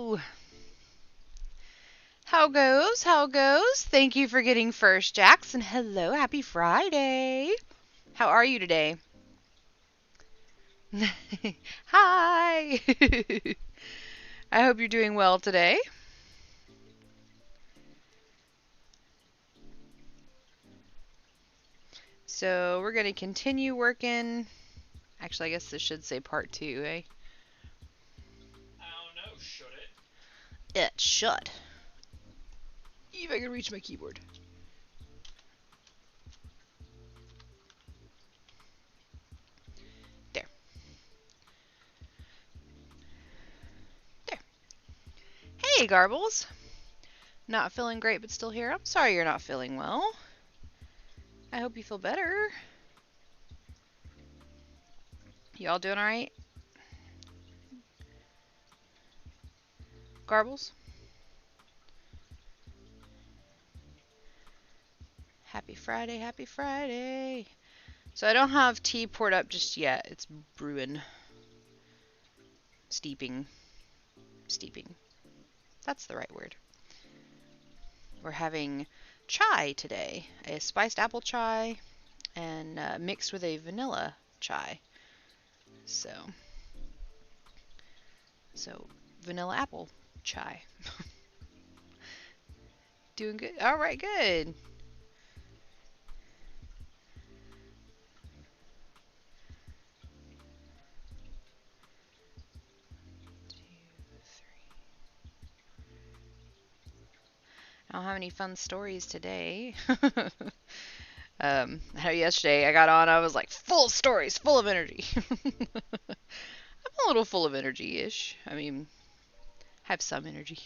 Hello. How goes? How goes? Thank you for getting first, Jackson. Hello. Happy Friday. How are you today? Hi. I hope you're doing well today. So we're going to continue working. Actually, I guess this should say part 2, eh? I don't know, should it? It should. If I can reach my keyboard. There. There. Hey, Garbles. Not feeling great, but still here. I'm sorry you're not feeling well. I hope you feel better. Y'all doing alright? Garbles? Happy Friday, happy Friday. So I don't have tea poured up just yet. It's brewing. Steeping. That's the right word. We're having chai today. A spiced apple chai and mixed with a vanilla chai. So vanilla apple chai. Doing good. All right, good. I don't have any fun stories today. I know yesterday I got on, I was like, full of stories, full of energy. I'm a little full of energy-ish. I mean, have some energy.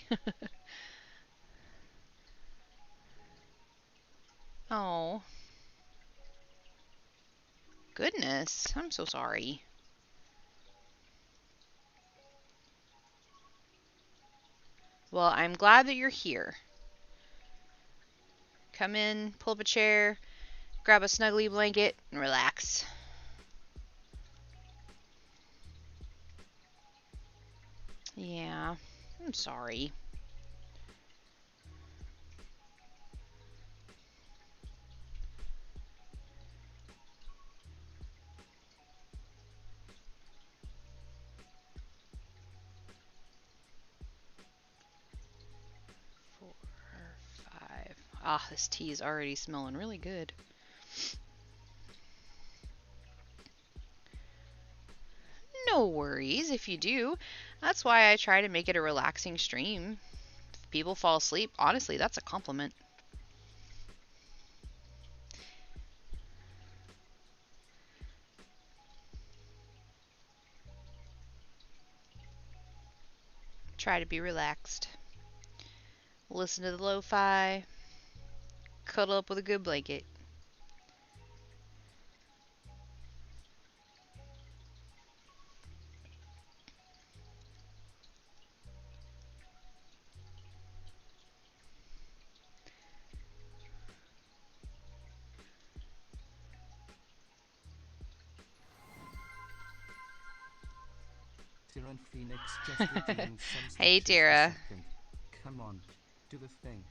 Oh, goodness. I'm so sorry. Well, I'm glad that you're here. Come in, pull up a chair, grab a snuggly blanket, and relax. Yeah, I'm sorry. Four, five. Ah, this tea is already smelling really good. No worries if you do. That's why I try to make it a relaxing stream. If people fall asleep, honestly, that's a compliment. Try to be relaxed. Listen to the lo-fi. Cuddle up with a good blanket. Tira and Phoenix just redeemed some Hey, stitches Tara. per second. Come on, do the thing.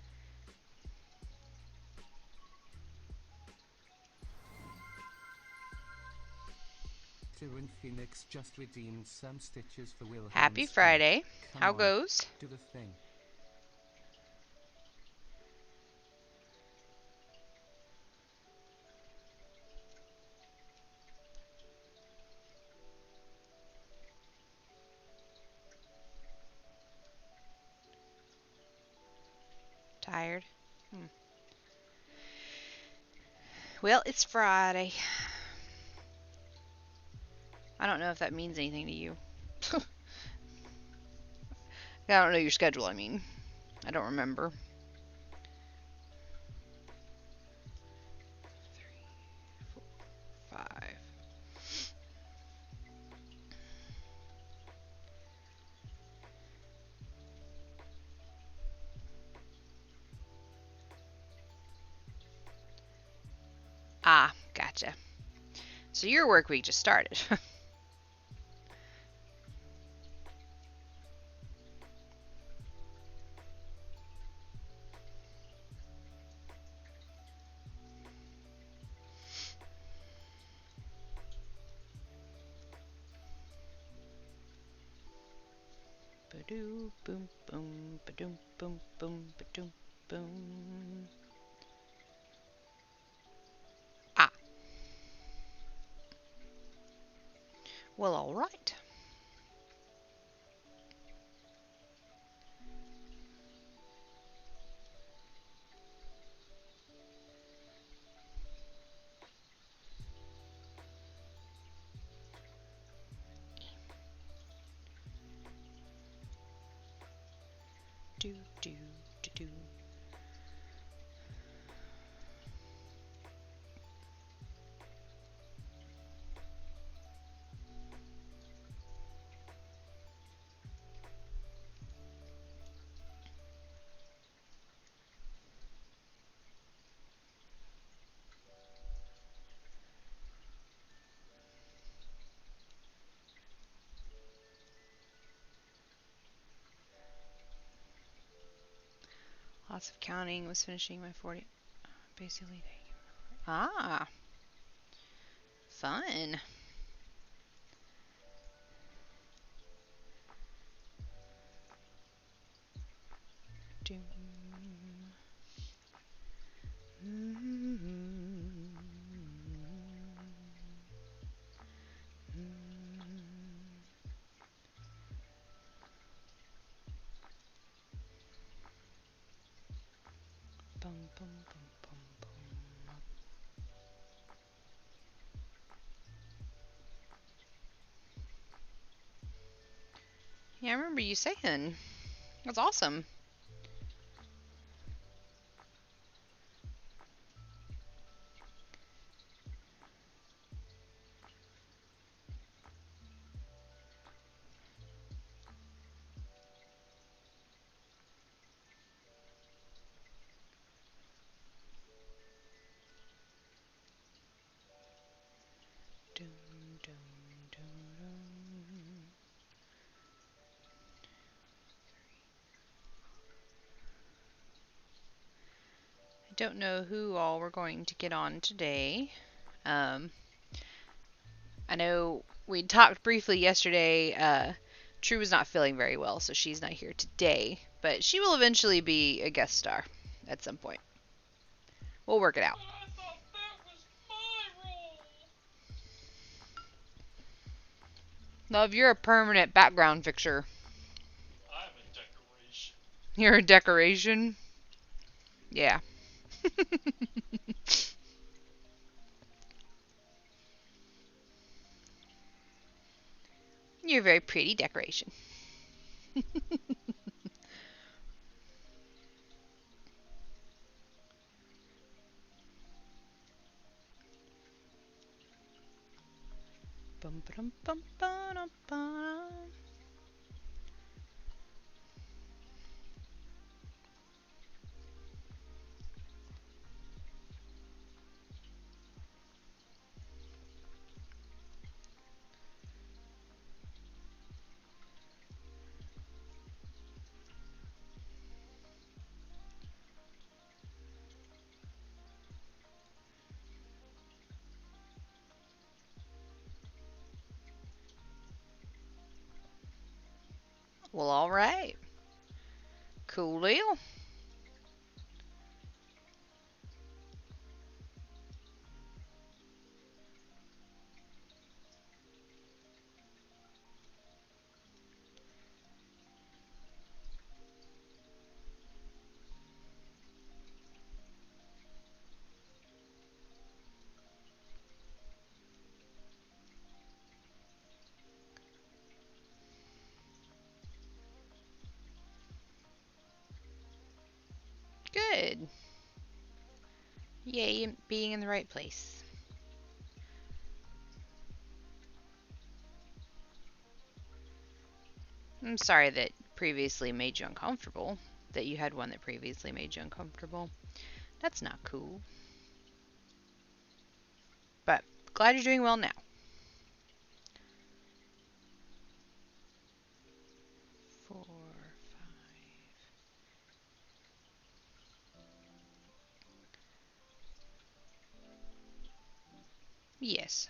Tira and Phoenix just redeemed some stitches for Wilhelm's Happy fee. Friday. Come How on, goes? do the thing. Tired? Well, it's Friday. I don't know if that means anything to you. I don't know your schedule, I mean. I don't remember. 3, 4, 5. Ah, gotcha. So your work week just started. ba-doo, boom, boom, ba-doom, boom, boom, ba-doom, boom. Ah. Well, all right. Do, do, do, do. Lots of counting, was finishing my 40. Basically. Ah. Fun. Doom. Bum, bum, bum, bum, bum. Yeah, I remember you saying. That's awesome. Dum, dum, dum, dum. I don't know who all we're going to get on today. I know we talked briefly yesterday. True was not feeling very well, so she's not here today. But she will eventually be a guest star at some point. We'll work it out. But I thought that was my role. Love, you're a permanent background fixture. I'm a decoration. You're a decoration. Yeah. You're a very pretty decoration. Bum, bum, bum, bum, bum. Well, all right. Cool deal. Good. Yay, being in the right place. I'm sorry that previously made you uncomfortable. That you had one that previously made you uncomfortable. That's not cool. But glad you're doing well now. 4, 5. Yes.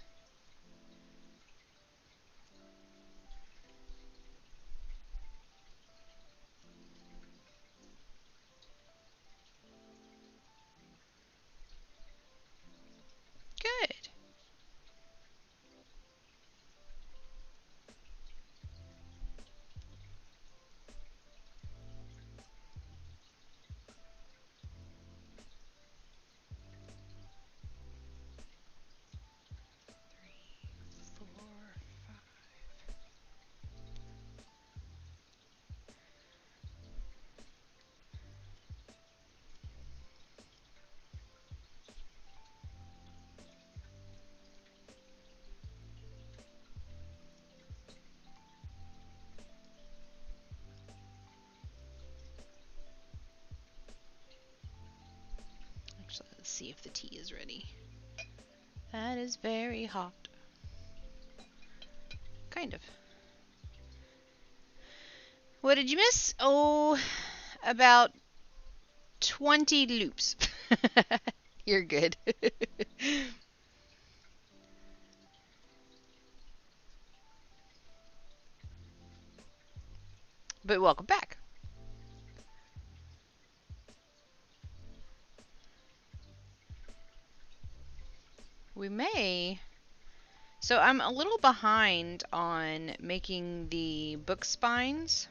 see if the tea is ready. That is very hot. Kind of. What did you miss? Oh, about 20 loops. You're good. But welcome back. We may. So I'm a little behind on making the book spines.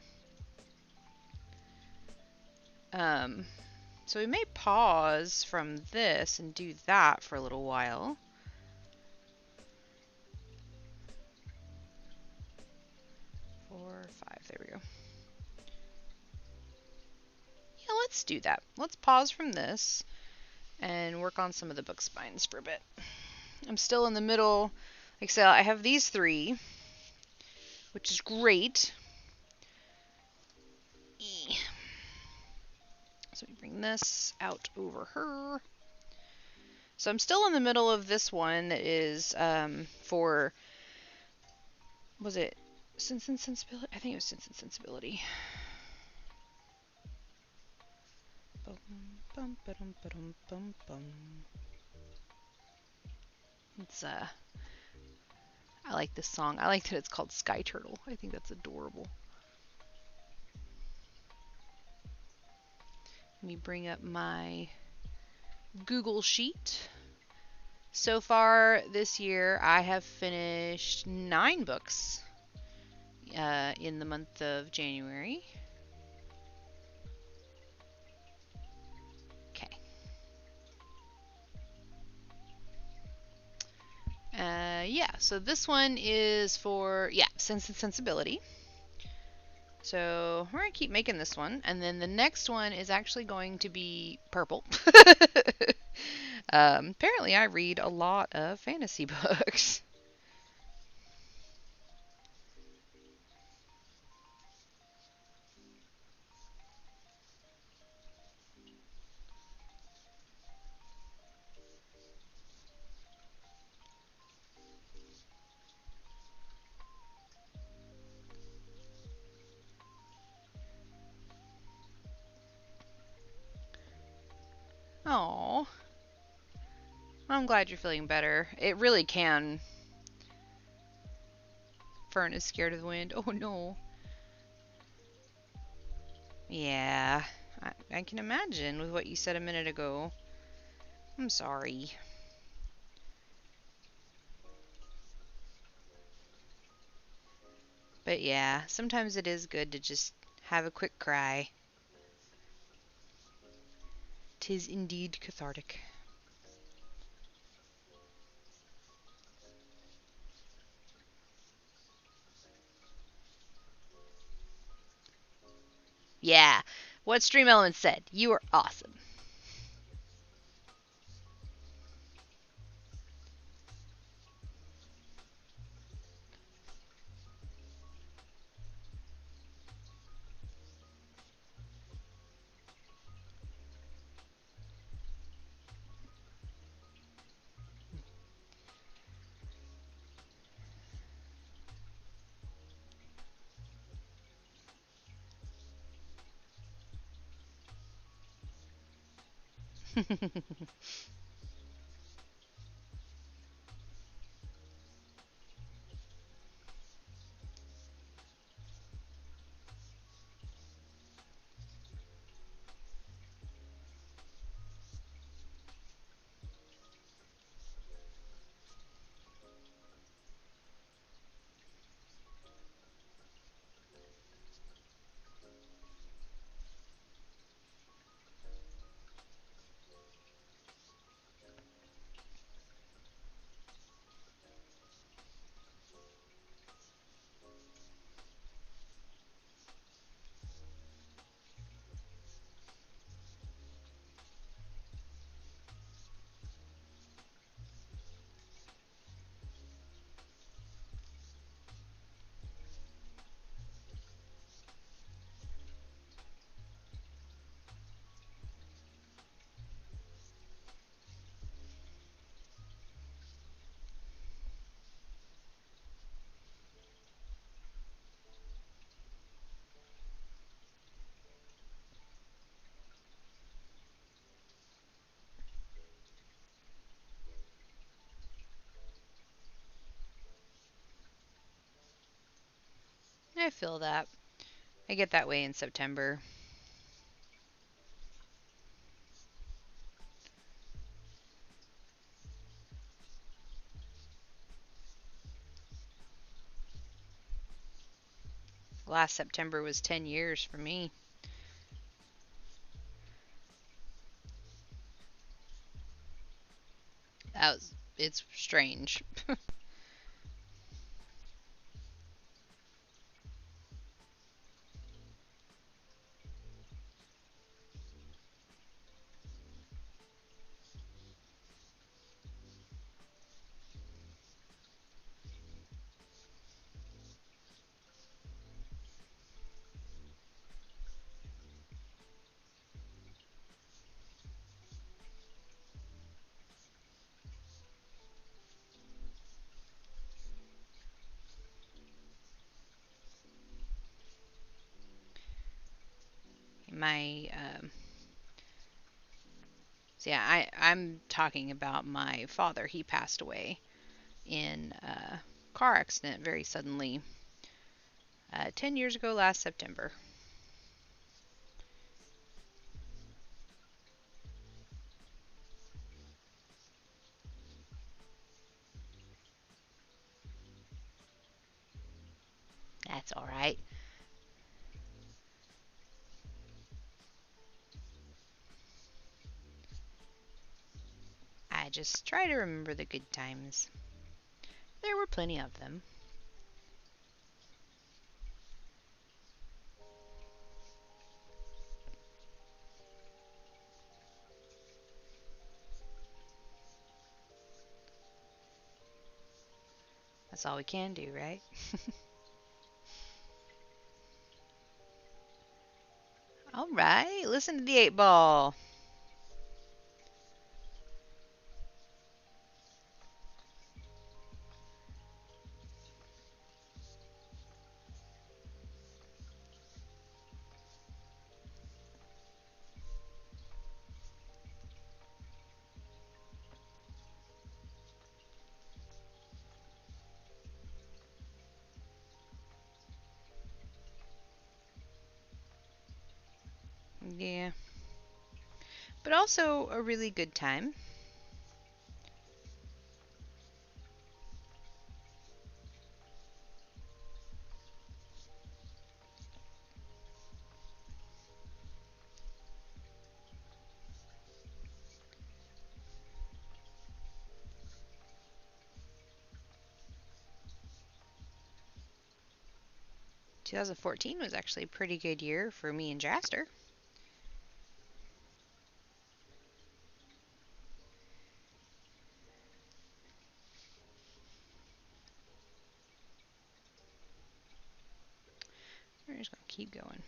So we may pause from this and do that for a little while. Four, five, there we go. Yeah, let's do that. Let's pause from this and work on some of the book spines for a bit. I'm still in the middle. Like I said, I have these three, which is great. So we bring this out over her. So I'm still in the middle of this one that is for, was it Sense and Sensibility? I think it was Sense and Sensibility. It's I like this song. I like that it's called Sky Turtle. I think that's adorable. Let me bring up my Google Sheet. So far this year, I have finished 9 books in the month of January. Okay. Yeah, so this one is for, Sense and Sensibility. So we're going to keep making this one. And then the next one is actually going to be purple. Apparently I read a lot of fantasy books. Oh, I'm glad you're feeling better. It really can. Fern is scared of the wind. Oh no. Yeah, I can imagine with what you said a minute ago. I'm sorry. But yeah, sometimes it is good to just have a quick cry. 'Tis indeed cathartic. Yeah, what Stream Elements said. You are awesome. I feel that. I get that way in September. Last September was 10 years for me. It's strange. My so yeah, I'm talking about my father. He passed away in a car accident very suddenly 10 years ago last September. That's all right. I just try to remember the good times. There were plenty of them. That's all we can do, right? All right, listen to the 8 ball. Yeah, but also a really good time. 2014 was actually a pretty good year for me and Jaster. We're just gonna keep going.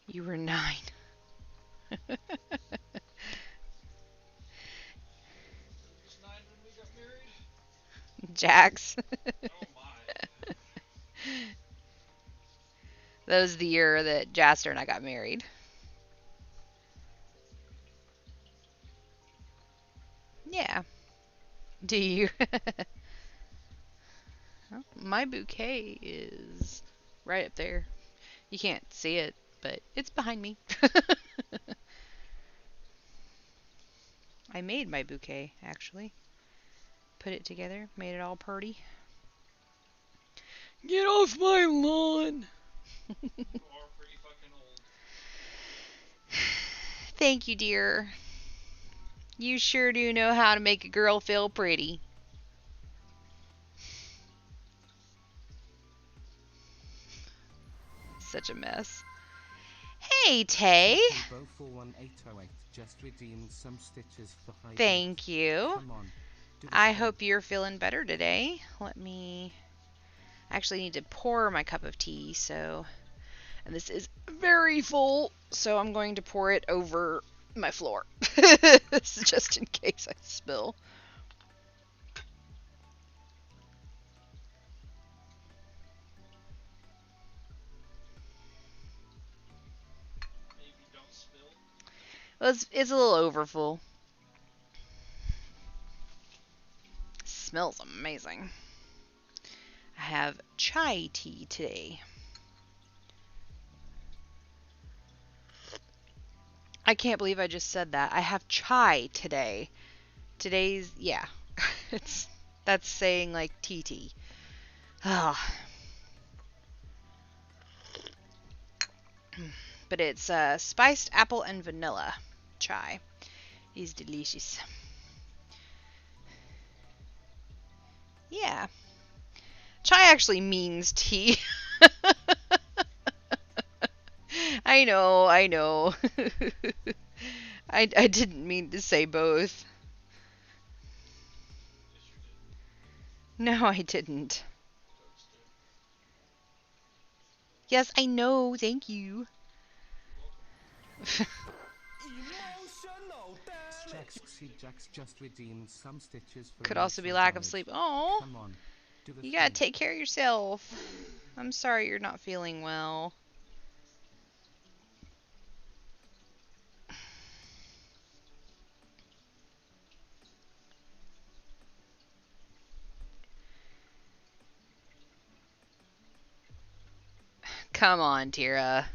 You were 9. I was 9 when we got married. Jax. Oh my. That was the year that Jaster and I got married. Yeah. Do you? Well, my bouquet is right up there. You can't see it, but it's behind me. I made my bouquet, actually. Put it together, made it all pretty. Get off my lawn! You are pretty fucking old. Thank you, dear. You sure do know how to make a girl feel pretty. Such a mess. Hey, Tay. Bo41808 just redeemed some stitches for hydrate. Thank you. Come on. I hope you're feeling better today. Let me actually need to pour my cup of tea, so and this is very full, so I'm going to pour it over my floor. Just in case I spill. Maybe don't spill. Well, it's a little overfull. Smells smells amazing. I have chai tea today. I can't believe I just said that. I have chai today. Today's, yeah. That's saying like TT. Ah. But it's spiced apple and vanilla chai. It's delicious. Yeah. Chai actually means tea. I know. I didn't mean to say both. No, I didn't. Yes, I know. Thank you. Jax just redeemed some stitches for Could also be initial lack of damage. sleep. Oh, Come on, do the you gotta thing. take care of yourself. I'm sorry you're not feeling well. Come on, Tira.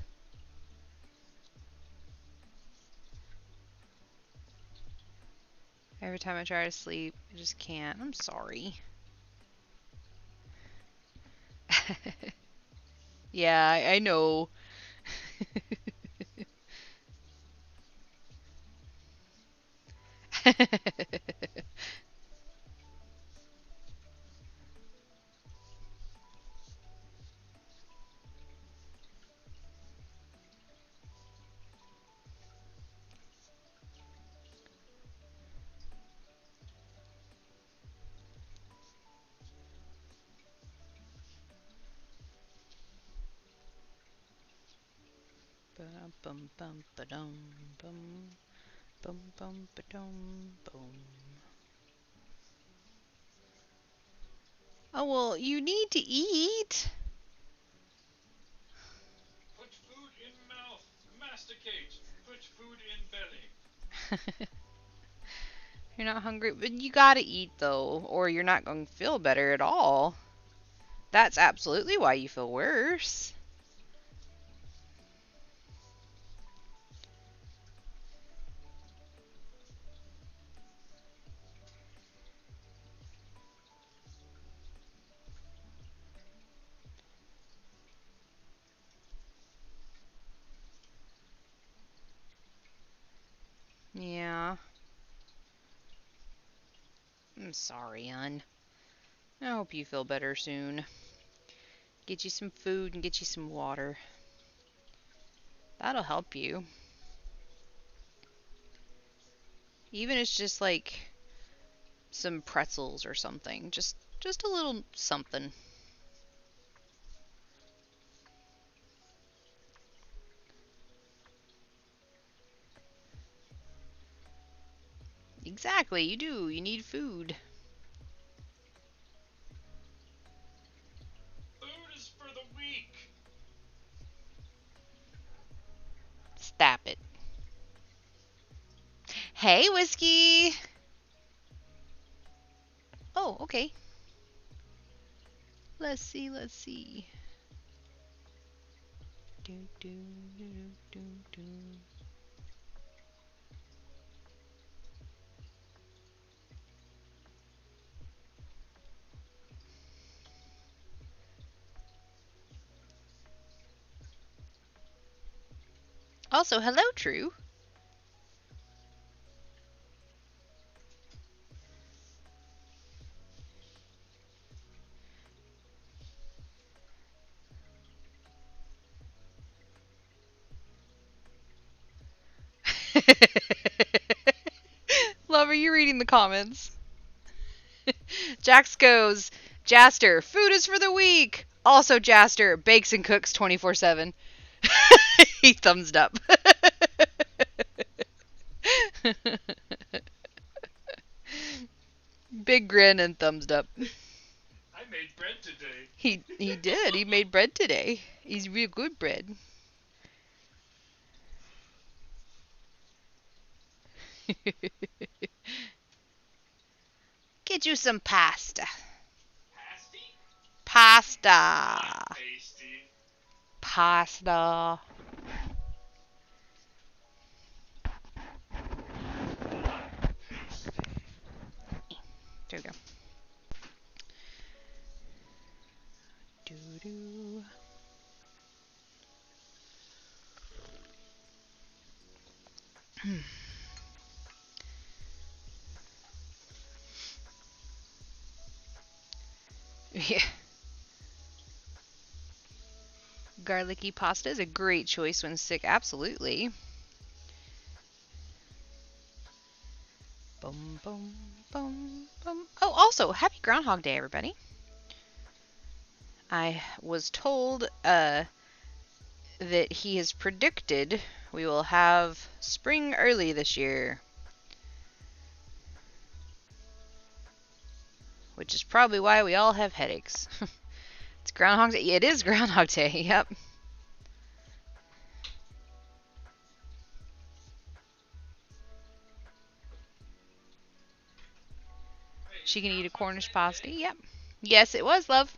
Every time I try to sleep, I just can't. I'm sorry. Yeah, I know. Bum bum ba-dum bum bum bum ba-dum bum. Oh well, you need to eat. Put food in mouth. Masticate. Put food in belly. You're not hungry, but you gotta eat though, or you're not going to feel better at all. That's absolutely why you feel worse. Yeah. I'm sorry, hon. I hope you feel better soon. Get you some food and get you some water. That'll help you. Even if it's just like some pretzels or something. Just a little something. Exactly, you do. You need food. Food is for the weak. Stop it. Hey, Whiskey! Oh, okay. Let's see. Do, do, do, do, do. Also, hello, True. Love, are you reading the comments? Jax goes, Jaster, food is for the weak. Also, Jaster, bakes and cooks 24/7. He thumbs up. Big grin and thumbs up. I made bread today. He did. He made bread today. He's real good bread. Get you some pasta. Pasty? Pasta. Not pasty. Pasta. Pasty. There we go. Doo-doo. Yeah. Garlicky pasta is a great choice when sick. Absolutely. Boom, boom, boom, boom. Oh, also, happy Groundhog Day, everybody. I was told that he has predicted we will have spring early this year. Which is probably why we all have headaches. It's Groundhog Day. It is Groundhog Day, yep. She can eat a Cornish pasty, yep. Yes, it was, love.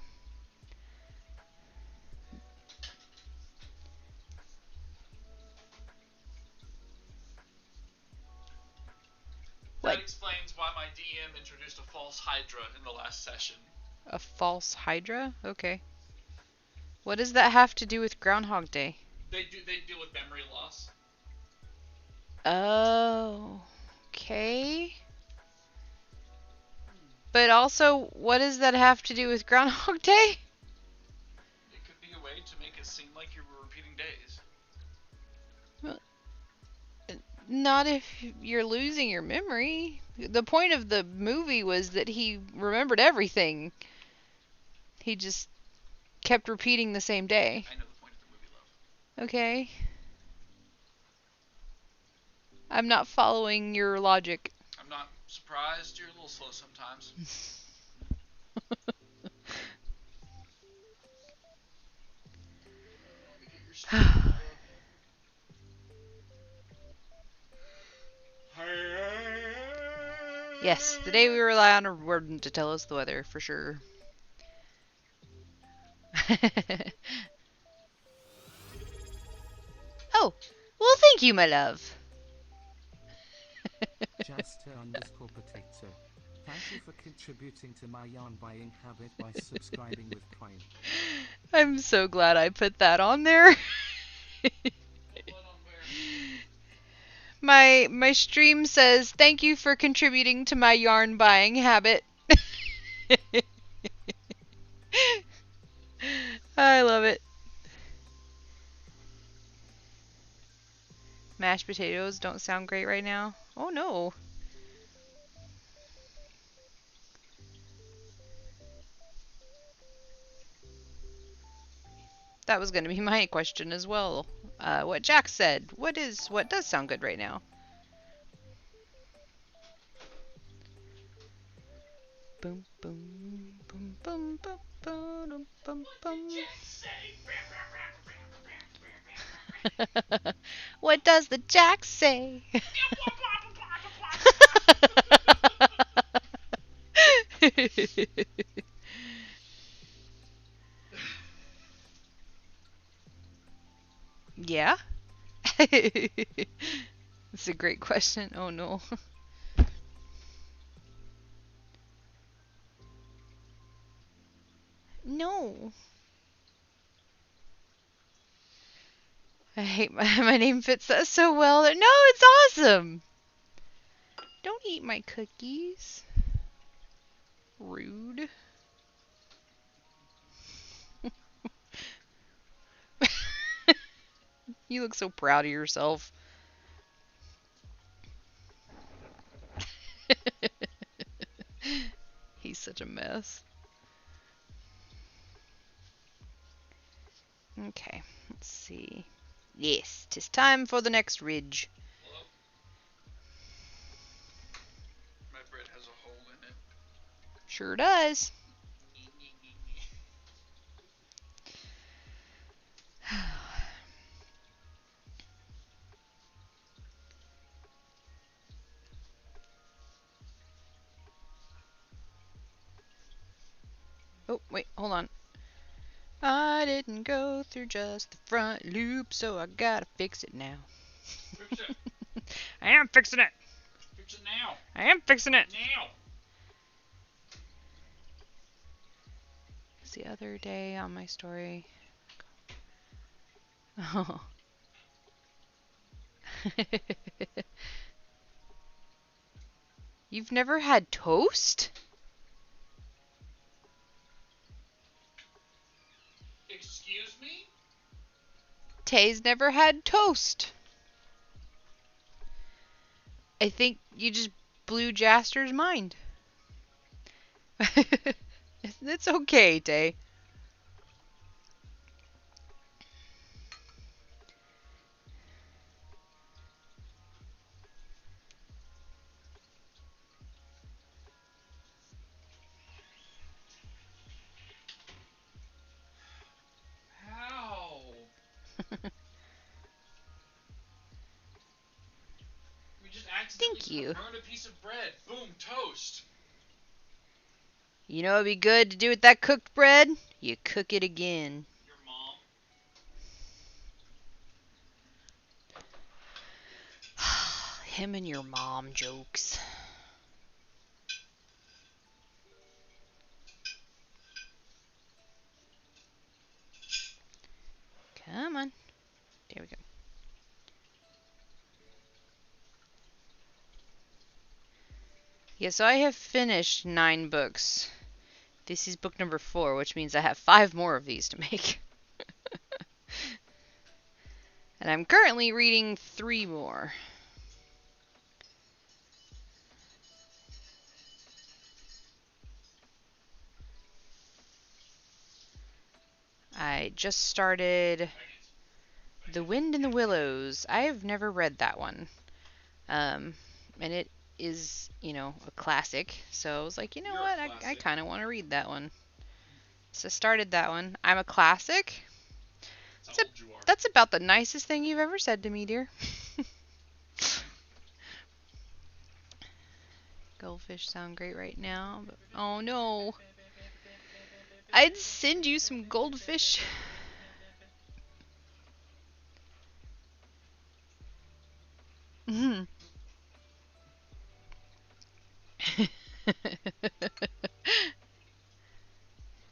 What? That explains why my DM introduced a false Hydra in the last session. A false Hydra? Okay. What does that have to do with Groundhog Day? They deal with memory loss. Oh, okay. But also, what does that have to do with Groundhog Day? It could be a way to make it seem like you were repeating days. Not if you're losing your memory. The point of the movie was that he remembered everything. He just kept repeating the same day. I know the point of the movie, love. Okay. I'm not following your logic. I'm not surprised. You're a little slow sometimes. Let me get your stuff. Yes, today we rely on a rodent to tell us the weather, for sure. Oh, well, thank you, my love. Jaster_potato. Thank you for contributing to my yarn buying habit by subscribing with Prime. I'm so glad I put that on there. My stream says, thank you for contributing to my yarn buying habit. I love it. Mashed potatoes don't sound great right now. Oh no. That was going to be my question as well. What Jack said. What does sound good right now? Boom, boom, boom, boom, boom, boom, boom, boom. What does the Jack say? Yeah? It's a great question. Oh no. No. I hate my name fits that so well. No, it's awesome. Don't eat my cookies. Rude. You look so proud of yourself. He's such a mess. Okay, let's see. Yes, 'tis time for the next ridge. Hello? My bread has a hole in it. Sure does. Oh, wait, hold on. I didn't go through just the front loop, so I gotta fix it now. Fix it. I am fixing it. Fix it now. I am fixing it. Now. It's the other day on my story. Oh. You've never had toast? Excuse me? Tay's never had toast. I think you just blew Jaster's mind. It's okay, Tay. How? We just accidentally Thank you. burned a piece of bread. Boom, toast. You know what'd be good to do with that cooked bread? You cook it again. Your mom. Him and your mom jokes. Come on. There we go. Yeah, so I have finished 9 books. This is book number 4, which means I have 5 more of these to make. And I'm currently reading 3 more. I just started The Wind in the Willows. I've never read that one. And it is, a classic. So I was like, you know You're a what? I classic. kind of want to read that one. So I started that one. I'm a classic. That's how old you are. That's about the nicest thing you've ever said to me, dear. Goldfish sound great right now, but oh no. I'd send you some goldfish. Mhm.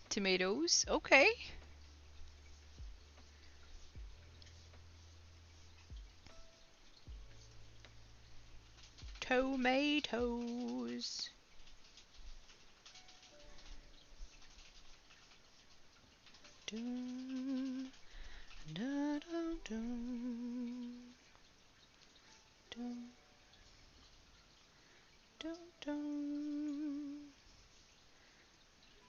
Tomatoes, okay. Tomatoes. Dun, dun, dun, dun, dun, dun, dun.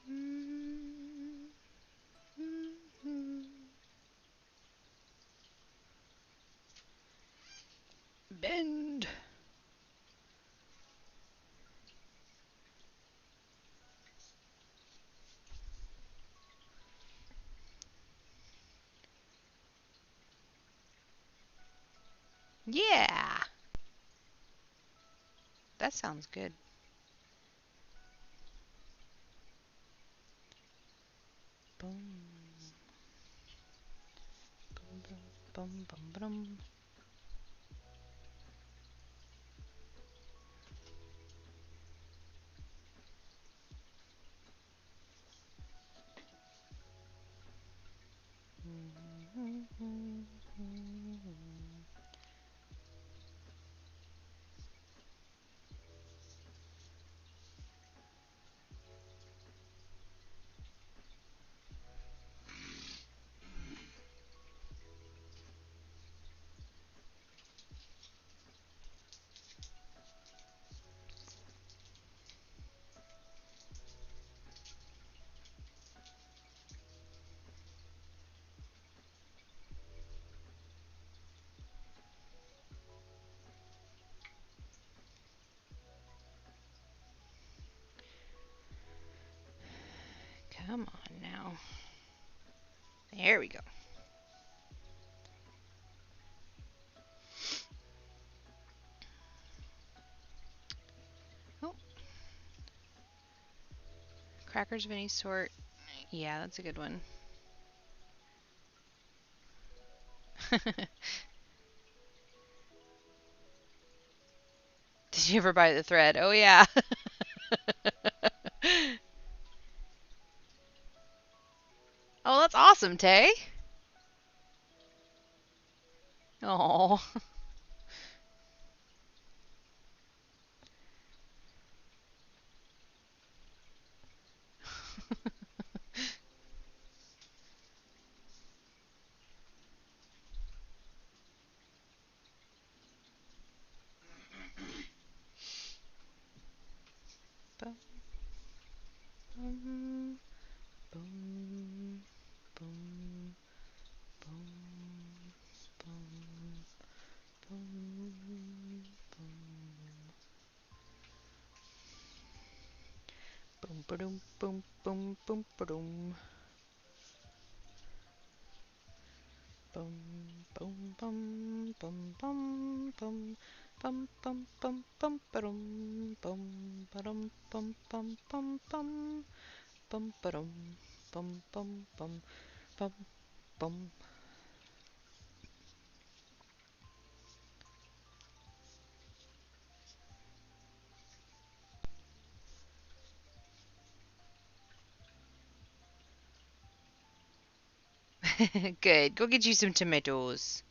Mm, mm, mm. Bend. Yeah. That sounds good. Boom. Boom, boom, boom, boom, boom. Come on now. There we go. Oh, crackers of any sort Yeah, that's a good one. Did you ever buy the thread? Oh, yeah. Oh, that's awesome, Tay. Oh. Bum, bum, bum, bum, bum, bum, bum, bum, ba-dum, bum, bum, bum, ba-dum. Bum, bum, bum, bum, bum, bum, bum, bum, bum, bum, ba-dum, bum, ba-dum, bum, bum, bum, bum, bum, ba-dum, bum, bum, bum, bum, bum. Good. Go get you some tomatoes.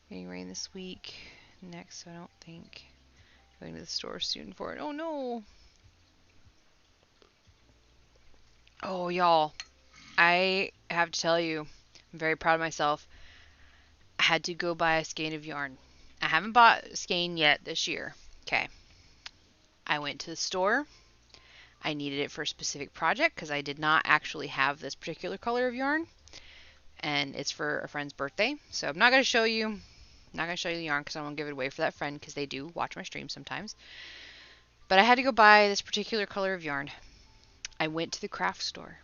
Getting rain this week. Next, I don't think. Going to the store soon for it. Oh no. Oh, y'all. I have to tell you, I'm very proud of myself. I had to go buy a skein of yarn. I haven't bought a skein yet this year. Okay. I went to the store. I needed it for a specific project because I did not actually have this particular color of yarn. And it's for a friend's birthday. So I'm not going to show you. I'm not going to show you the yarn because I won't give it away for that friend because they do watch my stream sometimes. But I had to go buy this particular color of yarn. I went to the craft store.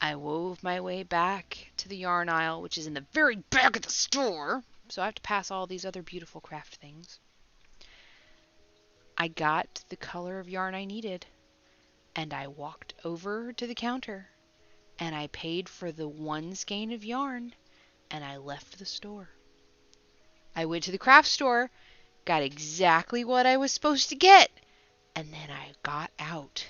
I wove my way back to the yarn aisle, which is in the very back of the store. So I have to pass all these other beautiful craft things. I got the color of yarn I needed. And I walked over to the counter. And I paid for the one skein of yarn. And I left the store. I went to the craft store. Got exactly what I was supposed to get. And then I got out.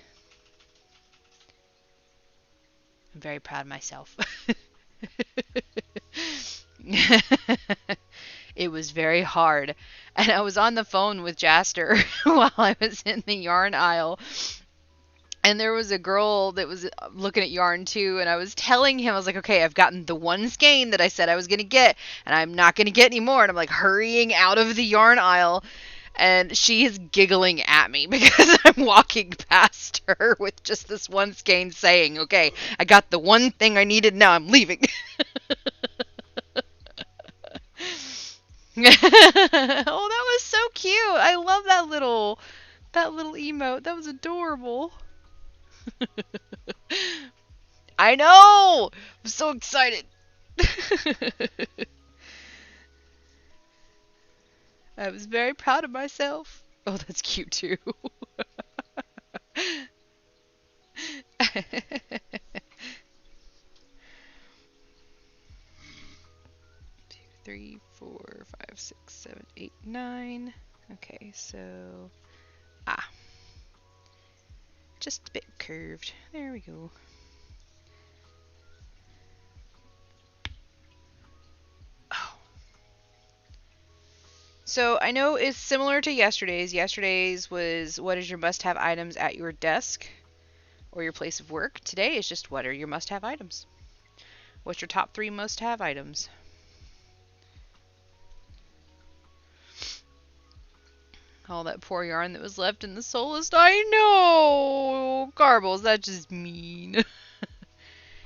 I'm very proud of myself. It was very hard. And I was on the phone with Jaster while I was in the yarn aisle. And there was a girl that was looking at yarn too. And I was telling him, I was like, okay, I've gotten the one skein that I said I was going to get. And I'm not going to get any more. And I'm like hurrying out of the yarn aisle. And she is giggling at me because I'm walking past her with just this one skein saying, okay, I got the one thing I needed, now I'm leaving. Oh, that was so cute. I love that little emote. That was adorable. I know! I'm so excited. I was very proud of myself. Oh, that's cute too. 3, 4, 5, 6, 7, 8, 9. Okay, so just a bit curved. There we go. Oh. So I know it's similar to yesterday's. Yesterday's was what is your must-have items at your desk or your place of work. Today is just what are your must-have items. What's your top 3 must-have items? All that poor yarn that was left in the Solist. I know! Garbles, that's just mean.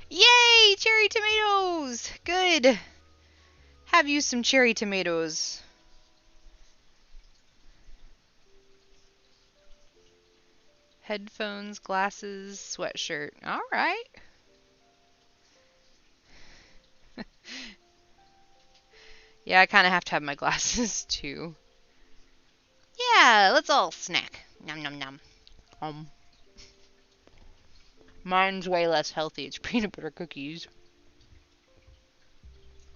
Yay! Cherry tomatoes! Good. Have you some cherry tomatoes. Headphones, glasses, sweatshirt. Alright. Yeah, I kind of have to have my glasses too. Yeah, let's all snack. Nom nom nom. Um. Mine's way less healthy. It's peanut butter cookies.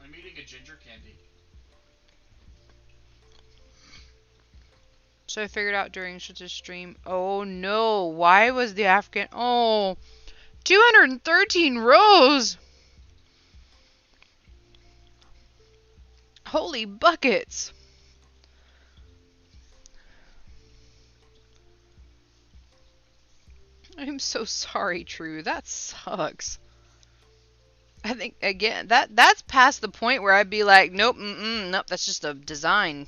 I'm eating a ginger candy. So I figured out during such a stream. Oh no, why was the African... Oh, 213 rows! Holy buckets! I'm so sorry, True. That sucks. I think, again, that's past the point where I'd be like, nope, nope, that's just a design.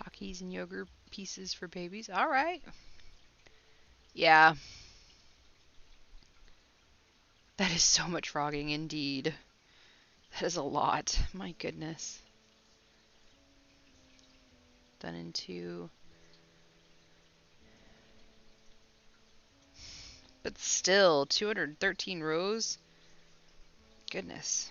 Takis and yogurt pieces for babies. All right. Yeah. That is so much frogging indeed. That is a lot. My goodness. Done in 2. But still, 213 rows? Goodness.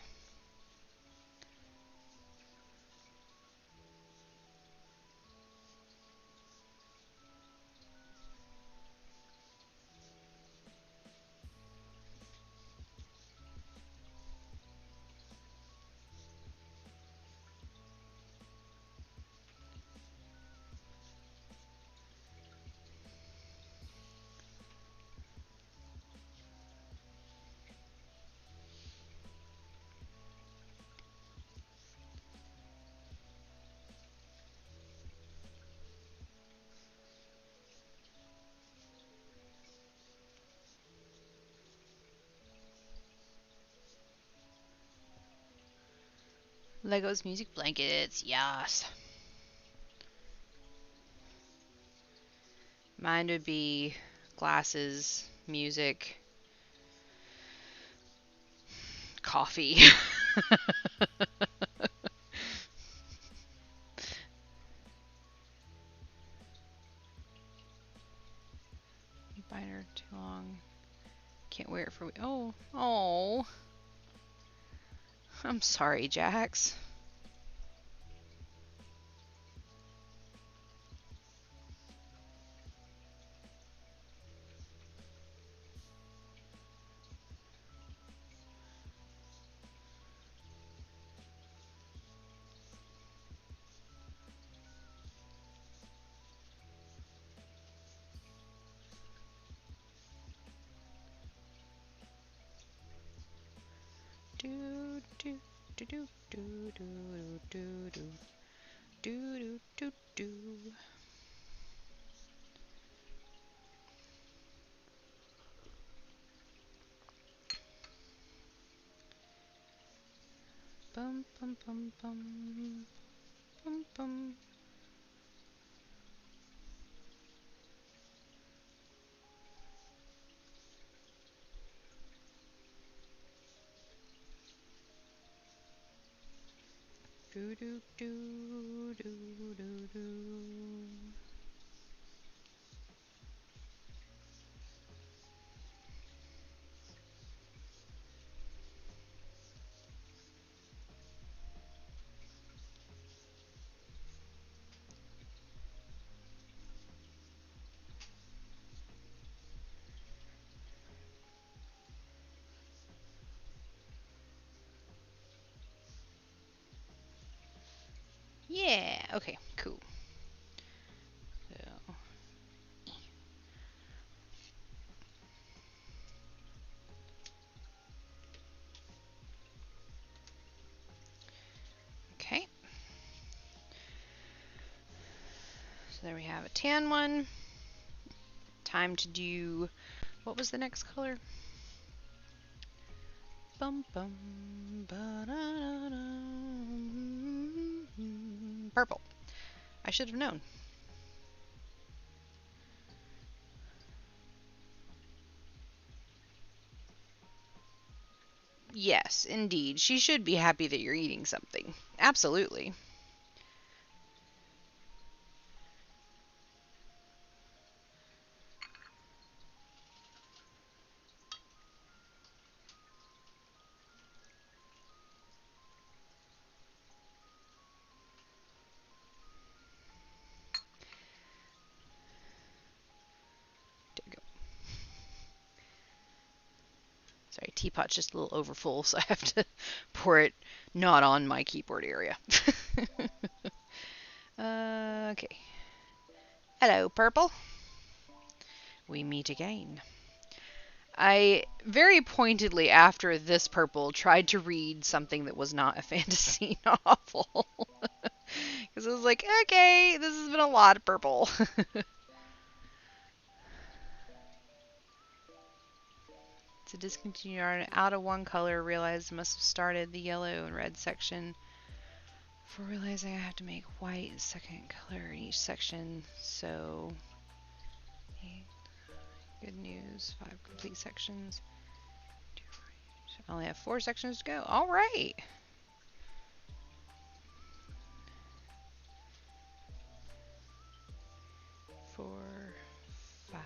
Legos music blankets. Yes. Mine would be glasses, music, coffee. Binder too long. Can't wear it for... Oh. I'm sorry, Jax. Do do do do do do do do do do do. Bum bum bum bum bum bum. Do do do do do do. Yeah. Okay. Cool. So. Okay. there we have a tan one. Time to do, what was the next color? Bum bum ba-da-da-dum. Purple. I should have known. Yes, indeed. She should be happy that you're eating something. Absolutely. There you go. Sorry, teapot's just a little overfull, so I have to pour it not on my keyboard area. Okay. Hello, Purple. We meet again. I very pointedly, after this Purple, tried to read something that was not a fantasy novel. Because I was like, okay, this has been a lot of Purple. To discontinue art out of one color, realized must have started the yellow and red section. Before realizing I have to make white a second color in each section, so good news, 5 complete sections. I only have 4 sections to go. All right. Four, 5.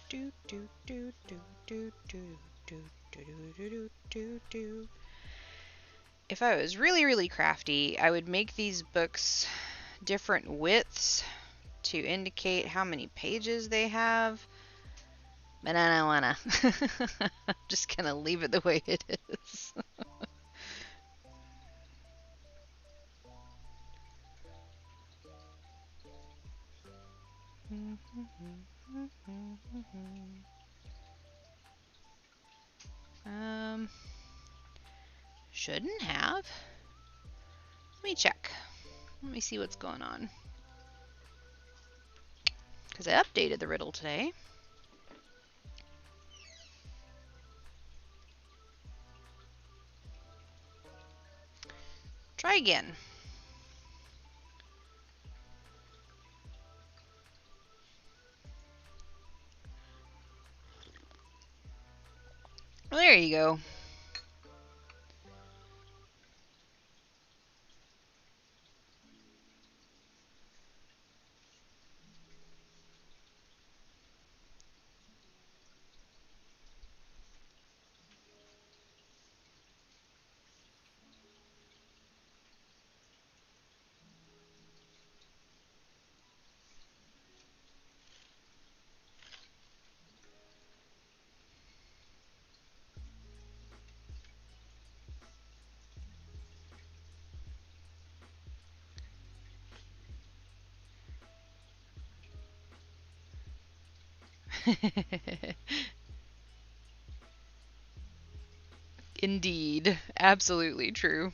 Do do do do do do do do do do do. If I was really crafty, I would make these books different widths to indicate how many pages they have. But I don't wanna. I'm just gonna leave it the way it is. Shouldn't have. Let me check. Let me see what's going on. Because I updated the riddle today. Try again. Well, there you go. Indeed. Absolutely true.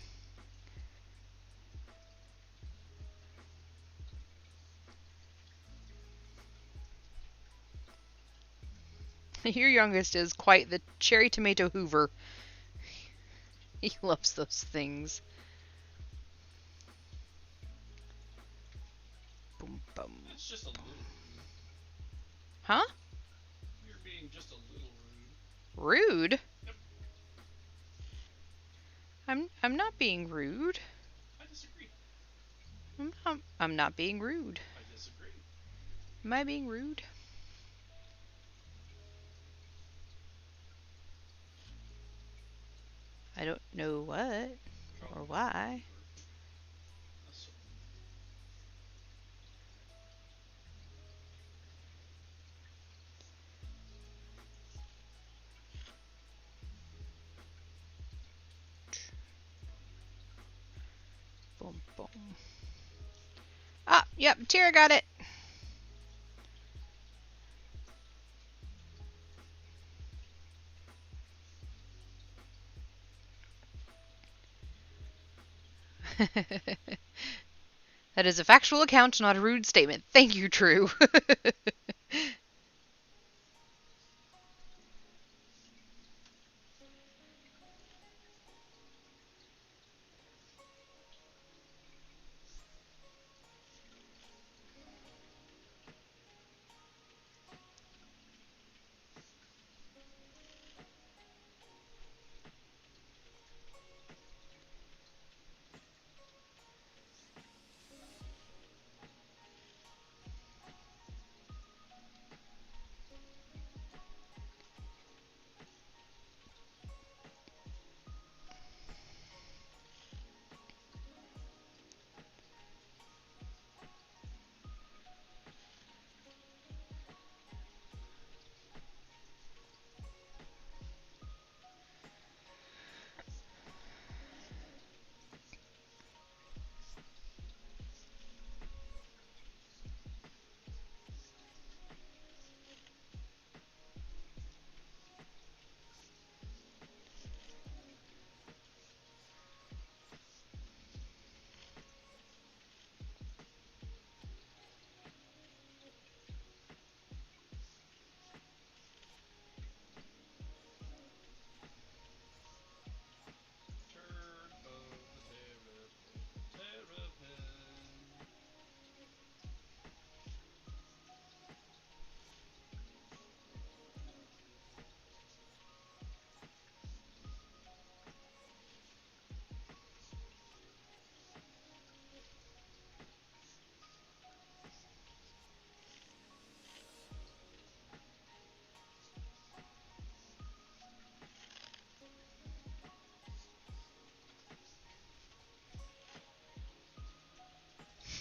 Your youngest is quite the cherry tomato hoover. He loves those things. Boom, boom. That's just a little rude. Huh? You're being just a little rude. Rude? Yep. I'm not being rude. I disagree. I'm not being rude. I disagree. Am I being rude? I don't know what or why. That's Boom, boom. Ah, yep, Tira got it. That is a factual account, not a rude statement. Thank you, True. Turn of the Terrapin.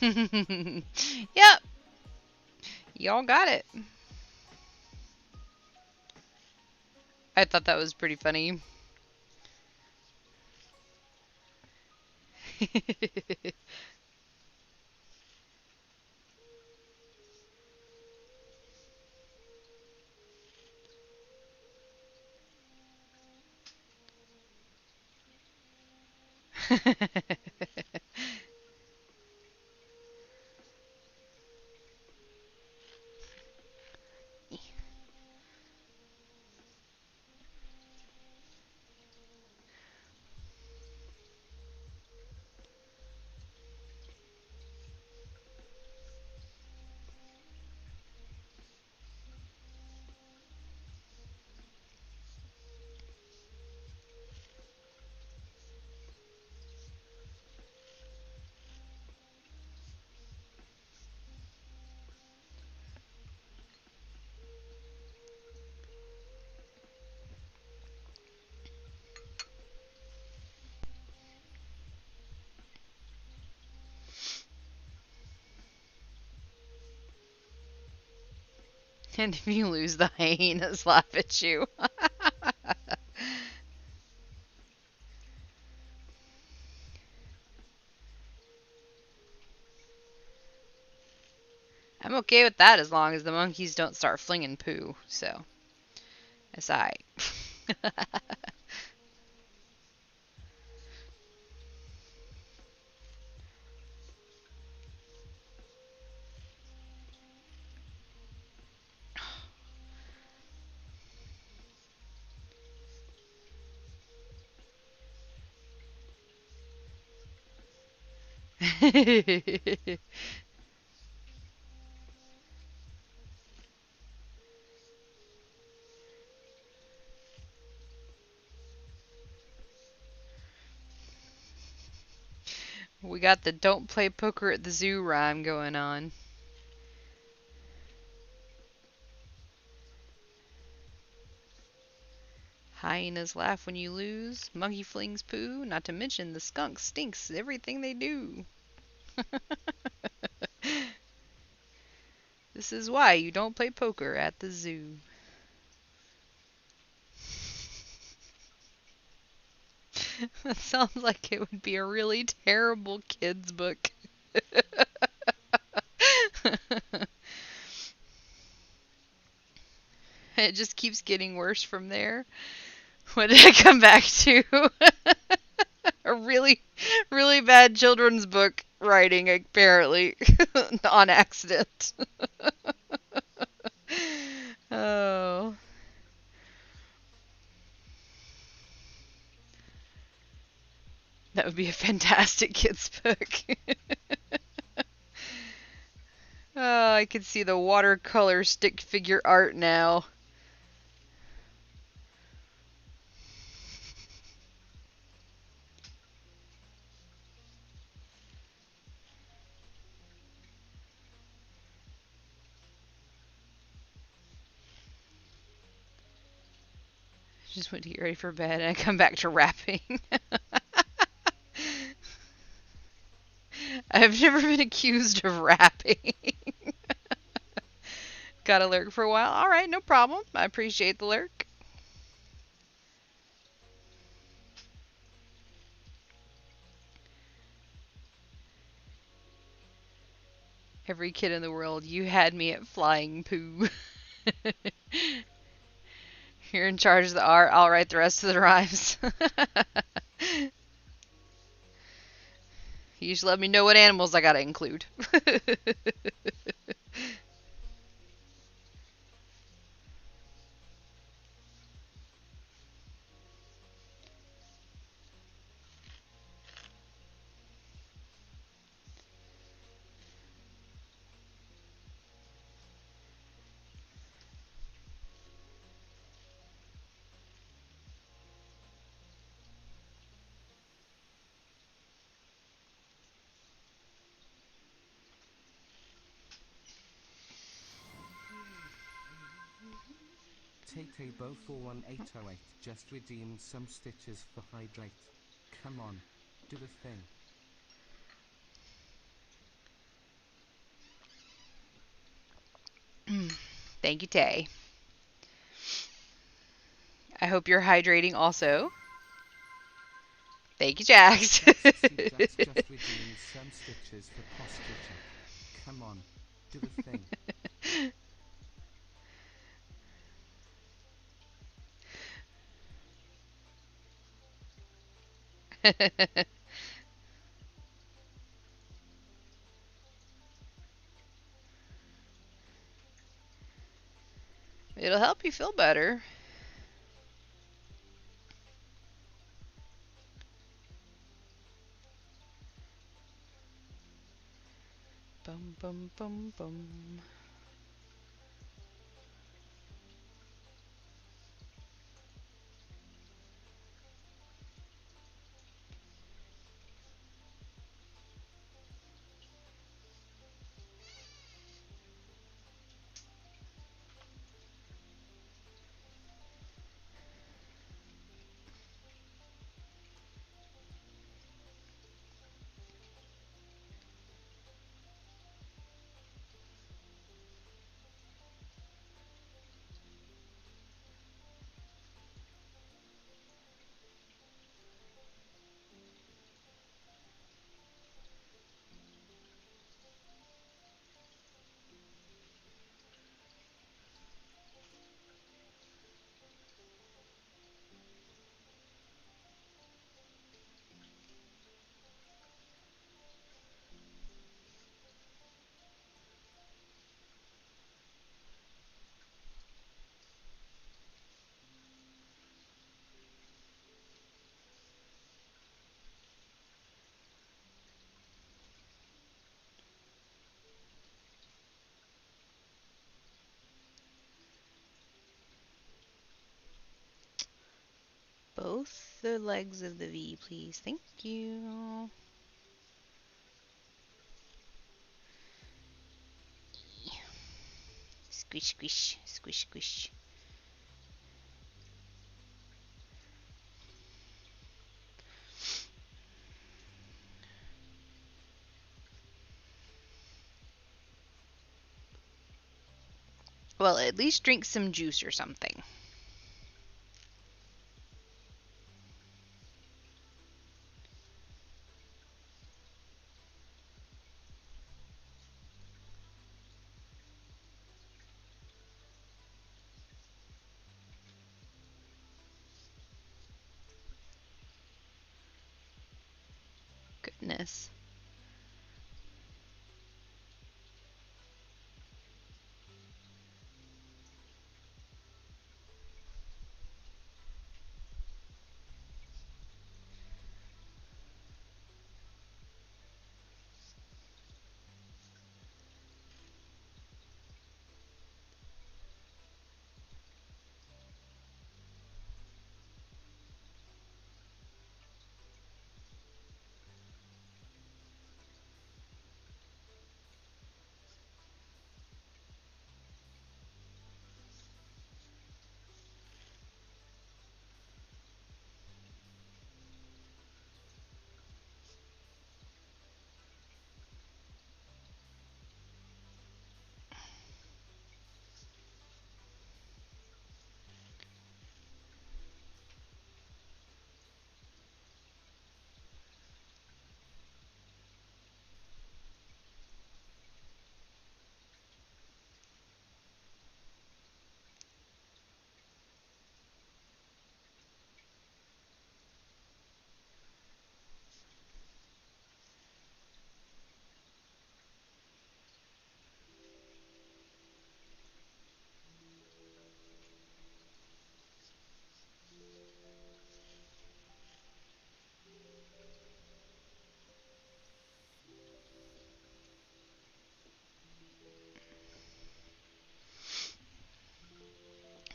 Yep, y'all got it. I thought that was pretty funny. And if you lose, the hyenas laugh at you. I'm okay with that as long as the monkeys don't start flinging poo, so that's alright. We got the don't play poker at the zoo rhyme going on. Hyenas laugh when you lose. Monkey flings poo. Not to mention the skunk stinks everything they do. This is why you don't play poker at the zoo. That sounds like it would be a really terrible kid's book. It just keeps getting worse from there. What did I come back to? A really, really bad children's book writing, apparently, on accident. Oh. That would be a fantastic kids book. Oh, I can see the watercolor stick figure art now. Just went to get ready for bed and I come back to rapping. I've never been accused of rapping. Got a lurk for a while? Alright, no problem. I appreciate the lurk. Every kid in the world, you had me at flying poo. You're in charge of the art, I'll write the rest of the rhymes. You just let me know what animals I gotta include. Tatebo 41808 just redeemed some stitches for hydrate. Come on, do the thing. Thank you, Tay. I hope you're hydrating also. Thank you, Jax. Jax just redeemed some stitches for posture check. Come on, do the thing. It'll help you feel better. Bum bum bum bum. Both the legs of the V, please. Thank you. Squish, squish, squish, squish. Well, at least drink some juice or something. Yes.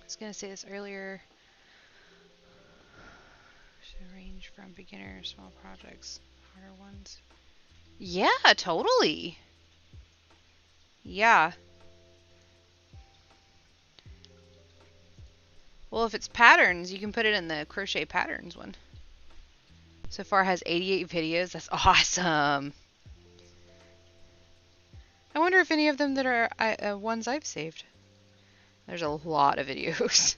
I was gonna say this earlier. Should range from beginner, small projects, harder ones. Yeah, totally. Yeah. Well, if it's patterns, you can put it in the crochet patterns one. So far has 88 videos. That's awesome. I wonder if any of them that are ones I've saved. There's a lot of videos.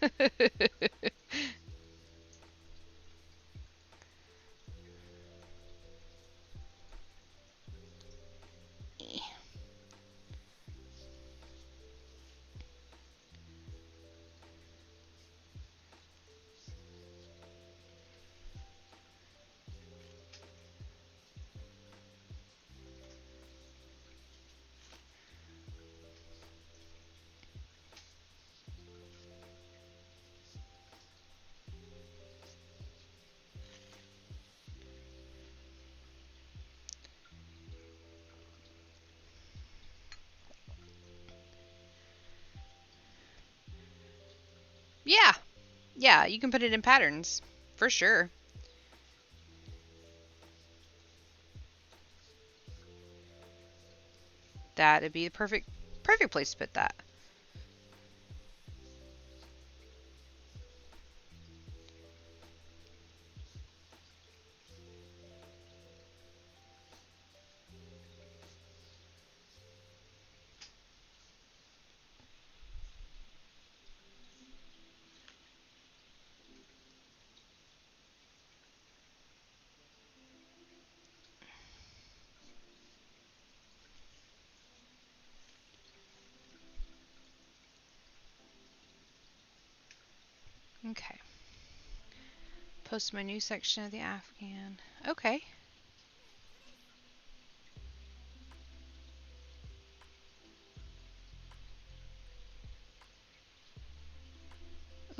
Yeah. Yeah, you can put it in patterns. For sure. That'd be the perfect place to put that. Okay. Post my new section of the Afghan. Okay.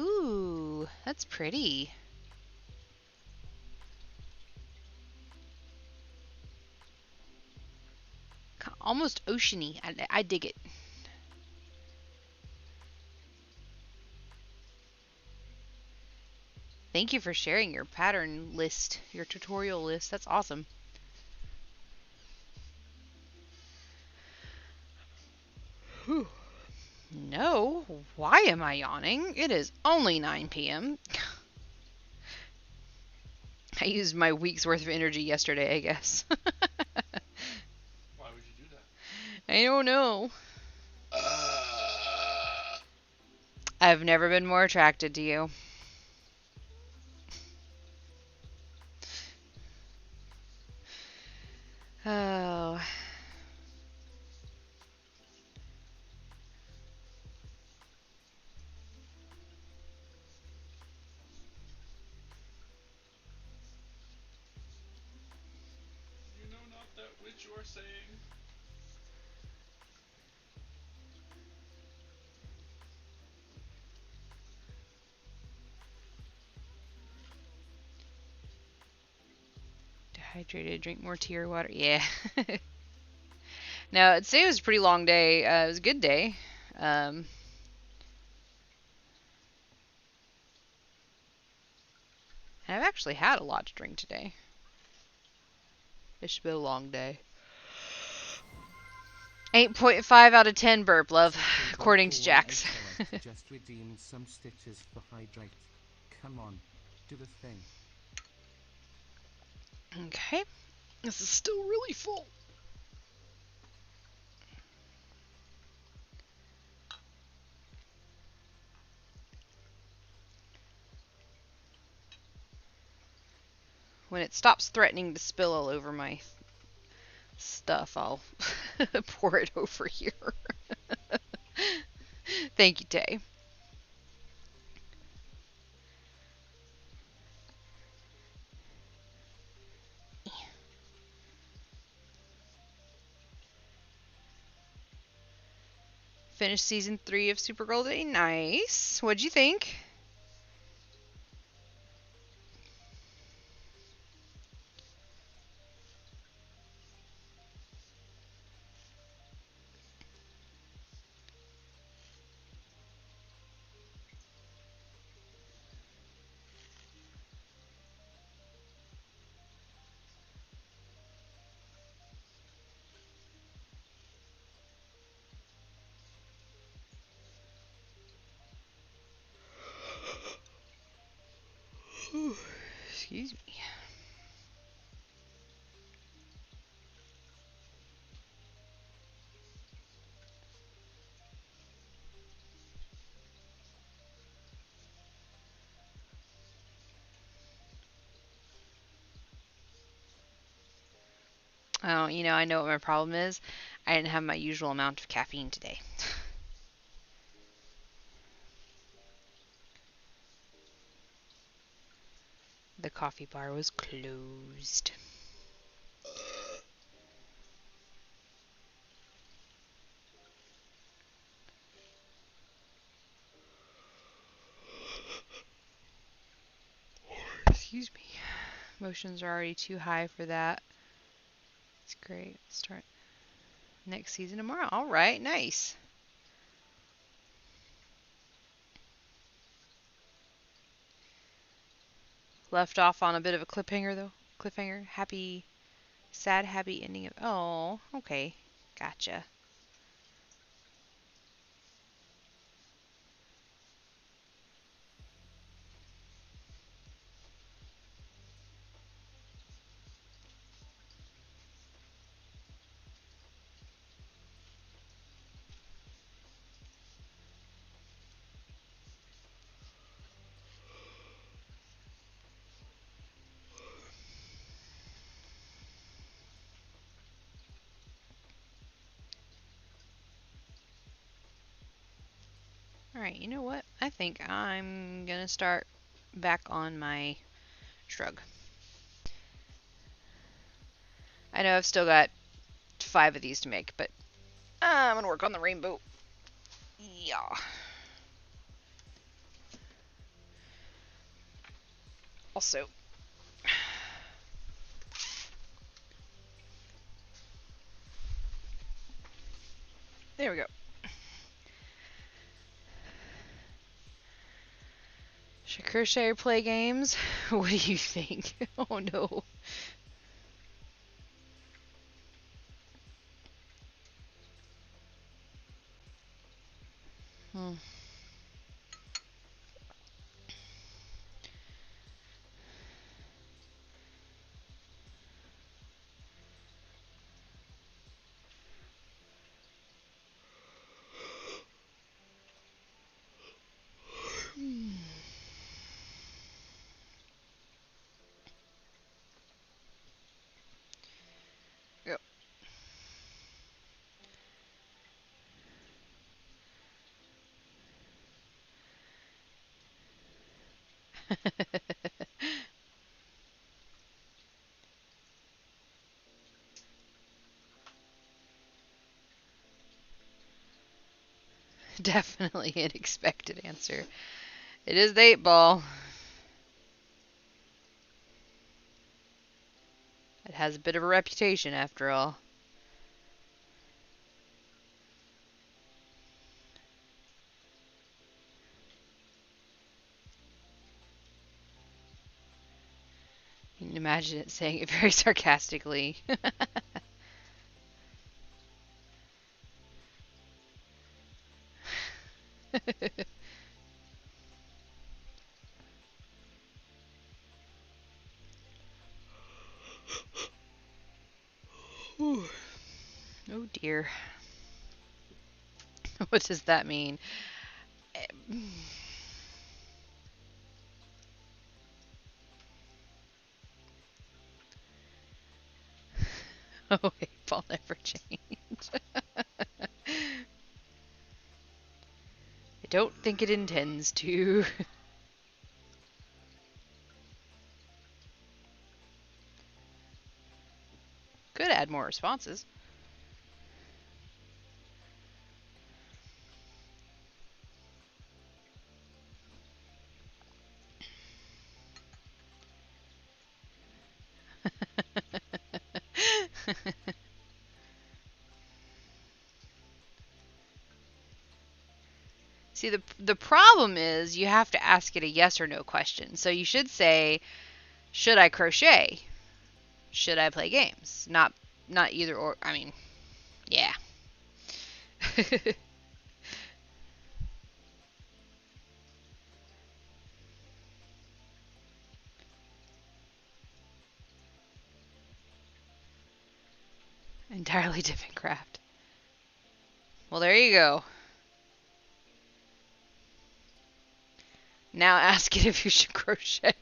Ooh, that's pretty. Almost oceany. I dig it. Thank you for sharing your pattern list, your tutorial list. That's awesome. Whew. No, why am I yawning? It is only 9 p.m. I used my week's worth of energy yesterday, I guess. Why would you do that? I don't know. I've never been more attracted to you. Oh. You know were saying? Dehydrated, drink more tea or water. Yeah. Now, today was a pretty long day. It was a good day. Um, and I've actually had a lot to drink today. It's been a long day. 8.5 out of 10 burp, love, according to Jax. Just redeemed some stitches for hydrate. Come on, do the thing. Okay. This is still really full. When it stops threatening to spill all over my stuff, I'll pour it over here. Thank you, Tay. Finished season 3 of Supergirl today. Nice. What'd you think? Excuse me. Oh, I know what my problem is. I didn't have my usual amount of caffeine today. The coffee bar was closed. Excuse me. Emotions are already too high for that. It's great. Start next season tomorrow. All right, nice. Left off on a bit of a cliffhanger though. Cliffhanger. Happy, sad, happy ending of. Oh, okay. Gotcha. Alright, you know what? I think I'm gonna start back on my shrug. I know I've still got 5 of these to make, but I'm gonna work on the rainbow. Yeah. Also, there we go. Should crochet or play games? What do you think? Oh no. Hmm. Go. Definitely an expected answer. It is the 8-ball. It has a bit of a reputation, after all. You can imagine it saying it very sarcastically. Oh dear. What does that mean? Oh, 8-ball never change. I don't think it intends to. Could add more responses. See, the problem is you have to ask it a yes or no question. So you should say, should I crochet? Should I play games? Not either or. I mean, yeah. Entirely different craft. Well, there you go. Now ask it if you should crochet.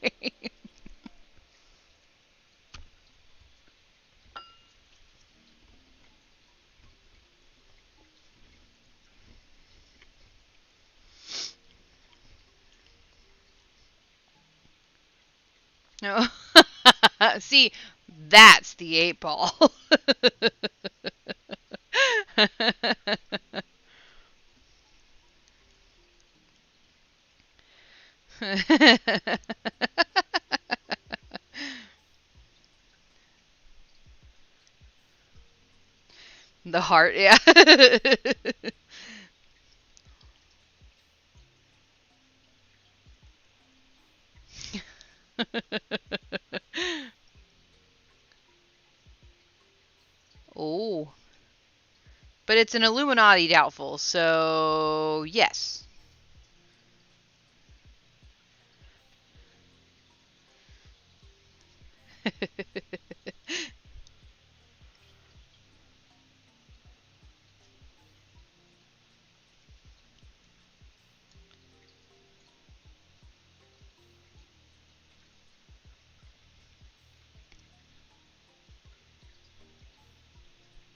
No. See, that's the 8-ball. The heart, yeah. Oh. But it's an Illuminati doubtful, so yes.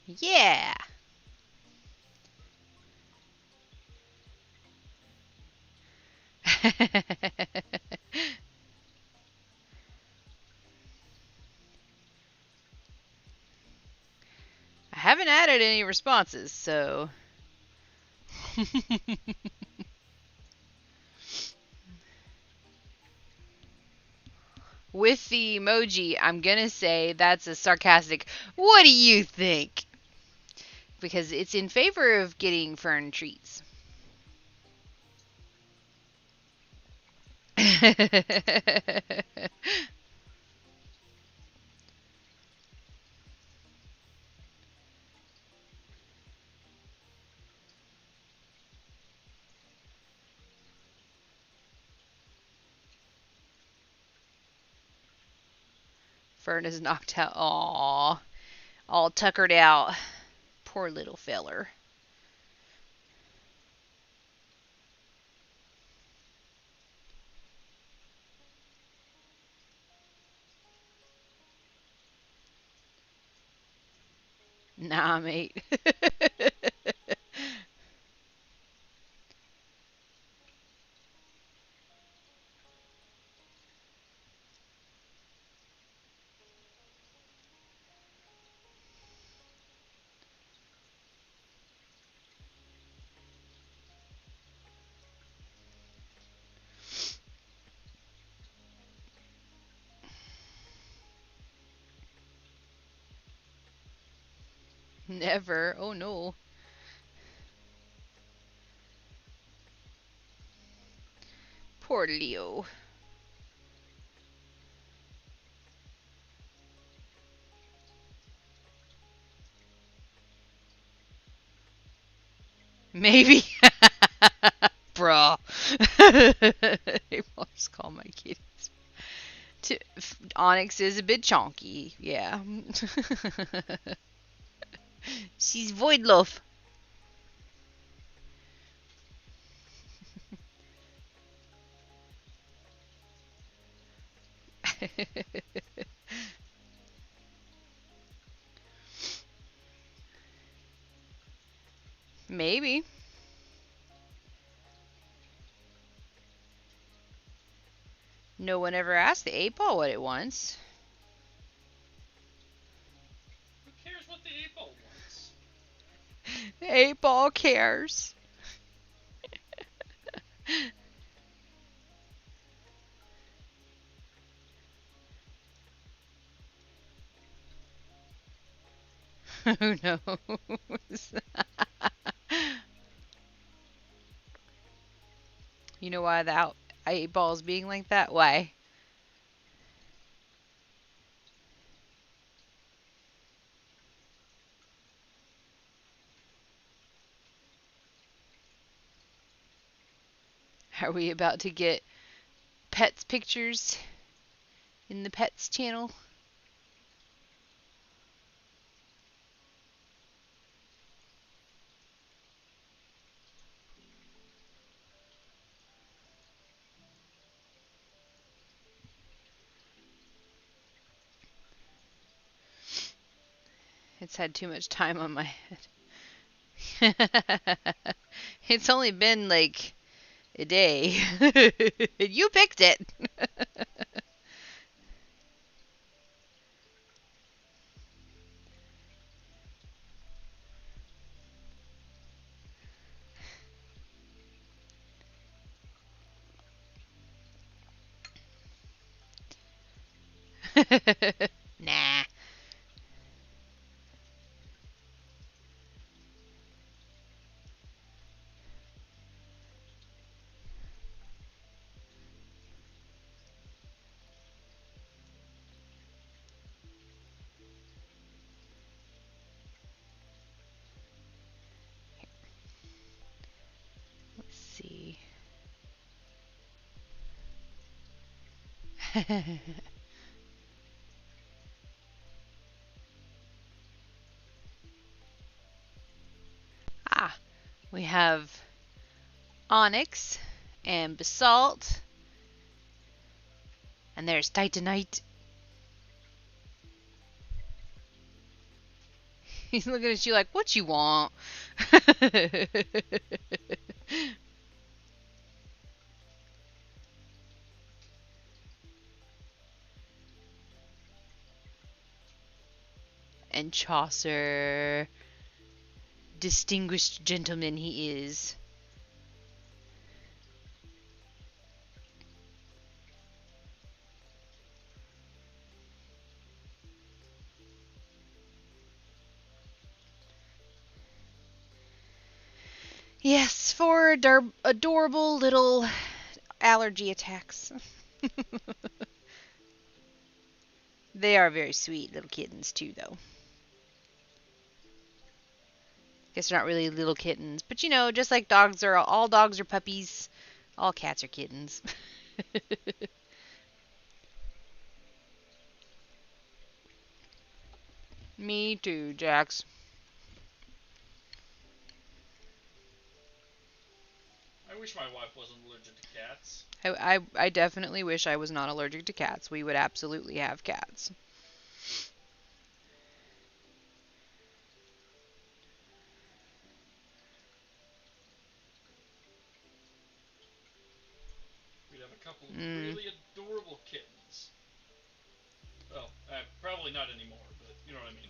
Yeah. I haven't added any responses, so. With the emoji, I'm gonna say that's a sarcastic, what do you think? Because it's in favor of getting fern treats. Fern is knocked out. Aww. All tuckered out. Poor little feller. Nah, mate. Never. Oh no. Poor Leo. Maybe. Bruh. I'll just call my kitties. Onyx is a bit chonky. Yeah. She's void love. Maybe. No one ever asked the 8-ball what it wants. Who cares what the 8-ball wants? The 8-ball cares. Who knows? You know why the 8-ball's being like that? Why? Are we about to get pets pictures in the pets channel? It's had too much time on my head. It's only been like a day. You picked it. Nah. Let's see. Ah, we have Onyx and Basalt. And there's Titanite. He's looking at you like, what you want? And Chaucer, distinguished gentleman he is. Yes, for adorable little allergy attacks. They are very sweet little kittens too, though. Guess they're not really little kittens, but you know, just like dogs are, all dogs are puppies, all cats are kittens. Me too, Jax. I wish my wife wasn't allergic to cats. I definitely wish I was not allergic to cats. We would absolutely have cats. We'd have a couple of Mm. really adorable kittens. Well, probably not anymore, but you know what I mean.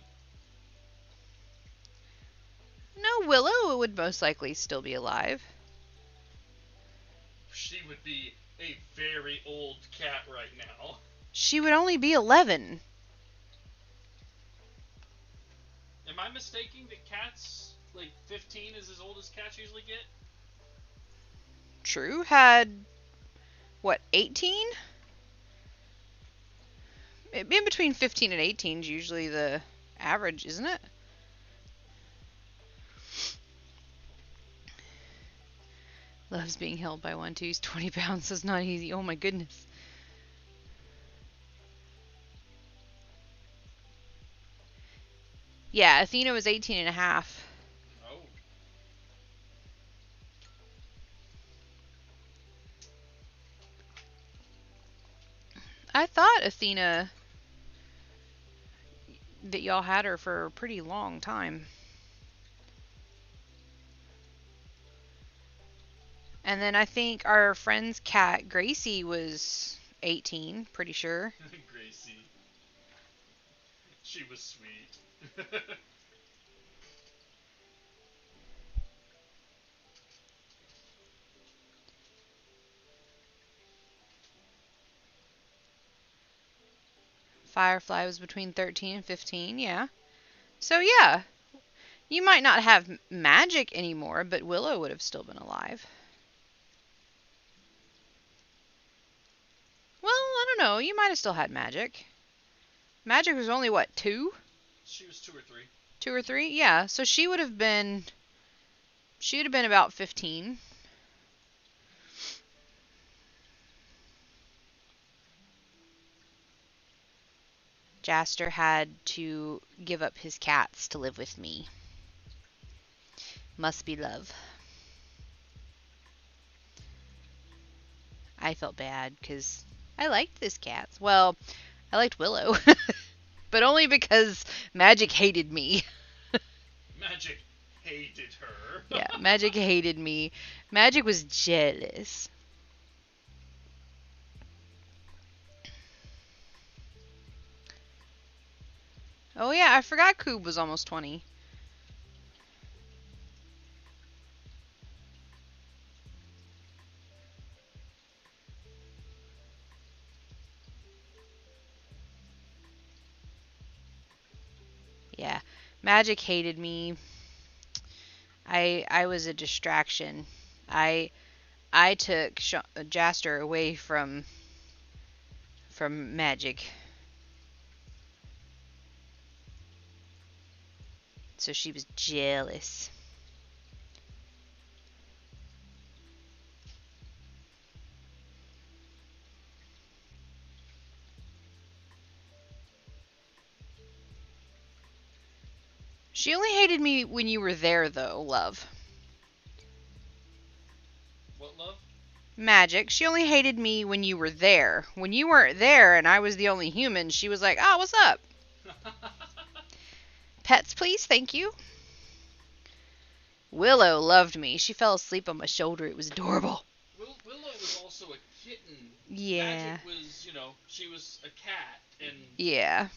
No, Willow would most likely still be alive. She would be a very old cat right now. She would only be 11. Am I mistaking that cats, like, 15 is as old as cats usually get? True had, what, 18? In between 15 and 18 is usually the average, isn't it? Loves being held by one too. He's 20 pounds, so it's not easy. Oh my goodness. Yeah, Athena was 18 and a half. Oh. I thought Athena, that y'all had her for a pretty long time. And then I think our friend's cat, Gracie, was 18, pretty sure. Gracie. She was sweet. Firefly was between 13 and 15, yeah. So yeah, you might not have magic anymore, but Willow would have still been alive. Well, I don't know. You might have still had magic. Magic was only what, 2? She was 2 or 3. 2 or 3? Yeah. So she would have been about 15. Jaster had to give up his cats to live with me. Must be love. I felt bad because I liked this cat. Well, I liked Willow, but only because Magic hated me. Magic hated her. Yeah, Magic hated me. Magic was jealous. Oh yeah, I forgot Coob was almost 20. Yeah, Magic hated me. I was a distraction. I took Jaster away from Magic. So she was jealous. She only hated me when you were there, though, love. What, love? Magic. She only hated me when you were there. When you weren't there and I was the only human, she was like, "Oh, what's up? Pets, please, thank you." Willow loved me. She fell asleep on my shoulder. It was adorable. Willow was also a kitten. Yeah. Magic was, she was a cat, and Yeah.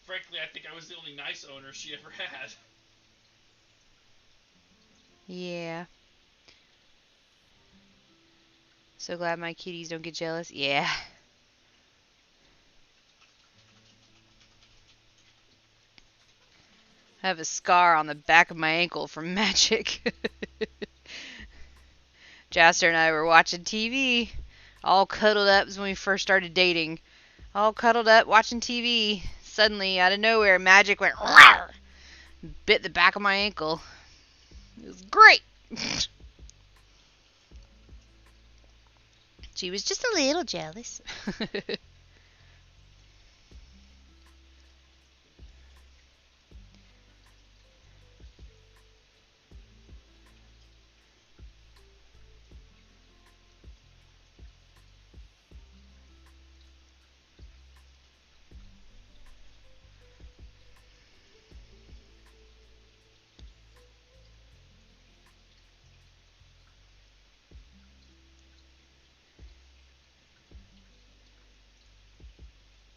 frankly, I think I was the only nice owner she ever had. Yeah. So glad my kitties don't get jealous. Yeah. I have a scar on the back of my ankle from Magic. Jaster and I were watching TV, all cuddled up as when we first started dating. All cuddled up watching TV. Suddenly, out of nowhere, Magic went rawr, bit the back of my ankle. It was great. She was just a little jealous.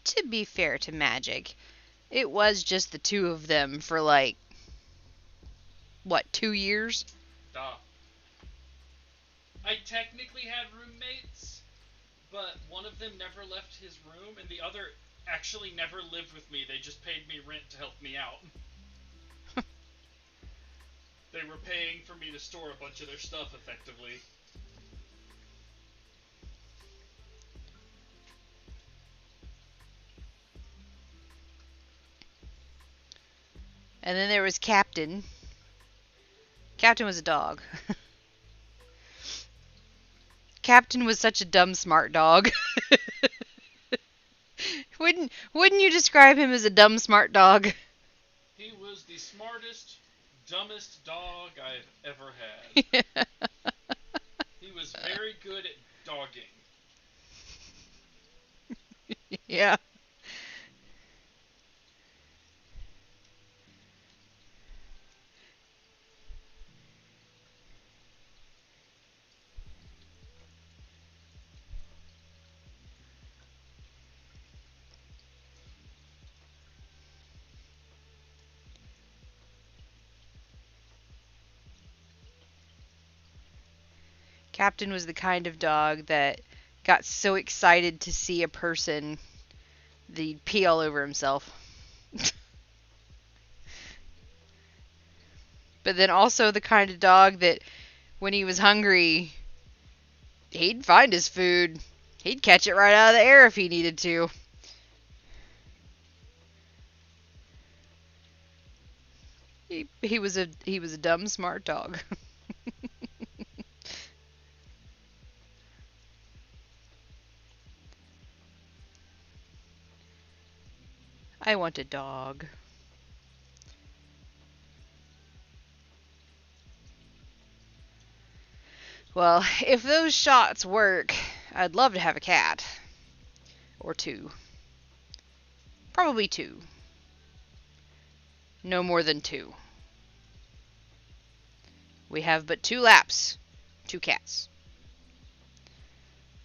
To be fair to Magic, it was just the two of them for like, what, 2 years? Duh. I technically had roommates, but one of them never left his room, and the other actually never lived with me. They just paid me rent to help me out. They were paying for me to store a bunch of their stuff effectively. And then there was Captain. Captain was a dog. Captain was such a dumb smart dog. Wouldn't you describe him as a dumb smart dog? He was the smartest, dumbest dog I've ever had. He was very good at dogging. Yeah. Captain was the kind of dog that got so excited to see a person that he'd pee all over himself. But then also the kind of dog that when he was hungry, he'd find his food. He'd catch it right out of the air if he needed to. He was a dumb smart dog. I want a dog. Well, if those shots work, I'd love to have a cat. Or two. Probably two. No more than two. We have but 2 laps. 2 cats.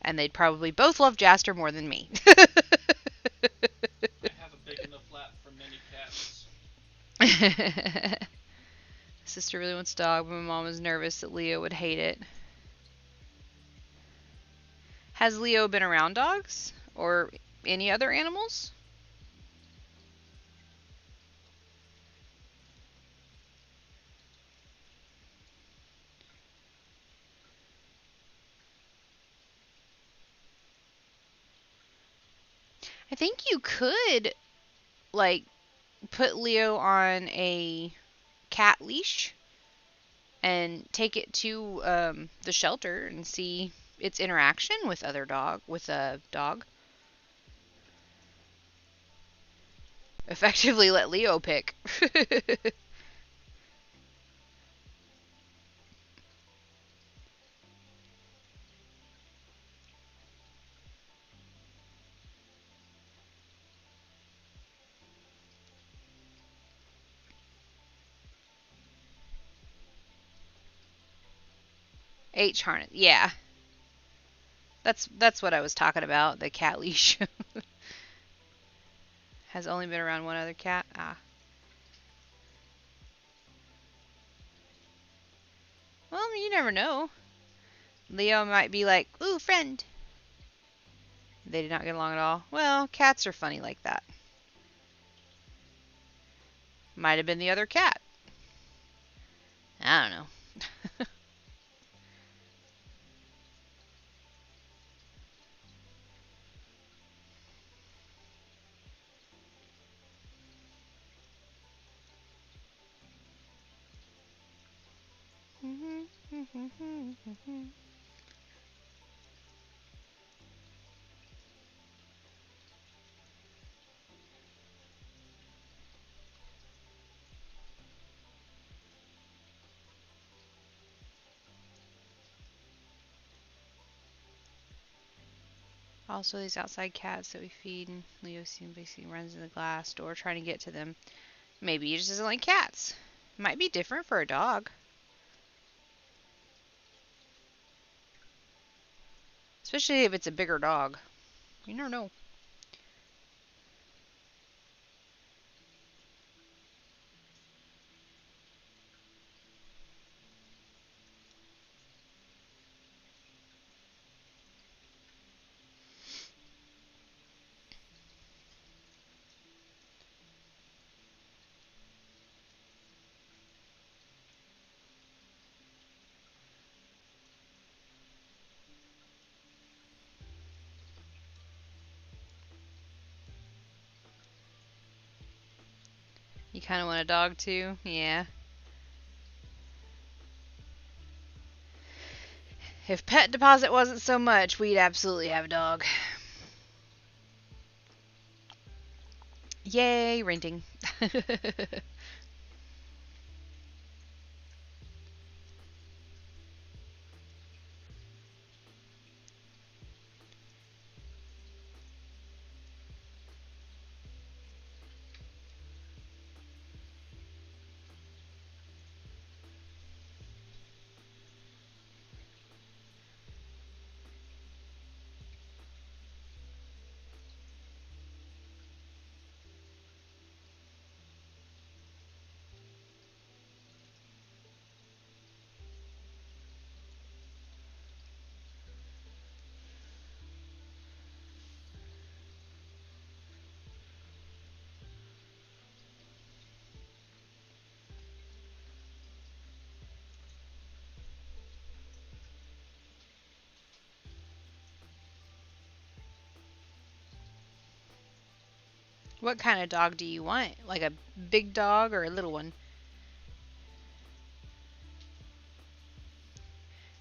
And they'd probably both love Jaster more than me. I have a big enough lap for many cats. Sister really wants a dog, but my mom is nervous that Leo would hate it. Has Leo been around dogs? Or any other animals? I think you could, like, put Leo on a cat leash and take it to the shelter and see its interaction with a dog. Effectively let Leo pick. H harness. Yeah. That's what I was talking about, the cat leash. Has only been around one other cat. Ah. Well, you never know. Leo might be like, "Ooh, friend." They did not get along at all. Well, cats are funny like that. Might have been the other cat. I don't know. Also, these outside cats that we feed, and Leo basically runs in the glass door trying to get to them. Maybe he just doesn't like cats. Might be different for a dog. Especially if it's a bigger dog. You never know. You kind of want a dog too? Yeah. If pet deposit wasn't so much, we'd absolutely have a dog. Yay, renting. What kind of dog do you want? Like a big dog or a little one?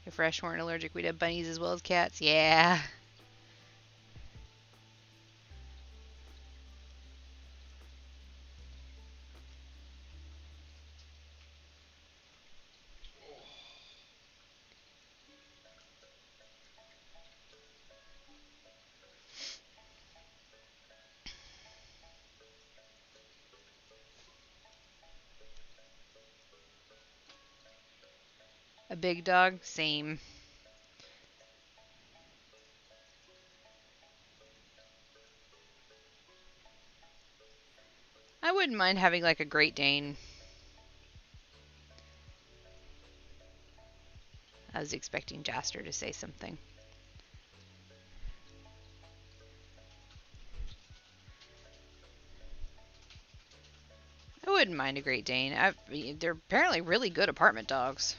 If Fresh weren't allergic, we'd have bunnies as well as cats. Yeah. A big dog? Same. I wouldn't mind having like a Great Dane. I was expecting Jaster to say something. I wouldn't mind a Great Dane. They're apparently really good apartment dogs.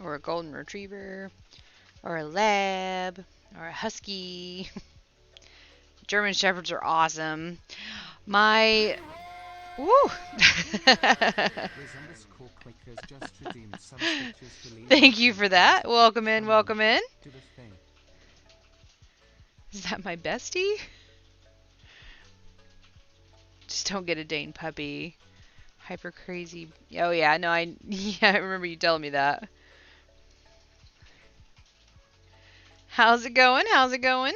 Or a Golden Retriever. Or a Lab. Or a Husky. German Shepherds are awesome. My... Woo! Thank you for that. Welcome in, welcome in. Is that my bestie? Just don't get a Dane puppy. Hyper crazy. Oh yeah, no, I remember you telling me that. How's it going? How's it going?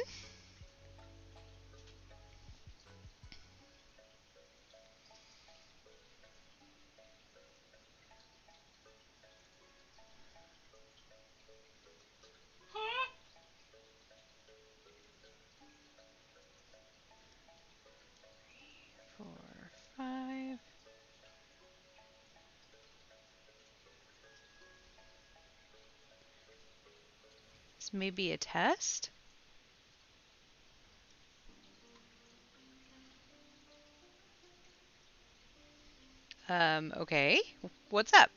Huh? 4, 5. This may be a test. Okay. What's up?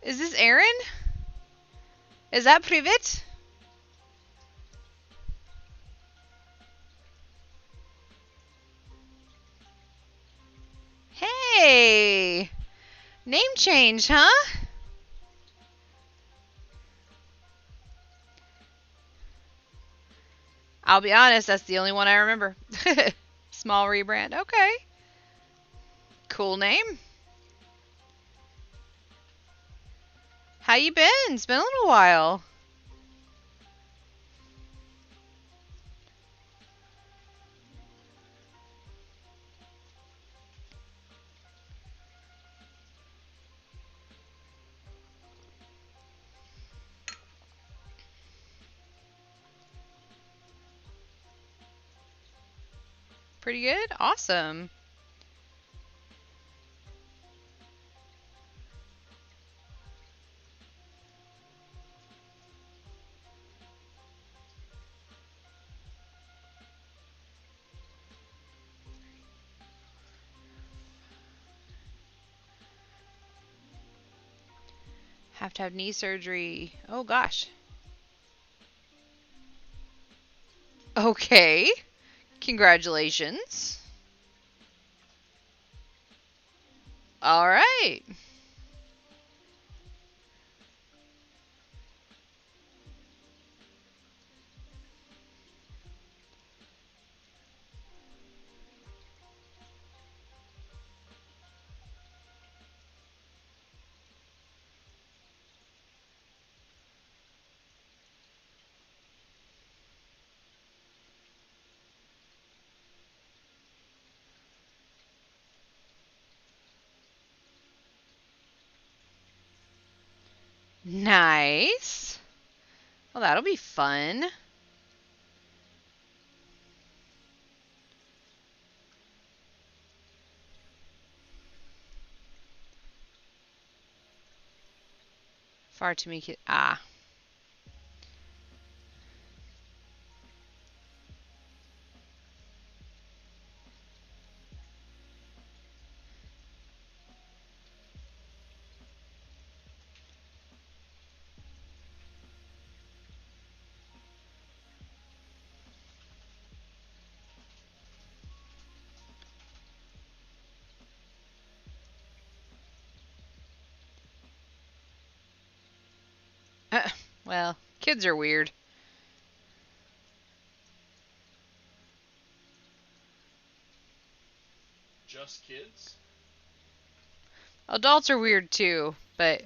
Is this Aaron? Is that Privet? Hey! Name change, huh? I'll be honest, that's the only one I remember. Small rebrand. Okay. Cool name. How you been? It's been a little while. Pretty good? Awesome. Have to have knee surgery. Oh gosh. Okay. Congratulations. All right. Nice. Well, that'll be fun. Far too many kids. Ah. Well, kids are weird. Just kids? Adults are weird too, but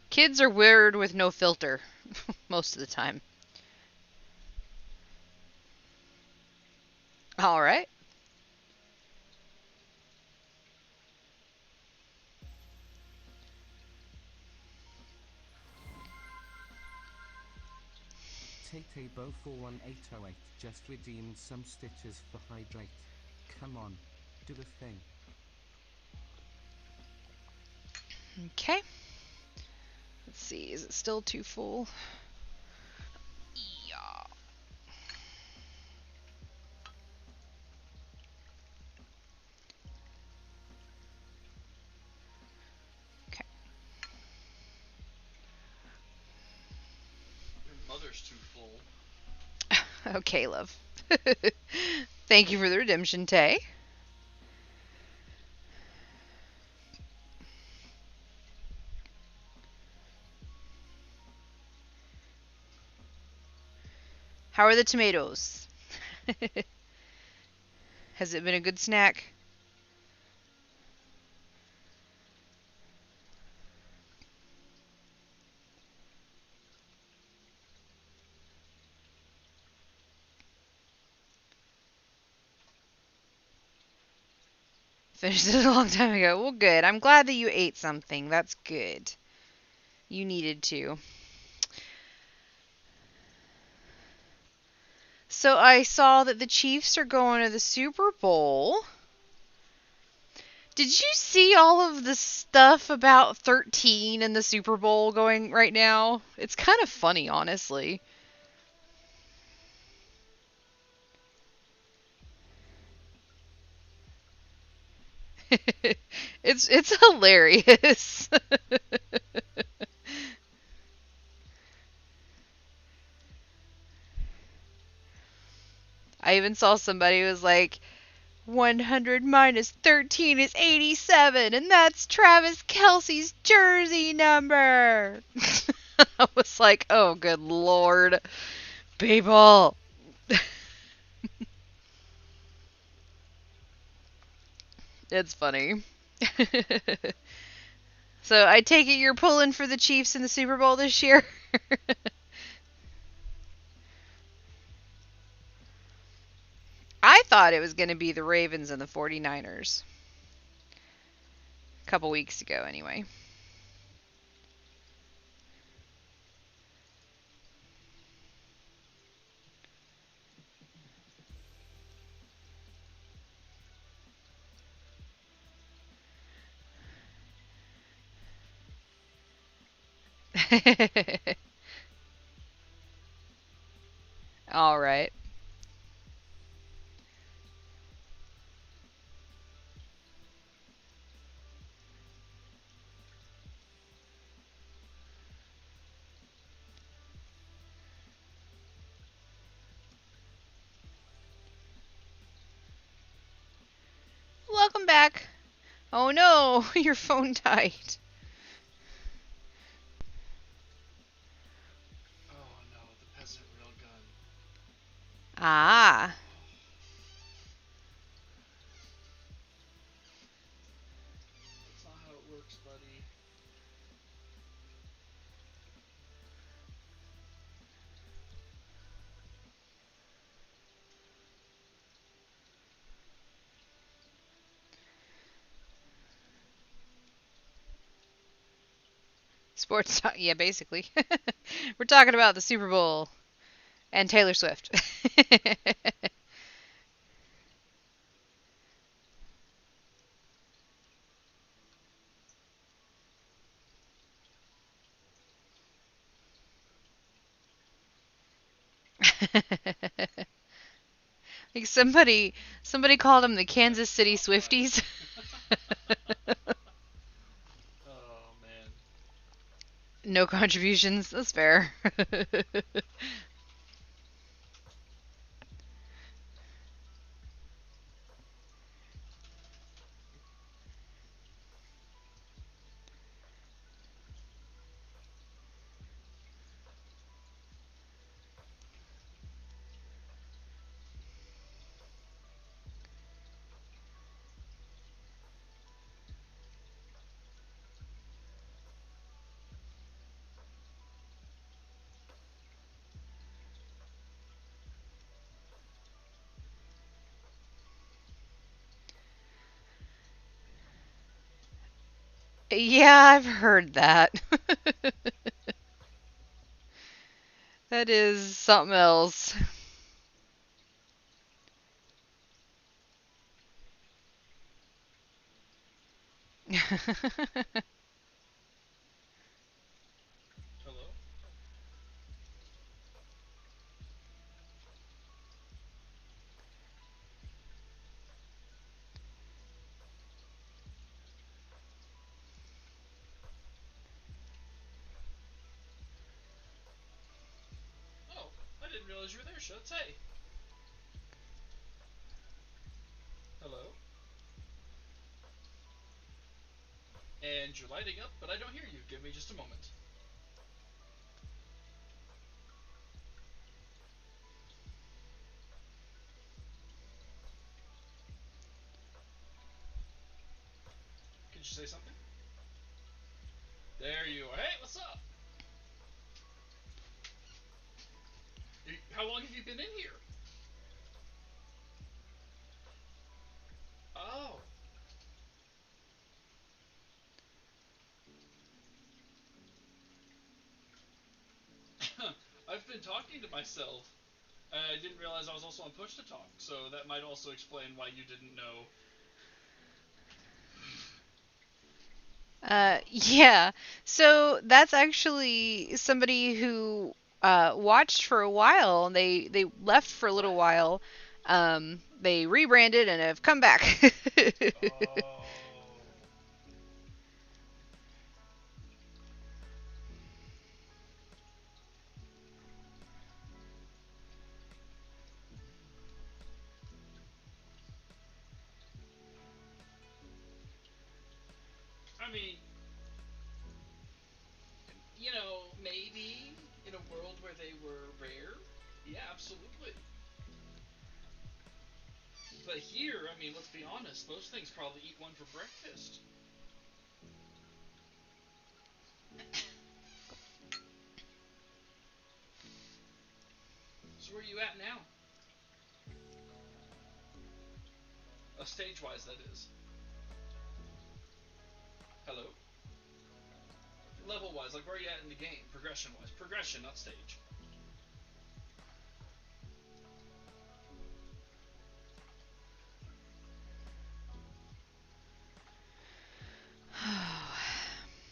kids are weird with no filter most of the time. All right. Tatebo 41808 just redeemed some stitches for hydrate. Come on, do the thing. Okay. Let's see. Is it still too full? Yeah. Okay. Your mother's too full. Okay, love. Thank you for the redemption, Tay. How are the tomatoes? Has it been a good snack? Finished it a long time ago. Well, good. I'm glad that you ate something. That's good. You needed to. So I saw that the Chiefs are going to the Super Bowl. Did you see all of the stuff about 13 and the Super Bowl going right now? It's kind of funny, honestly. It's hilarious. I even saw somebody who was like, 100 minus 13 is 87, and that's Travis Kelce's jersey number. I was like, oh, good lord. People. It's funny. So I take it you're pulling for the Chiefs in the Super Bowl this year? I thought it was going to be the Ravens and the 49ers. A couple weeks ago, anyway. All right. back. Oh no, your phone died. Oh no, the peasant railgun. Ah. That's not how it works, buddy. Sports talk. Yeah, basically. We're talking about the Super Bowl and Taylor Swift. Like somebody called them the Kansas City Swifties. Oh man. No contributions. That's fair. Yeah, I've heard that. That is something else. Hello? Oh, I didn't realize you were there, Schutz. Hey. Hello? And you're lighting up, but I don't hear you. Give me just a moment. Could you say something? There you are. Hey, what's up? How long have you been in here? Oh. I've been talking to myself. I didn't realize I was also on push to talk, so that might also explain why you didn't know. Yeah. So that's actually somebody who watched for a while. They left for a little What? while. They rebranded and have come back. Oh. I mean, maybe in a world where they were rare, yeah, absolutely. But here, I mean, let's be honest, most things probably eat one for breakfast. So where are you at now? Stage-wise, that is. Hello? Level-wise, like where are you at in the game? Progression-wise. Progression, not stage.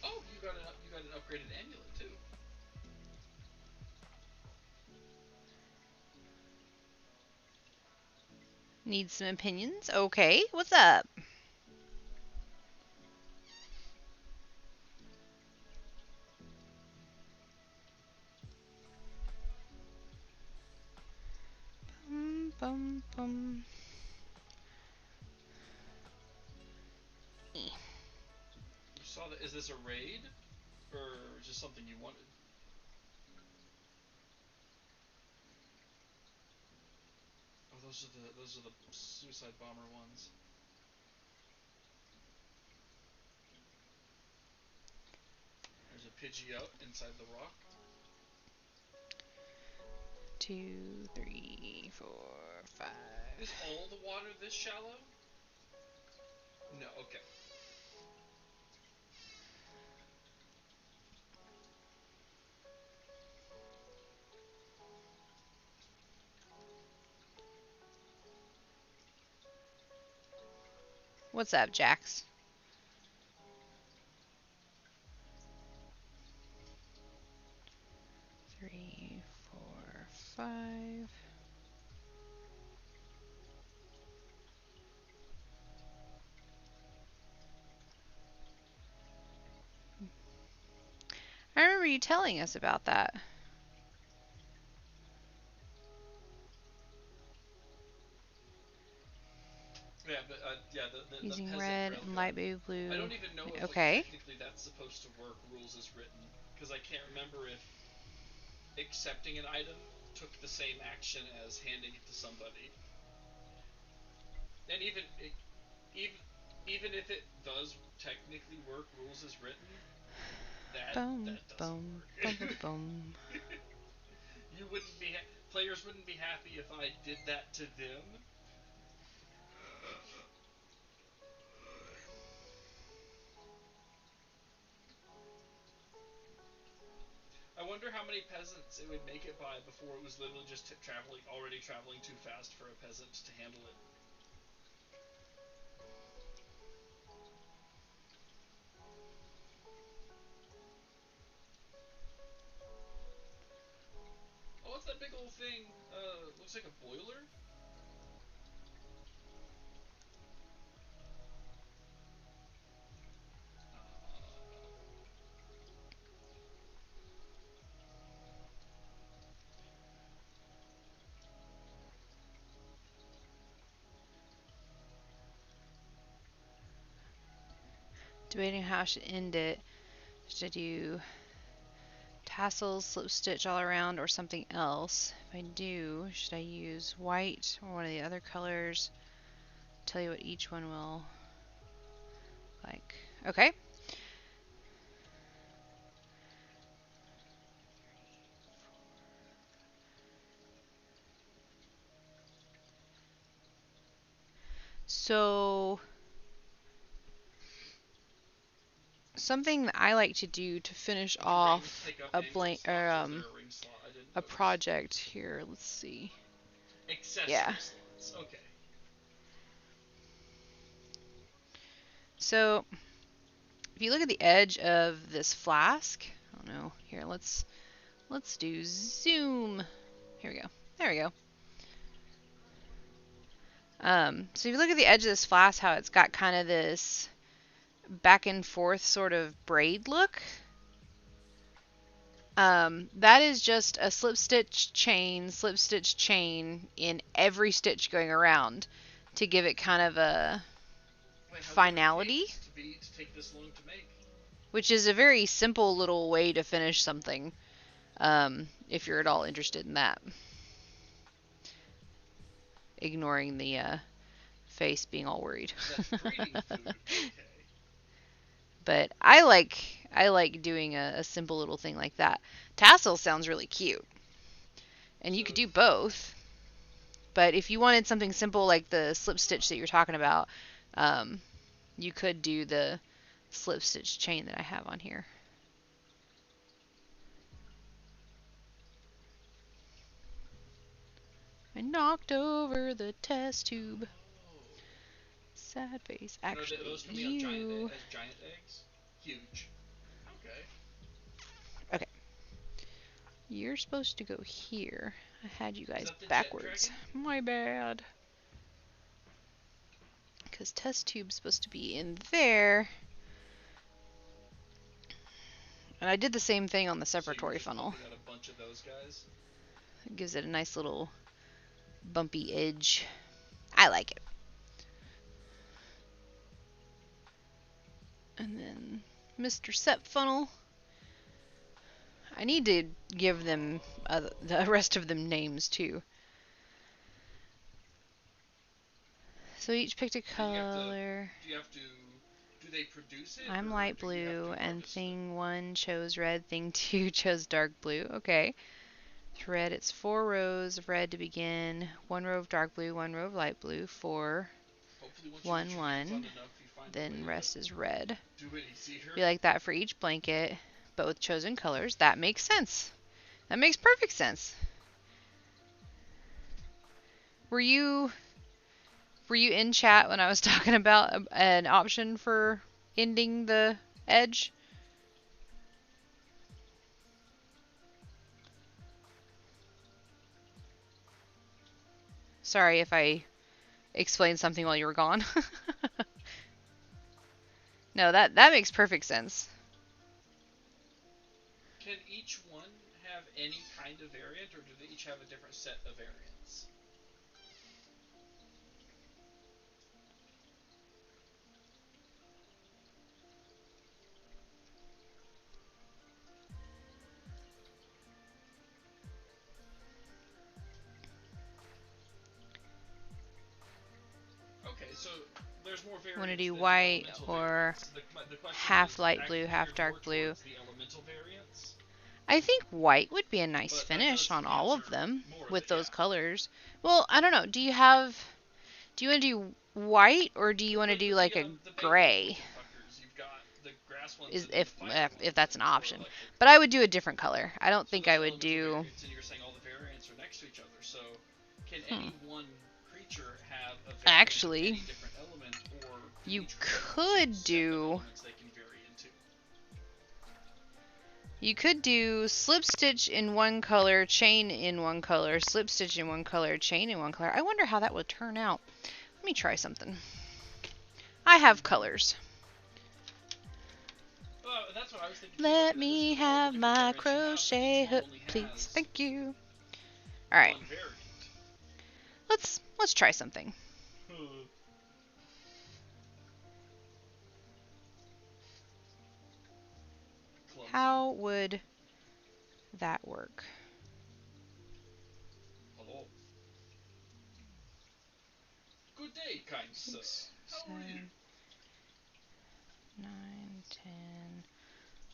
Oh, you got an upgraded amulet too. Need some opinions? Okay, what's up? Bum, bum, bum. Is this a raid, or just something you wanted? Oh, those are the suicide bomber ones. There's a Pidgeot inside the rock. 2, 3, 4, 5. Is all the water this shallow? No, okay. What's up, Jax? Three, 4, 5. I remember you telling us about that. Yeah, but the Using peasant red and light railgun. baby blue. I don't even know if like Okay. technically that's supposed to work. Rules is written because I can't remember if accepting an item took the same action as handing it to somebody. And even even if it does technically work, rules is written, Boom, that doesn't boom, work. boom, boom, boom. You wouldn't be players wouldn't be happy if I did that to them. I wonder how many peasants it would make it by before it was literally just already traveling too fast for a peasant to handle it. Oh, what's that big old thing? Looks like a boiler? Debating how I should end it. Should I do tassels, slip stitch all around, or something else? If I do, should I use white or one of the other colors? Tell you what each one will like. Okay. So something that I like to do to finish off a blank or a project here. Let's see. Accessory Yeah. slots. Okay. So if you look at the edge of this flask, I don't know. Here, let's do zoom. Here we go. There we go. So if you look at the edge of this flask, how it's got kind of this back and forth sort of braid look. That is just a slip stitch chain in every stitch going around to give it kind of a finality, To take this long to make. which is a very simple little way to finish something, if you're at all interested in that. Ignoring the face being all worried. That's breeding food. Okay. But I like doing a simple little thing like that. Tassel sounds really cute. And you could do both. But if you wanted something simple like the slip stitch that you're talking about, you could do the slip stitch chain that I have on here. I knocked over the test tube. Sad face. Actually, are those coming out as giant eggs? Huge. Okay. Okay. You're supposed to go here. I had you guys Jet backwards. dragon? My bad. Because test tube's supposed to be in there. And I did the same thing on the separatory funnel. Out a bunch of those guys? It gives it a nice little bumpy edge. I like it. And then Mr. Set Funnel. I need to give them the rest of them names too. So each picked a color. Do they produce it? I'm or light do you have blue, to and harvest it? thing 1 chose red, thing 2 chose dark blue. Okay. With red, it's 4 rows of red to begin, 1 row of dark blue, 1 row of light blue, 4, Hopefully, once 1, you get your hands 1. on enough, you find a Then way rest to is red. do it easier. Be like that for each blanket, but with chosen colors. That makes sense. That makes perfect sense. Were you in chat when I was talking about an option for ending the edge? Sorry if I explained something while you were gone. No, that makes perfect sense. Can each one have any kind of variant, or do they each have a different set of variants? Okay, so there's more variants. Want to do than white the elemental or variants. The question half is light actually blue, half geared dark more blue? towards the elemental variants. I think white would be a nice But finish that on doesn't all of answer them more of with it, those yeah. colors. Well, I don't know. Do you want to do white, or do you want to Like do with like a the big gray? looking fuckers, you've got the grass ones Is and then the fire ones, if that's an which are option. like But I would do a different color. I don't so think those I are would elemental do. variants, and you're saying all the variants are next to each other. So can Hmm. any one creature have a variant of Actually, any different element, or do you each creature have could a set of do. elements they can vary into? You could do slip stitch in one color, chain in one color, slip stitch in one color, chain in one color. I wonder how that would turn out. Let me try something. I have colors. Well, that's what I was thinking. Let me have my crochet hook, please. Thank you. All right. One variant. Let's try something. Clumsy. How would that work? Hello. Good day, kind sir. 6, How are you? 7, 9, 10,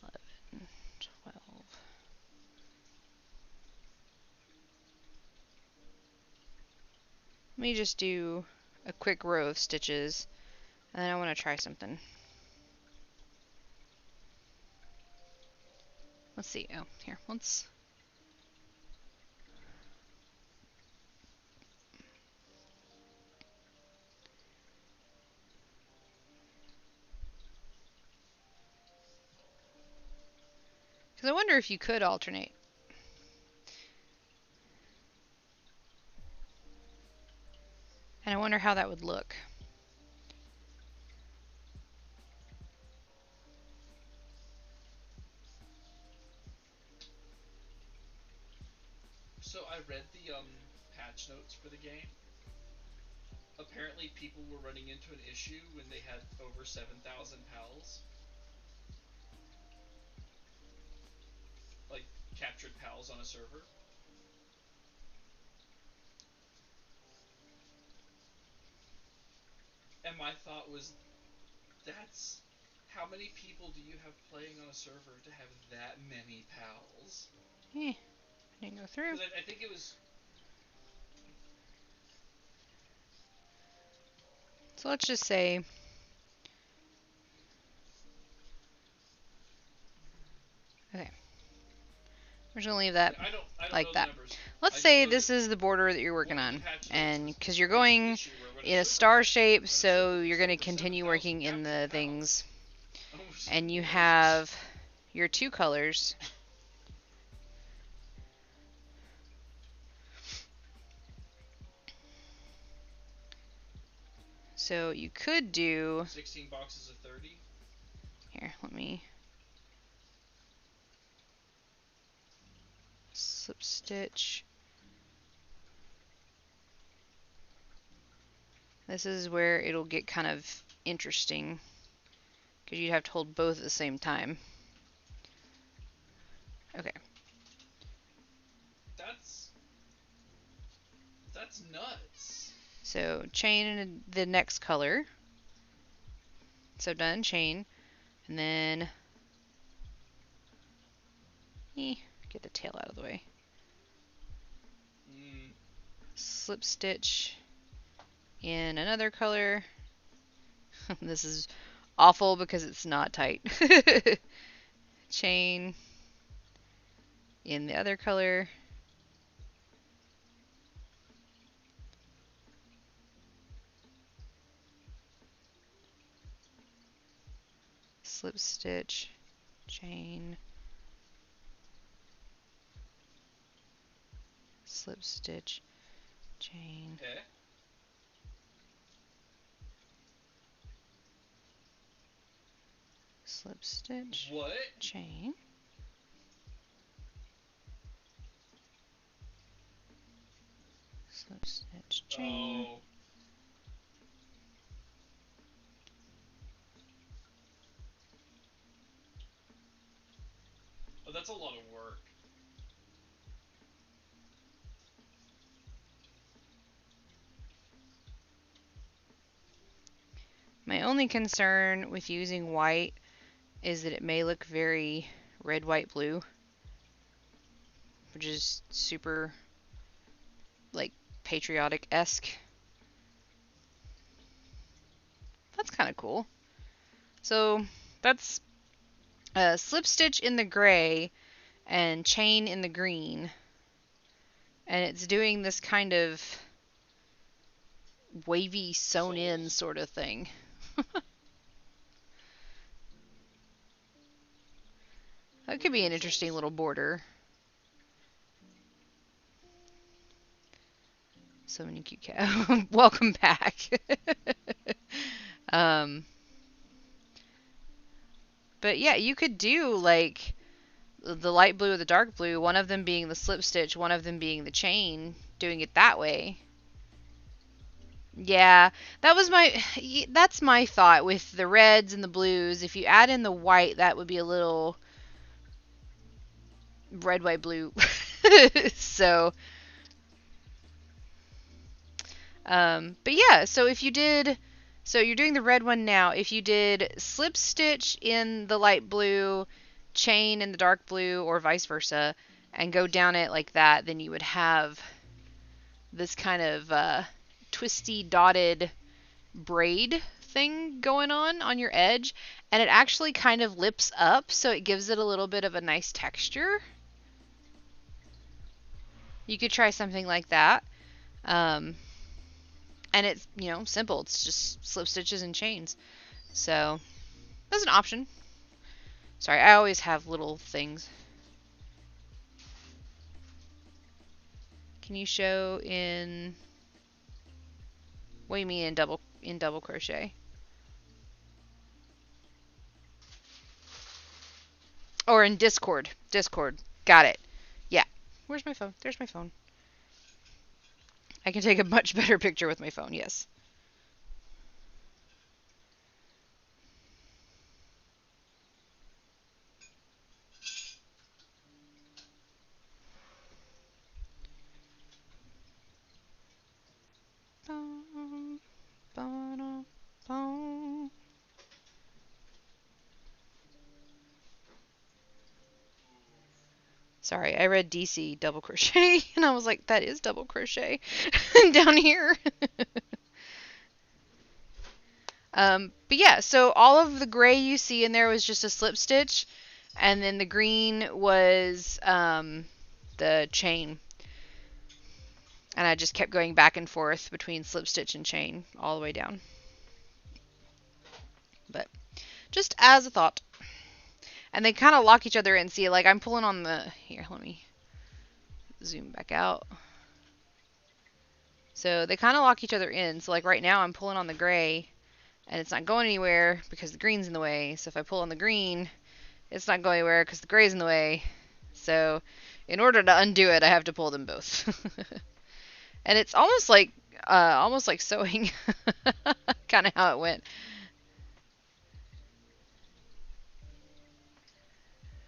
11, 12. Let me just do a quick row of stitches, and then I want to try something. Let's see. Oh, here. Let's. Because I wonder if you could alternate. And I wonder how that would look. So I read the patch notes for the game. Apparently, people were running into an issue when they had over 7,000 pals. Like, captured pals on a server. And my thought was, that's... How many people do you have playing on a server to have that many pals? Didn't go through. Because I think it was... So let's just say. Okay. We're just going to leave that I don't like know that. the numbers. Let's say this is the border that you're working on. And because you're going in a star shape, so you're going to continue working in the things. And you have your 2 colors. So you could do. 16 boxes of 30. Here, let me. Slip stitch. This is where it'll get kind of interesting, because you'd have to hold both at the same time. Okay. That's nuts. So chain in the next color. So done, chain, and then get the tail out of the way. Slip stitch in another color. This is awful because it's not tight. Chain in the other color. Slip stitch, chain, slip stitch, chain. Okay. Slip stitch, What? chain. Slip stitch, chain. Oh. Oh, that's a lot of work. My only concern with using white is that it may look very red, white, blue, which is super, like, patriotic-esque. That's kind of cool. So that's slip stitch in the gray and chain in the green, and it's doing this kind of wavy sewn in sort of thing. That could be an interesting little border. So many cute cats. Welcome back. But yeah, you could do like the light blue or the dark blue, one of them being the slip stitch, one of them being the chain, doing it that way. Yeah, that's my thought with the reds and the blues. If you add in the white, that would be a little red, white, blue. So, but yeah, so if you did, so you're doing the red one now. If you did slip stitch in the light blue, chain in the dark blue, or vice versa, and go down it like that, then you would have this kind of twisty dotted braid thing going on your edge, and it actually kind of lips up, so it gives it a little bit of a nice texture. You could try something like that. And it's, simple. It's just slip stitches and chains. So, that's an option. Sorry, I always have little things. Can you show in... What do you mean in double crochet? Or in Discord. Discord. Got it. Yeah. Where's my phone? There's my phone. I can take a much better picture with my phone, yes. Sorry, I read DC double crochet, and I was like, that is double crochet down here. But yeah, so all of the gray you see in there was just a slip stitch, and then the green was the chain. And I just kept going back and forth between slip stitch and chain all the way down. But just as a thought. And they kind of lock each other in. See, like I'm pulling on the... Here, let me zoom back out. So they kind of lock each other in. So like right now I'm pulling on the gray and it's not going anywhere because the green's in the way. So if I pull on the green, it's not going anywhere because the gray's in the way. So in order to undo it, I have to pull them both. And it's almost like sewing. Kind of how it went.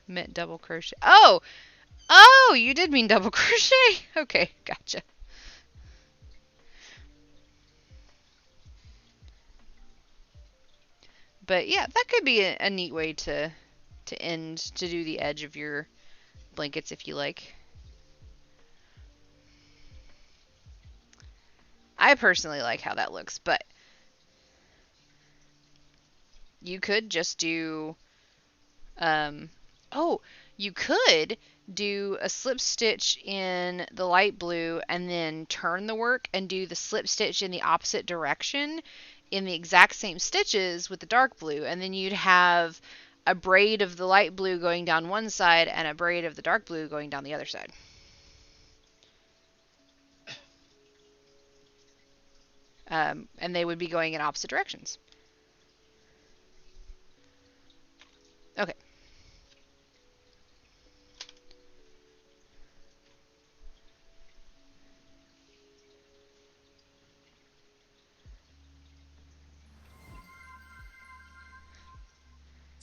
Meant double crochet. Oh! Oh, you did mean double crochet. Okay, gotcha. But yeah, that could be a neat way to do the edge of your blankets if you like. I personally like how that looks, but you could just do you could do a slip stitch in the light blue and then turn the work and do the slip stitch in the opposite direction in the exact same stitches with the dark blue, and then you'd have a braid of the light blue going down one side and a braid of the dark blue going down the other side. And they would be going in opposite directions. Okay.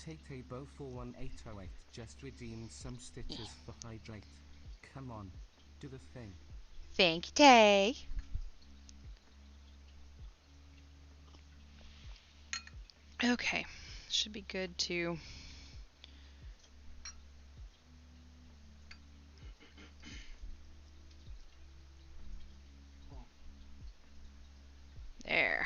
Tatebo 41808 just redeemed some stitches for hydrate. Come on, do the thing. Thank you, Tay. Okay, should be good to there.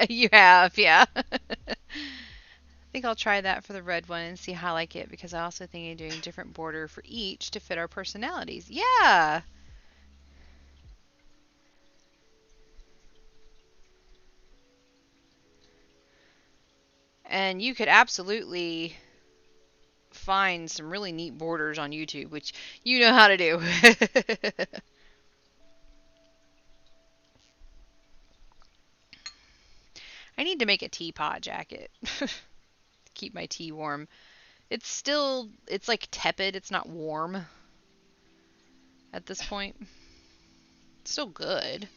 You have, yeah. I think I'll try that for the red one and see how I like it, because I also think of doing different border for each to fit our personalities. Yeah. And you could absolutely find some really neat borders on YouTube, which you know how to do. I need to make a teapot jacket to keep my tea warm. It's like tepid, it's not warm at this point. It's still good.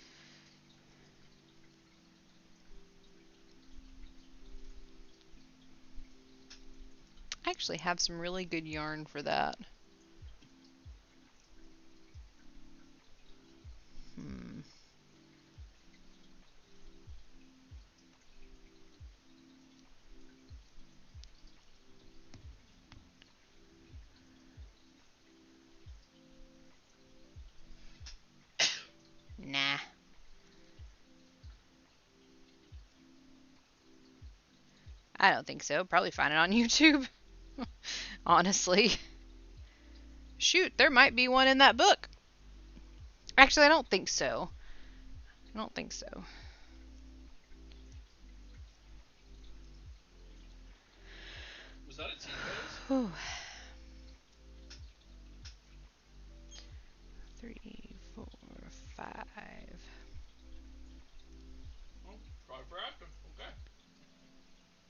I actually have some really good yarn for that. Nah. I don't think so. Probably find it on YouTube. Honestly. Shoot, there might be one in that book. Actually, I don't think so. I don't think so. Was that a T-pose? 3, 4, 5. Oh, try for action. Okay.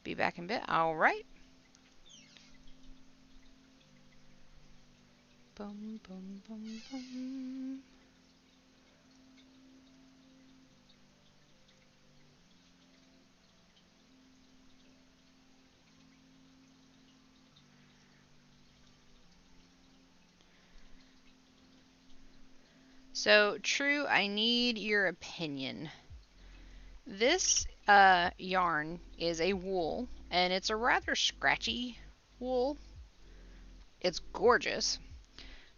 Be back in a bit. All right. Bum, bum, bum, bum. So, True, I need your opinion. This yarn is a wool, and it's a rather scratchy wool. It's gorgeous,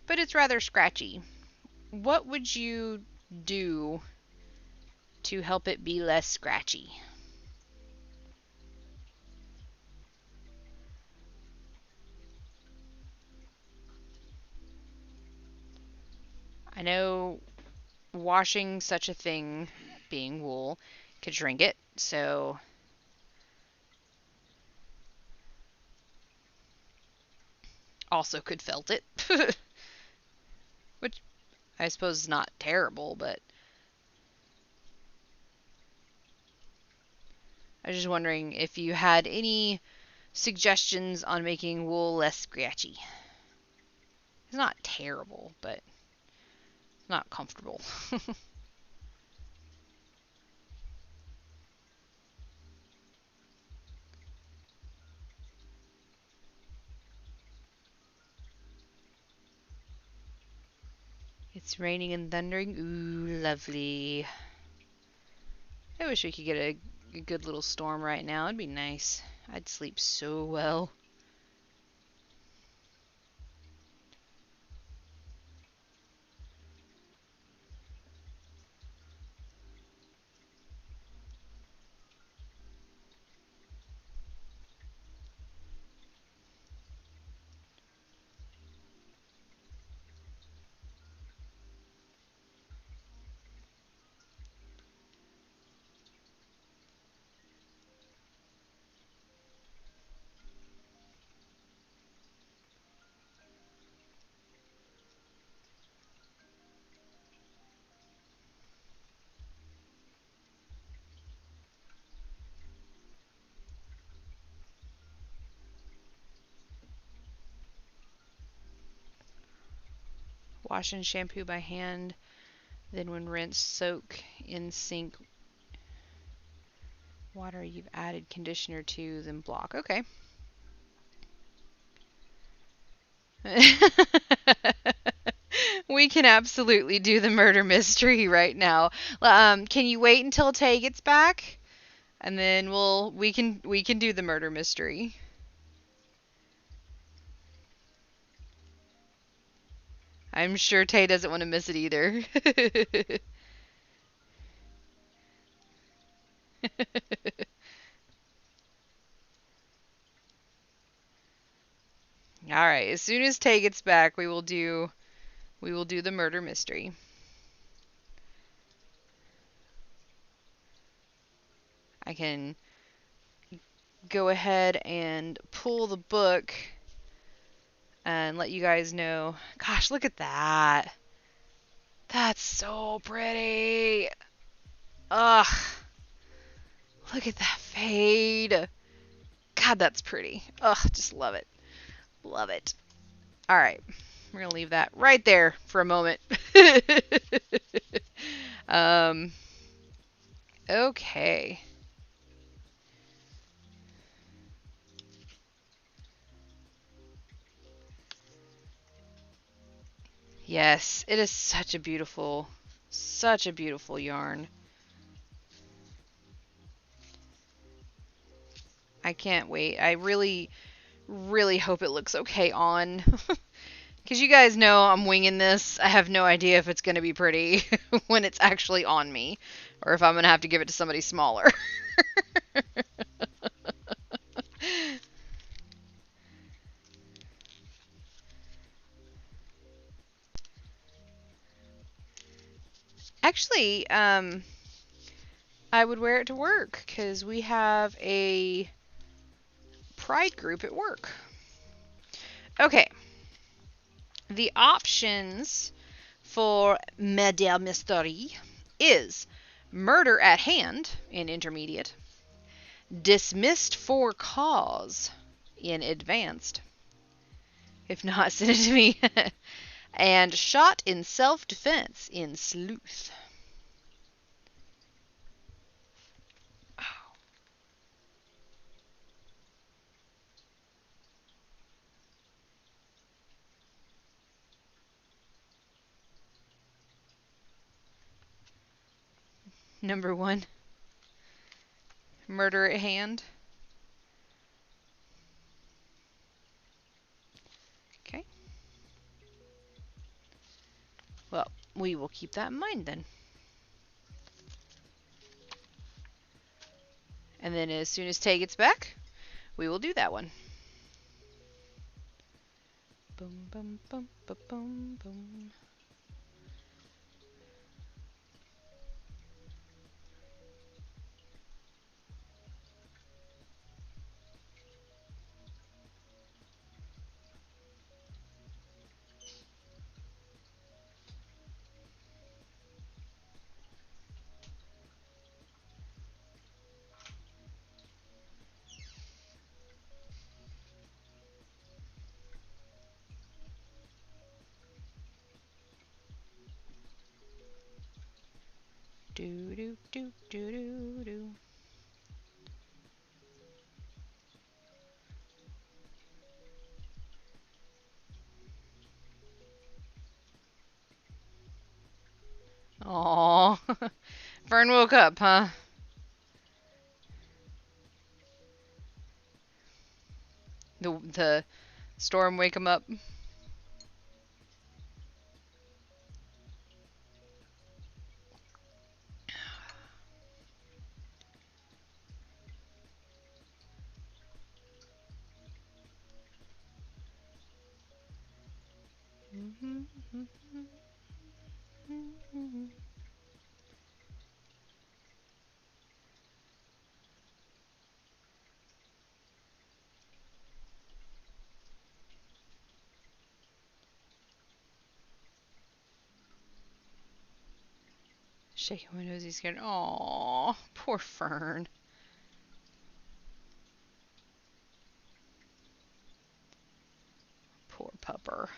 but it's rather scratchy. What would you do to help it be less scratchy? I know washing such a thing, being wool, could shrink it, so also could felt it. Which I suppose is not terrible, but I was just wondering if you had any suggestions on making wool less scratchy. It's not terrible, but not comfortable. It's raining and thundering. Ooh, lovely. I wish we could get a good little storm right now. It'd be nice. I'd sleep so well. Wash and shampoo by hand. Then when rinsed, soak in sink water you've added conditioner to, then block. Okay. We can absolutely do the murder mystery right now. Can you wait until Tay gets back? And then we can do the murder mystery. I'm sure Tay doesn't want to miss it either. All right, as soon as Tay gets back, we will do the murder mystery. I can go ahead and pull the book and let you guys know. Gosh, look at that. That's so pretty. Ugh. Look at that fade. God, that's pretty. Ugh, just love it. Love it. All right. We're going to leave that right there for a moment. um, okay. Yes, it is such a beautiful yarn. I can't wait. I really, really hope it looks okay on. Because you guys know I'm winging this. I have no idea if it's going to be pretty when it's actually on me. Or if I'm going to have to give it to somebody smaller. Actually, I would wear it to work. Because we have a pride group at work. Okay. The options for Murder Mystery is murder at hand in intermediate, dismissed for cause in advanced. If not, send it to me. And shot in self-defense in sleuth. Oh. Number 1, murder at hand. Okay. Well, we will keep that in mind then. And then as soon as Tay gets back, we will do that one. Boom, boom, boom, boom, boom, boom. Do do do do. Aww. Fern woke up, huh? The storm wake him up. Shaking my nose, he's scared. Aww, poor Fern. Poor pupper.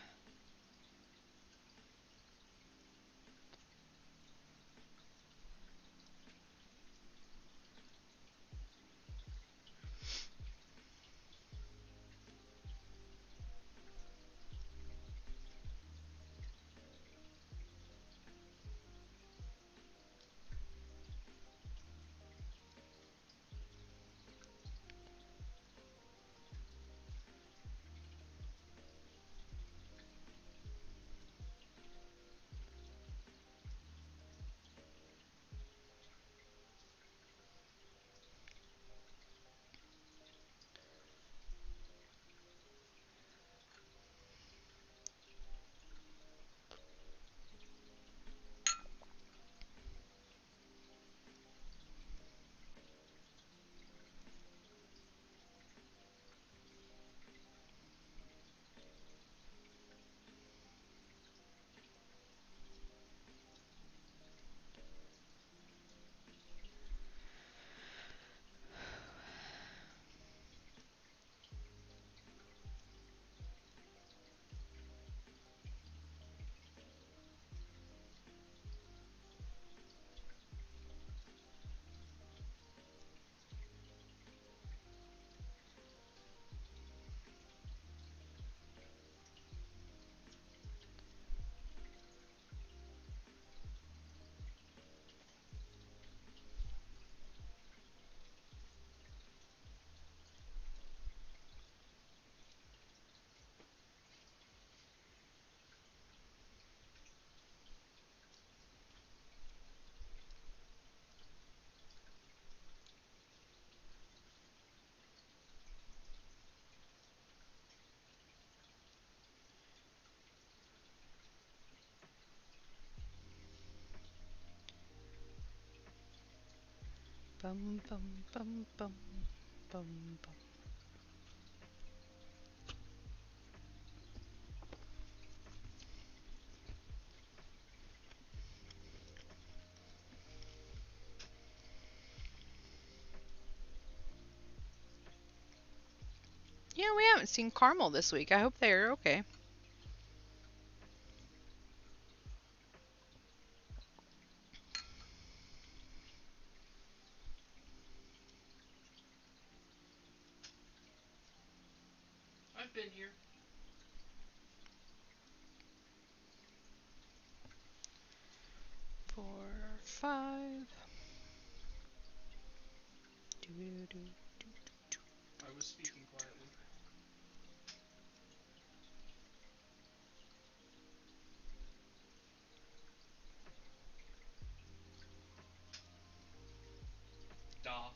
Bum bum bum bum bum bum. Yeah, we haven't seen Carmel this week. I hope they're okay. I've been here. 4, 5. Do do do. I was speaking quietly. Da.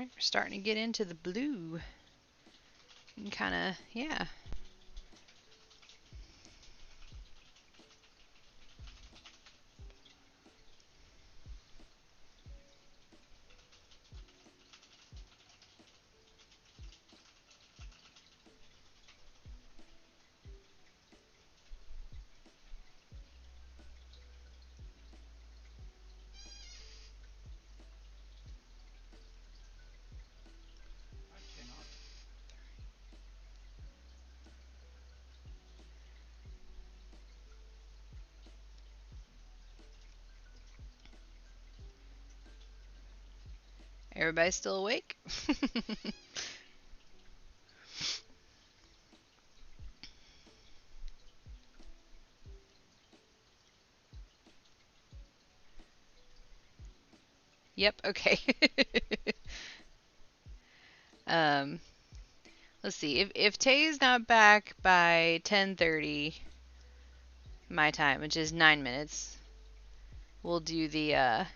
Alright, we're starting to get into the blue. And kinda, yeah. I cannot. Everybody still awake? Yep, okay. um, let's see. If Tay's not back by 10:30 my time, which is 9 minutes, we'll do the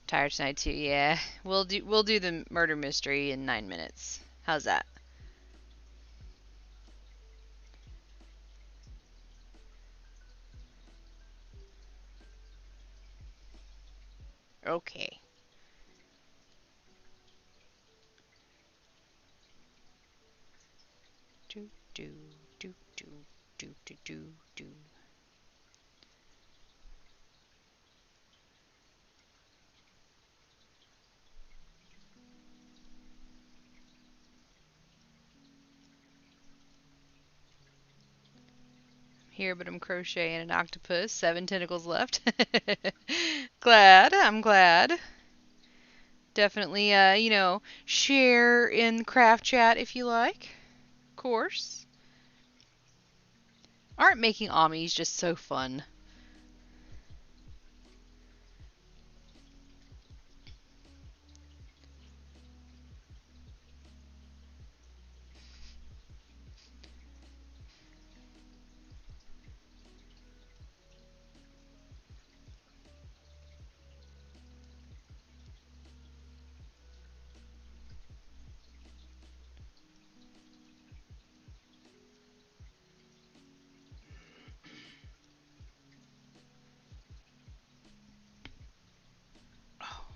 tired tonight too. Yeah. We'll do the murder mystery in 9 minutes. How's that? Okay. Do do do do do do do do. Here, but I'm crocheting an octopus. 7 tentacles left. Glad. I'm glad. Definitely, share in craft chat if you like. Of course. Aren't making Amis just so fun? Oh.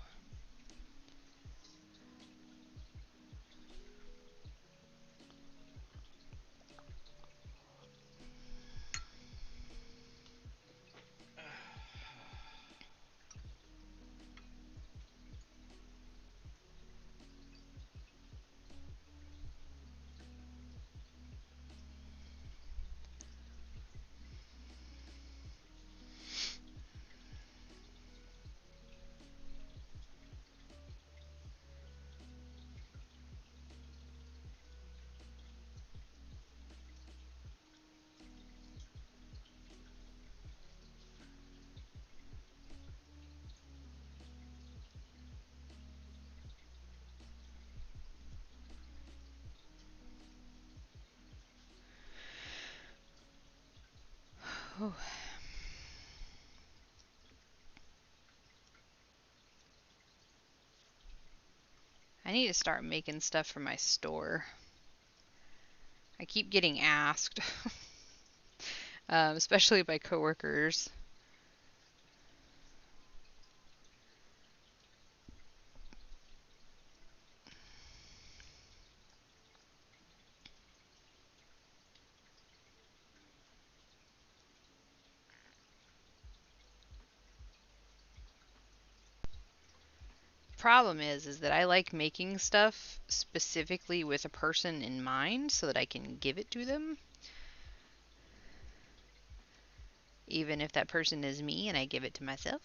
Oh. I need to start making stuff for my store. I keep getting asked, especially by coworkers. Problem is that I like making stuff specifically with a person in mind so that I can give it to them. Even if that person is me and I give it to myself.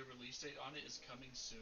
the release date on it is coming soon.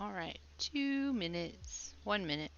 All right, 2 minutes. 1 minute.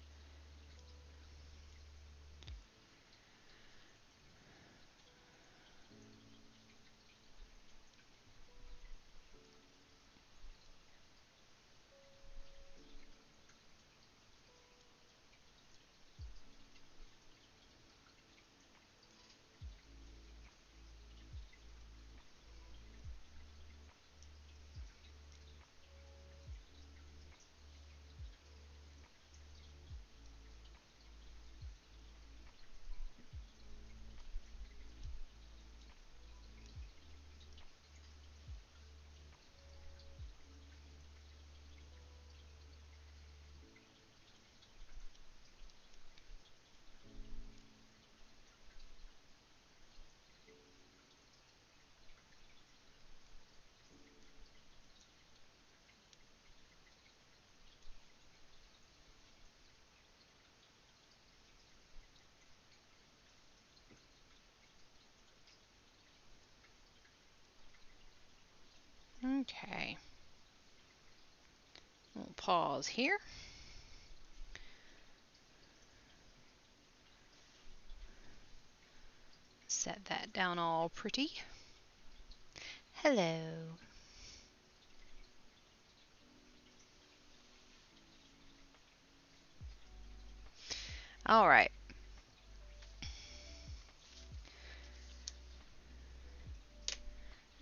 Okay. We'll pause here. Set that down all pretty. Hello. All right.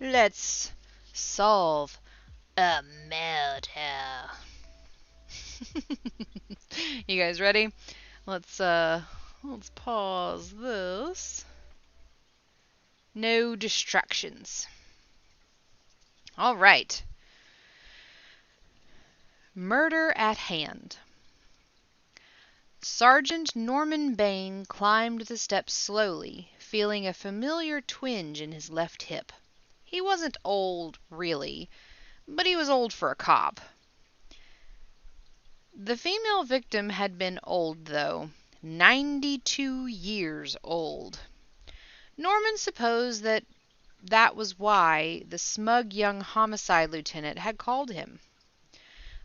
Let's solve a murder. You guys ready? Let's pause this. No distractions. All right. Murder at hand. Sergeant Norman Bain climbed the steps slowly, feeling a familiar twinge in his left hip. He wasn't old, really, but he was old for a cop. The female victim had been old, though. 92 years old. Norman supposed that was why the smug young homicide lieutenant had called him.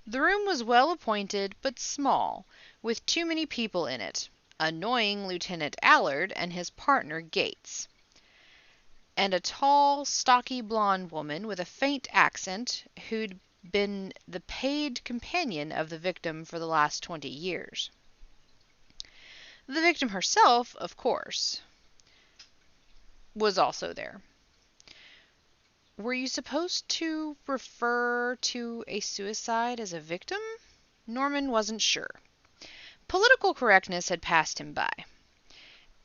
The room was well appointed, but small, with too many people in it. Annoying Lieutenant Allard and his partner Gates. And a tall, stocky blonde woman with a faint accent who'd been the paid companion of the victim for the last 20 years. The victim herself, of course, was also there. Were you supposed to refer to a suicide as a victim? Norman wasn't sure. Political correctness had passed him by.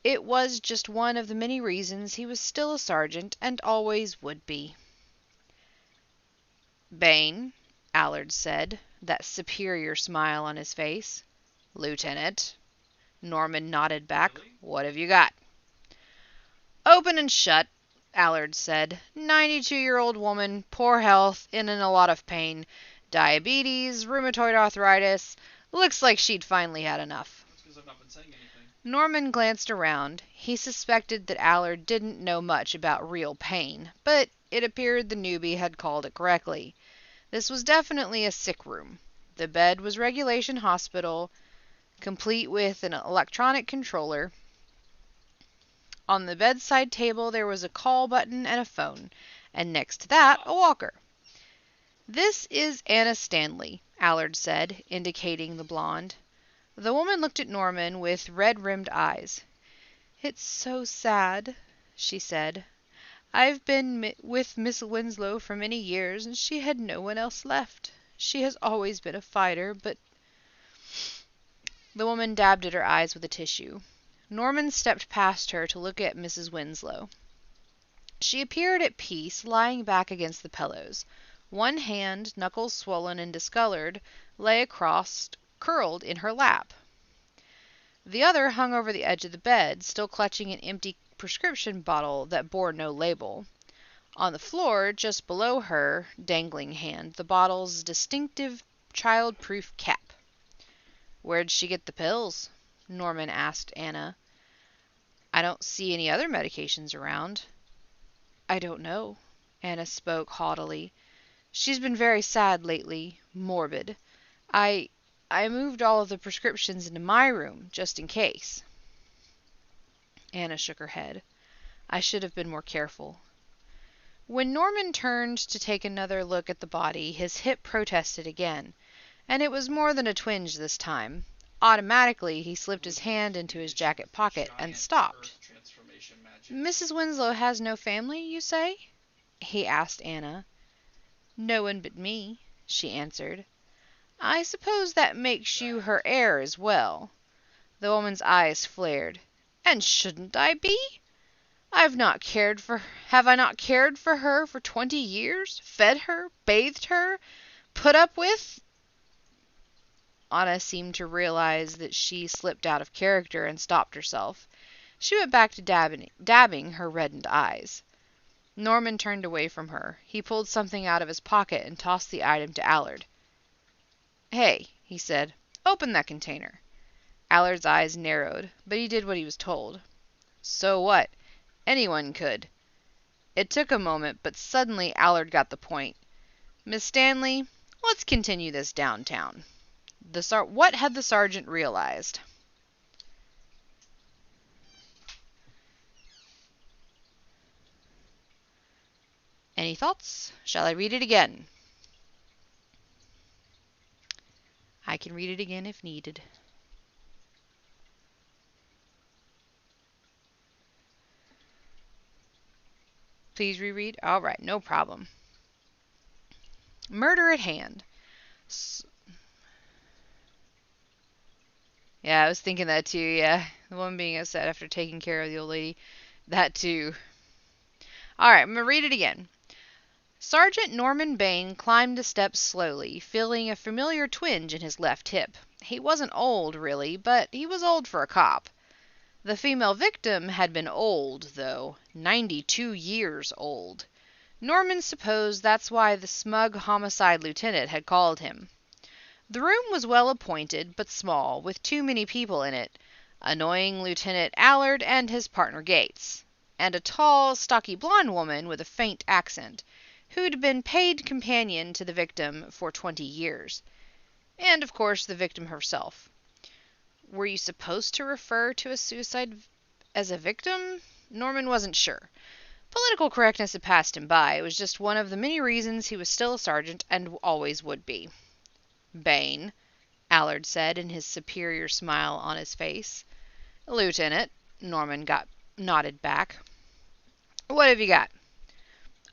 It was just one of the many reasons he was still a sergeant and always would be. Bane, Allard said, that superior smile on his face. Lieutenant. Norman nodded back. Really? What have you got? Open and shut, Allard said. 92-year-old woman, poor health, in a lot of pain. Diabetes, rheumatoid arthritis. Looks like she'd finally had enough. That's because I've not been saying anything. Norman glanced around. He suspected that Allard didn't know much about real pain, but it appeared the newbie had called it correctly. This was definitely a sick room. The bed was regulation hospital, complete with an electronic controller. On the bedside table there was a call button and a phone, and next to that, a walker. This is Anna Stanley, Allard said, indicating the blonde. The woman looked at Norman with red-rimmed eyes. It's so sad, she said. I've been with Miss Winslow for many years, and she had no one else left. She has always been a fighter, but... The woman dabbed at her eyes with a tissue. Norman stepped past her to look at Mrs. Winslow. She appeared at peace, lying back against the pillows. One hand, knuckles swollen and discolored, lay across, curled in her lap. The other hung over the edge of the bed, still clutching an empty prescription bottle that bore no label. On the floor, just below her dangling hand, the bottle's distinctive child-proof cap. Where'd she get the pills? Norman asked Anna. I don't see any other medications around. I don't know, Anna spoke haughtily. She's been very sad lately, morbid. I moved all of the prescriptions into my room, just in case. Anna shook her head. I should have been more careful. When Norman turned to take another look at the body, his hip protested again, and it was more than a twinge this time. Automatically, he slipped his hand into his jacket pocket and stopped. Mrs. Winslow has no family, you say? He asked Anna. No one but me, she answered. I suppose that makes you her heir as well. The woman's eyes flared. And shouldn't I be? Have I not cared for her for 20 years? Fed her, bathed her, put up with... Anna seemed to realize that she slipped out of character and stopped herself. She went back to dabbing her reddened eyes. Norman turned away from her. He pulled something out of his pocket and tossed the item to Allard. Hey, he said, open that container. Allard's eyes narrowed, but he did what he was told. So what? Anyone could. It took a moment, but suddenly Allard got the point. Miss Stanley, let's continue this downtown. What had the sergeant realized? Any thoughts? Shall I read it again? I can read it again if needed. Please reread? All right, no problem. Murder at hand. Yeah, I was thinking that too, yeah. The woman being upset after taking care of the old lady. That too. Alright, I'm going to read it again. Sergeant Norman Bane climbed the steps slowly, feeling a familiar twinge in his left hip. He wasn't old, really, but he was old for a cop. The female victim had been old, though. 92 years old. Norman supposed that's why the smug homicide lieutenant had called him. The room was well appointed, but small, with too many people in it. Annoying Lieutenant Allard and his partner Gates. And a tall, stocky blonde woman with a faint accent, who'd been paid companion to the victim for 20 years. And, of course, the victim herself. Were you supposed to refer to a suicide as a victim? Norman wasn't sure. Political correctness had passed him by. It was just one of the many reasons he was still a sergeant and always would be. Bane, Allard said, in his superior smile on his face. Lieutenant, Norman nodded back. What have you got?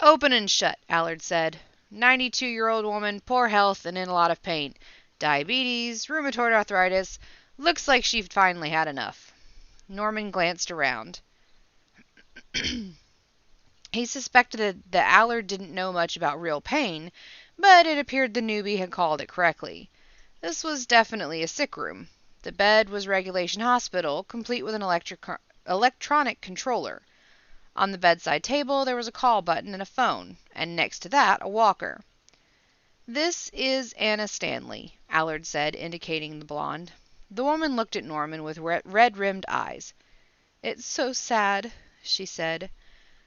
Open and shut, Allard said. 92-year-old woman, poor health, and in a lot of pain. Diabetes, rheumatoid arthritis. Looks like she finally had enough. Norman glanced around. He suspected that Allard didn't know much about real pain, but it appeared the newbie had called it correctly. This was definitely a sick room. The bed was regulation hospital, complete with an electronic controller. On the bedside table there was a call button and a phone, and next to that a walker. "This is Anna Stanley," Allard said, indicating the blonde. The woman looked at Norman with red-rimmed eyes. "It's so sad," she said.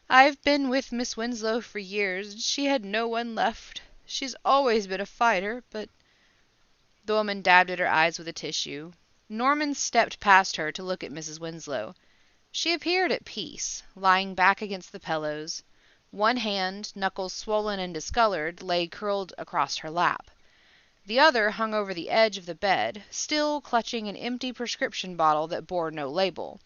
"I've been with Miss Winslow for years, and she had no one left. She's always been a fighter, but—" The woman dabbed at her eyes with a tissue. Norman stepped past her to look at Mrs. Winslow. She appeared at peace, lying back against the pillows. One hand, knuckles swollen and discolored, lay curled across her lap. The other hung over the edge of the bed, still clutching an empty prescription bottle that bore no label.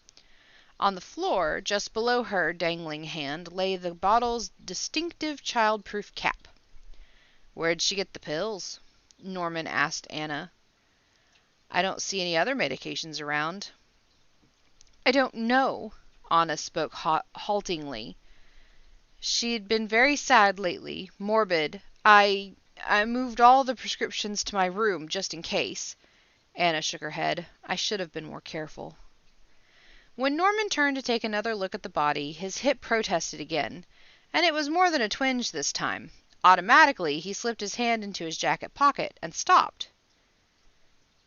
On the floor, just below her dangling hand, lay the bottle's distinctive child-proof cap. "Where'd she get the pills?" Norman asked Anna. "I don't see any other medications around." "I don't know," Anna spoke haltingly. "She'd been very sad lately, morbid. I moved all the prescriptions to my room, just in case." Anna shook her head. "I should have been more careful." When Norman turned to take another look at the body, his hip protested again, and it was more than a twinge this time. Automatically, he slipped his hand into his jacket pocket and stopped.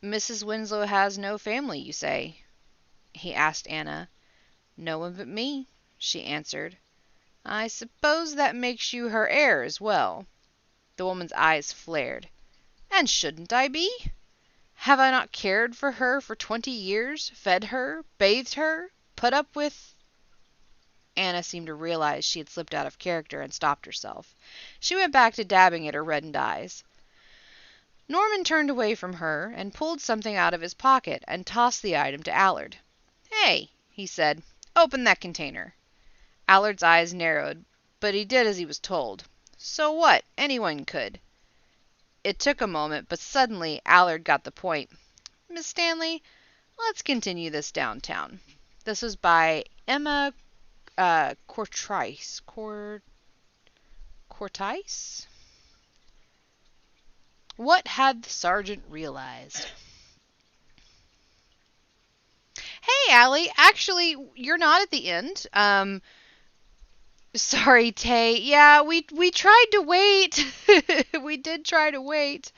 "Mrs. Winslow has no family, you say?" he asked Anna. "No one but me," she answered. "I suppose that makes you her heir as well." The woman's eyes flared. "And shouldn't I be? Have I not cared for her for 20 years, fed her, bathed her, put up with—" Anna seemed to realize she had slipped out of character and stopped herself. She went back to dabbing at her reddened eyes. Norman turned away from her and pulled something out of his pocket and tossed the item to Allard. "Hey," he said, "open that container." Allard's eyes narrowed, but he did as he was told. So what? Anyone could. It took a moment, but suddenly Allard got the point. "Miss Stanley, let's continue this downtown." This was by Emma Cortrice. Cortice? What had the sergeant realized? "Hey, Allie, actually, you're not at the end. Sorry, Tay. Yeah, we tried to wait. We did try to wait.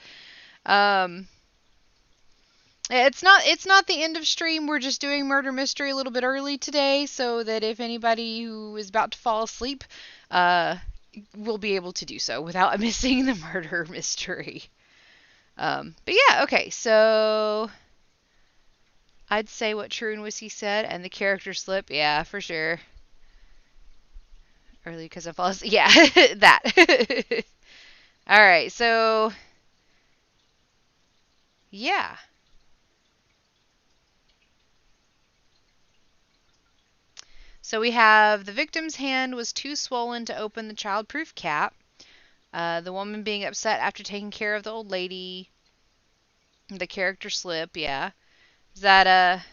It's not the end of stream. We're just doing murder mystery a little bit early today, so that if anybody who is about to fall asleep, will be able to do so without missing the murder mystery. But yeah, okay. So I'd say what True and Whiskey said, and the character slip. Yeah, for sure. Early because I fall asleep. Yeah, that. All right, so yeah. So we have the victim's hand was too swollen to open the child-proof cap. The woman being upset after taking care of the old lady. The character slip, yeah. Is that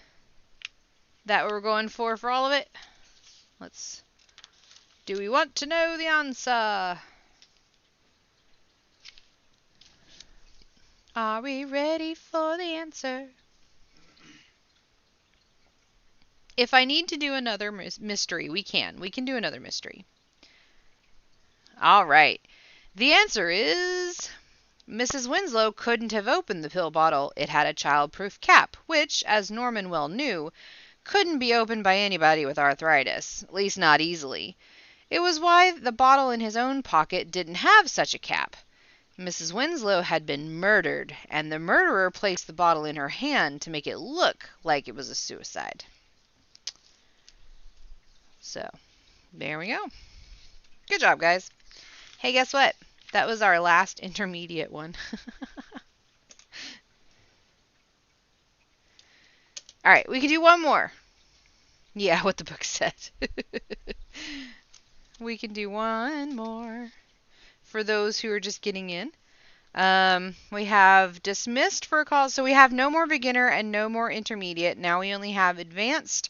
what we're going for all of it? Do we want to know the answer? Are we ready for the answer? If I need to do another mystery, we can. We can do another mystery. All right. The answer is Mrs. Winslow couldn't have opened the pill bottle. It had a child-proof cap, which, as Norman well knew, couldn't be opened by anybody with arthritis, at least not easily. It was why the bottle in his own pocket didn't have such a cap. Mrs. Winslow had been murdered, and the murderer placed the bottle in her hand to make it look like it was a suicide. So, there we go. Good job, guys. Hey, guess what? That was our last intermediate one. All right, we can do one more. Yeah, what the book said. We can do one more for those who are just getting in. We have dismissed for a cause. So we have no more beginner and no more intermediate. Now we only have advanced.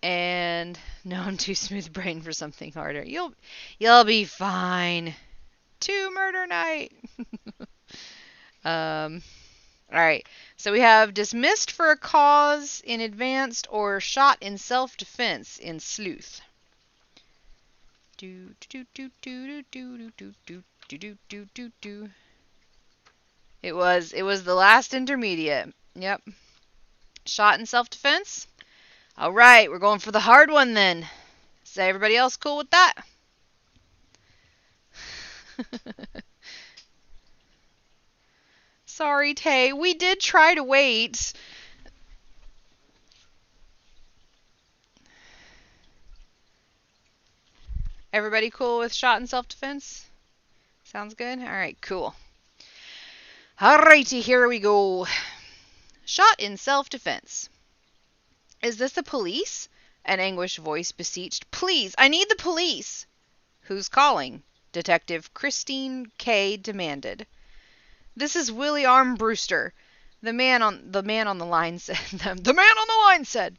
And no, I'm too smooth brain for something harder. You'll be fine. To murder night. All right. So we have dismissed for a cause in advanced or shot in self-defense in sleuth. Do do do do do do do do do do do do. It was the last intermediate. Yep. Shot in self-defense. All right, we're going for the hard one then. Is everybody else cool with that? Sorry, Tay. We did try to wait. Everybody cool with shot in self-defense? Sounds good? All right, cool. Alrighty, here we go. Shot in self-defense. Is this the police? An anguished voice beseeched. Please, I need the police. Who's calling? Detective Christine K. demanded. This is Willie Armbruster. The man on the line said. The man on the line said.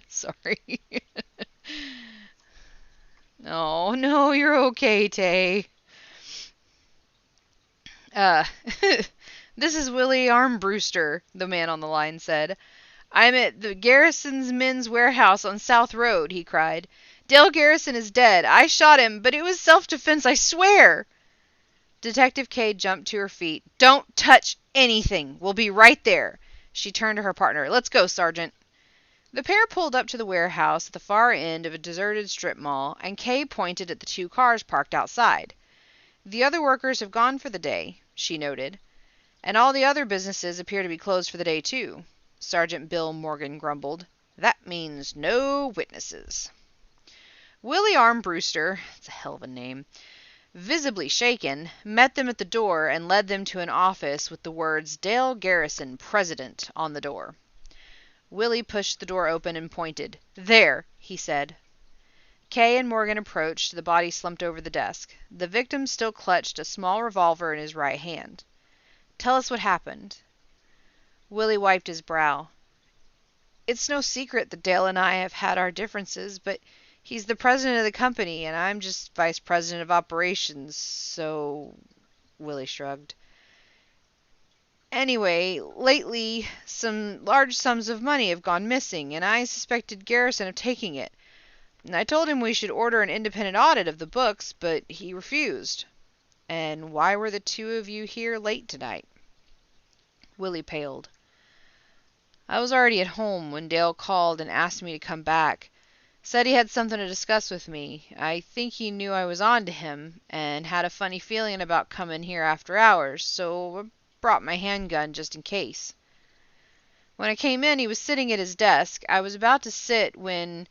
Sorry. Oh, no, you're okay, Tay. This is Willie Armbruster, the man on the line said. I'm at the Garrison's Men's Warehouse on South Road, he cried. Dale Garrison is dead. I shot him, but it was self-defense, I swear. Detective K jumped to her feet. Don't touch anything. We'll be right there. She turned to her partner. Let's go, Sergeant. The pair pulled up to the warehouse at the far end of a deserted strip mall, and Kay pointed at the 2 cars parked outside. The other workers have gone for the day, she noted, and all the other businesses appear to be closed for the day, too. Sergeant Bill Morgan grumbled. That means no witnesses. Willie Armbruster, that's a hell of a name, visibly shaken, met them at the door and led them to an office with the words Dale Garrison, President, on the door. Willie pushed the door open and pointed. There, he said. Kay and Morgan approached, the body slumped over the desk. The victim still clutched a small revolver in his right hand. Tell us what happened. Willie wiped his brow. It's no secret that Dale and I have had our differences, but he's the president of the company, and I'm just vice president of operations, so... Willie shrugged. Anyway, lately, some large sums of money have gone missing, and I suspected Garrison of taking it. And I told him we should order an independent audit of the books, but he refused. And why were the 2 of you here late tonight? Willie paled. I was already at home when Dale called and asked me to come back. Said he had something to discuss with me. I think he knew I was on to him, and had a funny feeling about coming here after hours, so I brought my handgun just in case. When I came in, he was sitting at his desk. I was about to sit when,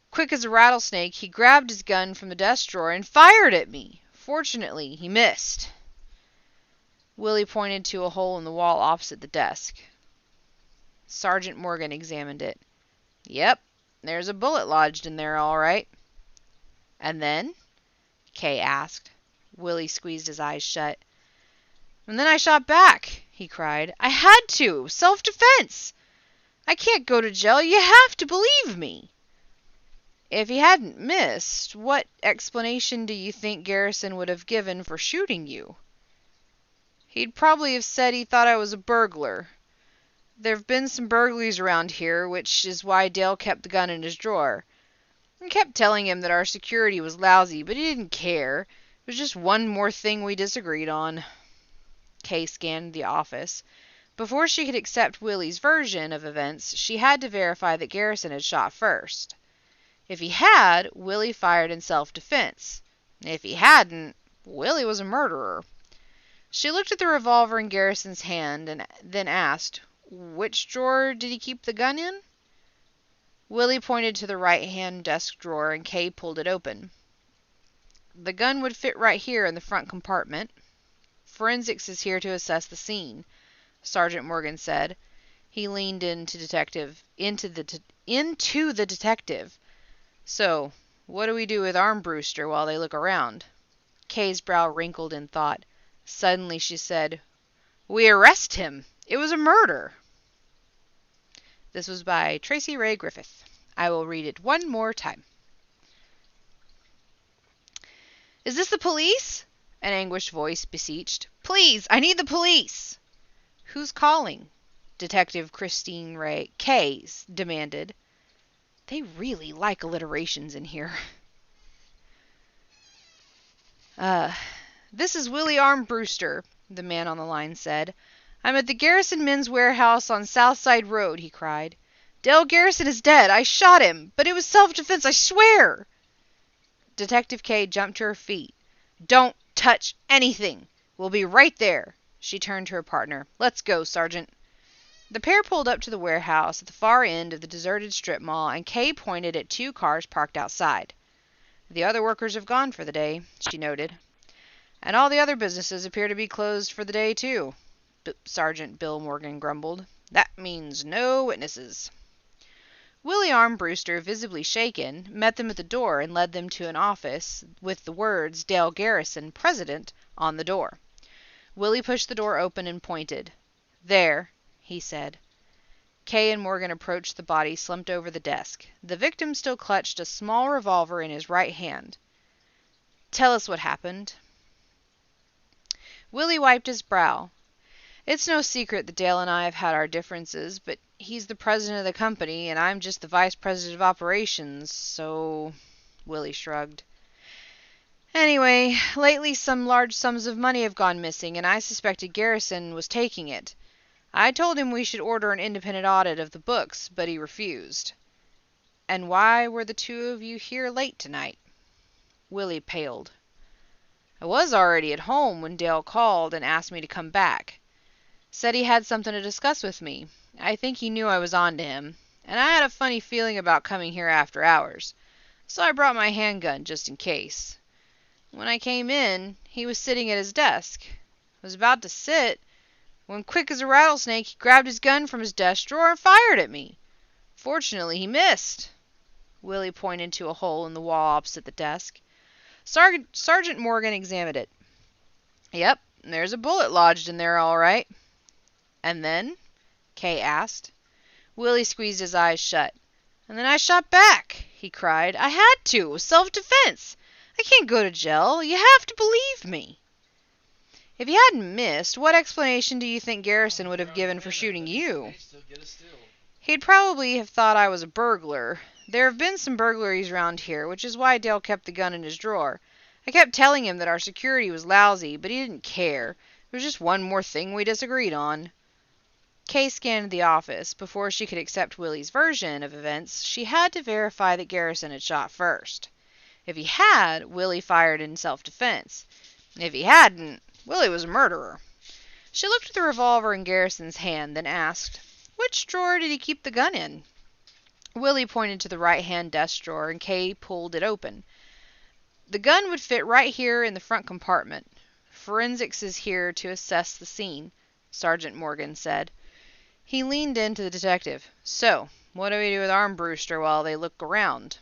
quick as a rattlesnake, he grabbed his gun from the desk drawer and fired at me. Fortunately, he missed. Willie pointed to a hole in the wall opposite the desk. Sergeant Morgan examined it. Yep, there's a bullet lodged in there, all right. And then? Kay asked. Willie squeezed his eyes shut. And then I shot back, he cried. I had to. Self-defense. I can't go to jail. You have to believe me. If he hadn't missed, what explanation do you think Garrison would have given for shooting you? He'd probably have said he thought I was a burglar. There've been some burglaries around here, which is why Dale kept the gun in his drawer. I kept telling him that our security was lousy, but he didn't care. It was just one more thing we disagreed on. Kay scanned the office. Before she could accept Willie's version of events, she had to verify that Garrison had shot first. If he had, Willie fired in self-defense. If he hadn't, Willie was a murderer. She looked at the revolver in Garrison's hand and then asked, which drawer did he keep the gun in? Willie pointed to the right-hand desk drawer and Kay pulled it open. The gun would fit right here in the front compartment. Forensics is here to assess the scene, Sergeant Morgan said. He leaned into the detective. So, what do we do with Armbruster while they look around? Kay's brow wrinkled in thought. Suddenly she said, "We arrest him. It was a murder." This was by Tracy Ray Griffith. I will read it one more time. "Is this the police?" an anguished voice beseeched. "Please, I need the police." "Who's calling?" Detective Christine Ray Kays demanded. They really like alliterations in here. This is Willie Armbruster, the man on the line said. "I'm at the Garrison Men's Warehouse on Southside Road," he cried. "Dale Garrison is dead. I shot him, but it was self-defense, I swear." Detective Kay jumped to her feet. "Don't touch anything. We'll be right there." She turned to her partner. "Let's go, Sergeant." The pair pulled up to the warehouse at the far end of the deserted strip mall, and Kay pointed at 2 cars parked outside. "The other workers have gone for the day," she noted. "And all the other businesses appear to be closed for the day, too," Sergeant Bill Morgan grumbled. "That means no witnesses." Willie Armbruster, visibly shaken, met them at the door and led them to an office with the words "Dale Garrison, President" on the door. Willie pushed the door open and pointed. "There," he said. Kay and Morgan approached the body slumped over the desk. The victim still clutched a small revolver in his right hand. "Tell us what happened." Willie wiped his brow. "It's no secret that Dale and I have had our differences, but he's the president of the company, and I'm just the vice president of operations, so—" Willie shrugged. "Anyway, lately some large sums of money have gone missing, and I suspected Garrison was taking it. I told him we should order an independent audit of the books, but he refused." "And why were the 2 of you here late tonight?" Willie paled. "I was already at home when Dale called and asked me to come back. Said he had something to discuss with me. I think he knew I was on to him, and I had a funny feeling about coming here after hours, so I brought my handgun just in case. When I came in, he was sitting at his desk. I was about to sit, when quick as a rattlesnake he grabbed his gun from his desk drawer and fired at me. Fortunately, he missed." Willie pointed to a hole in the wall opposite the desk. Sergeant Morgan examined it. "Yep, there's a bullet lodged in there all right." "And then?" Kay asked. Willie squeezed his eyes shut. "And then I shot back," he cried. "I had to. It was self-defense. I can't go to jail. You have to believe me." "If you hadn't missed, what explanation do you think Garrison would have given for shooting you?" "He'd probably have thought I was a burglar. There have been some burglaries around here, which is why Dale kept the gun in his drawer. I kept telling him that our security was lousy, but he didn't care. It was just one more thing we disagreed on." Kay scanned the office. Before she could accept Willie's version of events, she had to verify that Garrison had shot first. If he had, Willie fired in self-defense. If he hadn't, Willie was a murderer. She looked at the revolver in Garrison's hand, then asked, "Which drawer did he keep the gun in?" Willie pointed to the right-hand desk drawer, and Kay pulled it open. "The gun would fit right here in the front compartment. Forensics is here to assess the scene," Sergeant Morgan said. He leaned in to the detective. "So, what do we do with Armbruster while they look around?"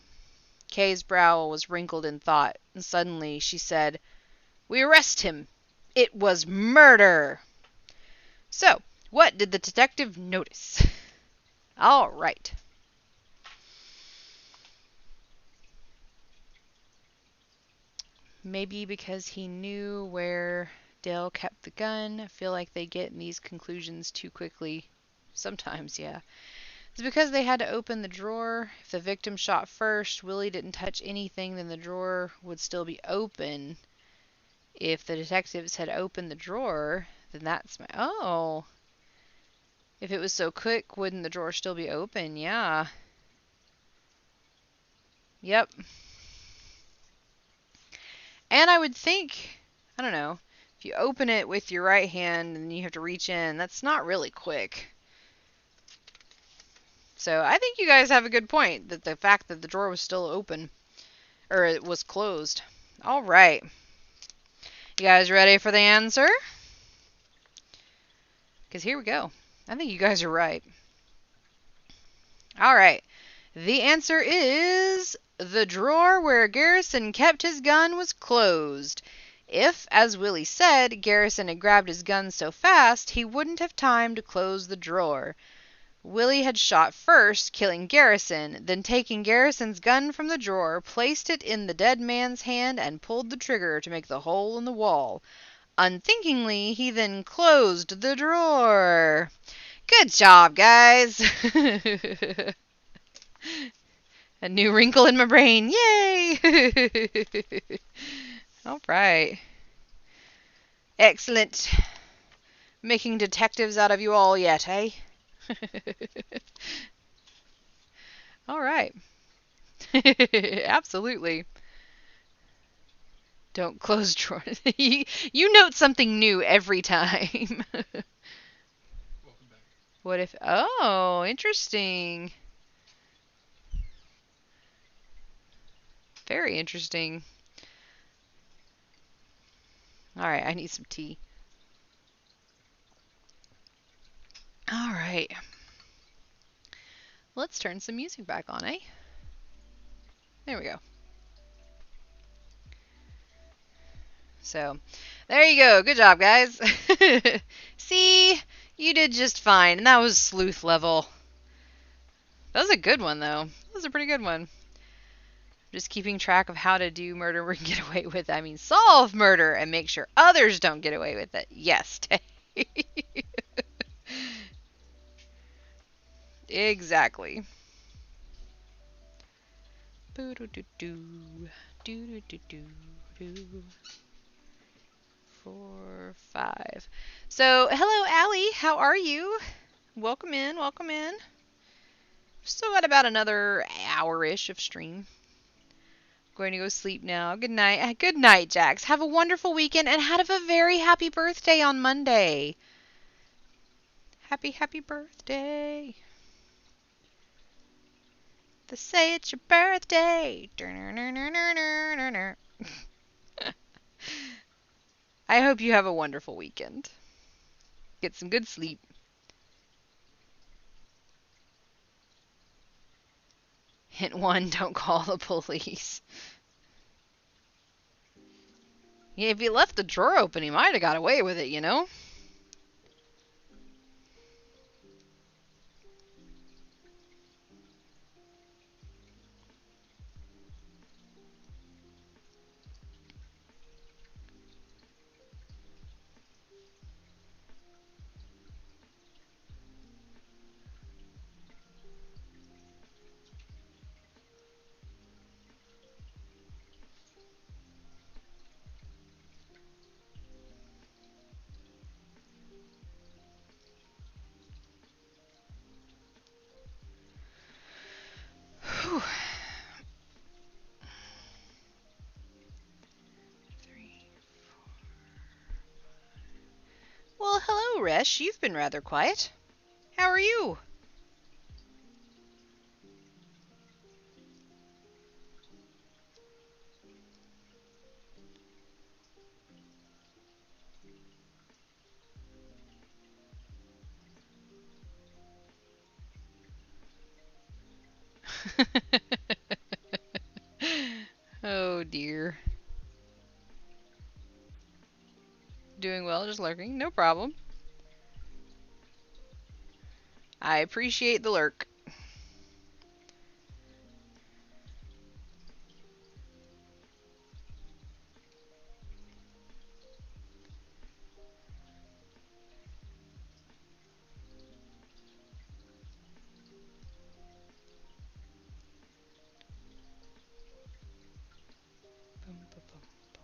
Kay's brow was wrinkled in thought, and suddenly she said, "We arrest him. It was murder." "So, what did the detective notice?" "All right." Maybe because he knew where Dale kept the gun. I feel like they get in these conclusions too quickly. Sometimes, yeah. It's because they had to open the drawer. If the victim shot first, Willie didn't touch anything, then the drawer would still be open. If the detectives had opened the drawer, then that's my... Oh. If it was so quick, wouldn't the drawer still be open? Yeah. Yep. And I would think, I don't know, if you open it with your right hand and you have to reach in, that's not really quick. So I think you guys have a good point, that the fact that the drawer was still open, or it was closed. All right. You guys ready for the answer? Because here we go. I think you guys are right. All right. The answer is the drawer where Garrison kept his gun was closed. If, as Willie said, Garrison had grabbed his gun so fast, he wouldn't have time to close the drawer. Willie had shot first, killing Garrison, then taking Garrison's gun from the drawer, placed it in the dead man's hand, and pulled the trigger to make the hole in the wall. Unthinkingly, he then closed the drawer. Good job, guys! A new wrinkle in my brain. Yay! All right. Excellent. Making detectives out of you all yet, eh? All right. Absolutely. Don't close drawers. You note something new every time. Welcome back. What if... Oh, interesting. Very interesting. Alright, I need some tea. Alright. Let's turn some music back on, eh? There we go. So, there you go. Good job, guys. See? You did just fine. And that was sleuth level. That was a good one, though. That was a pretty good one. Just keeping track of how to do murder and get away with it. I mean, solve murder and make sure others don't get away with it. Yes. Exactly. 4, 5. So, hello, Allie. How are you? Welcome in. Welcome in. Still got about another hour-ish of stream. Going to go sleep now. Good night. Good night, Jax. Have a wonderful weekend and have a very happy birthday on Monday. Happy, happy birthday. They say it's your birthday. I hope you have a wonderful weekend. Get some good sleep. Hint 1, don't call the police. Yeah, if he left the drawer open, he might have got away with it, you know? Whew. 3, 4. Well, hello, Resh. You've been rather quiet. How are you? Oh, dear. Doing well, just lurking. No problem. I appreciate the lurk. Boom, boom, boom, boom.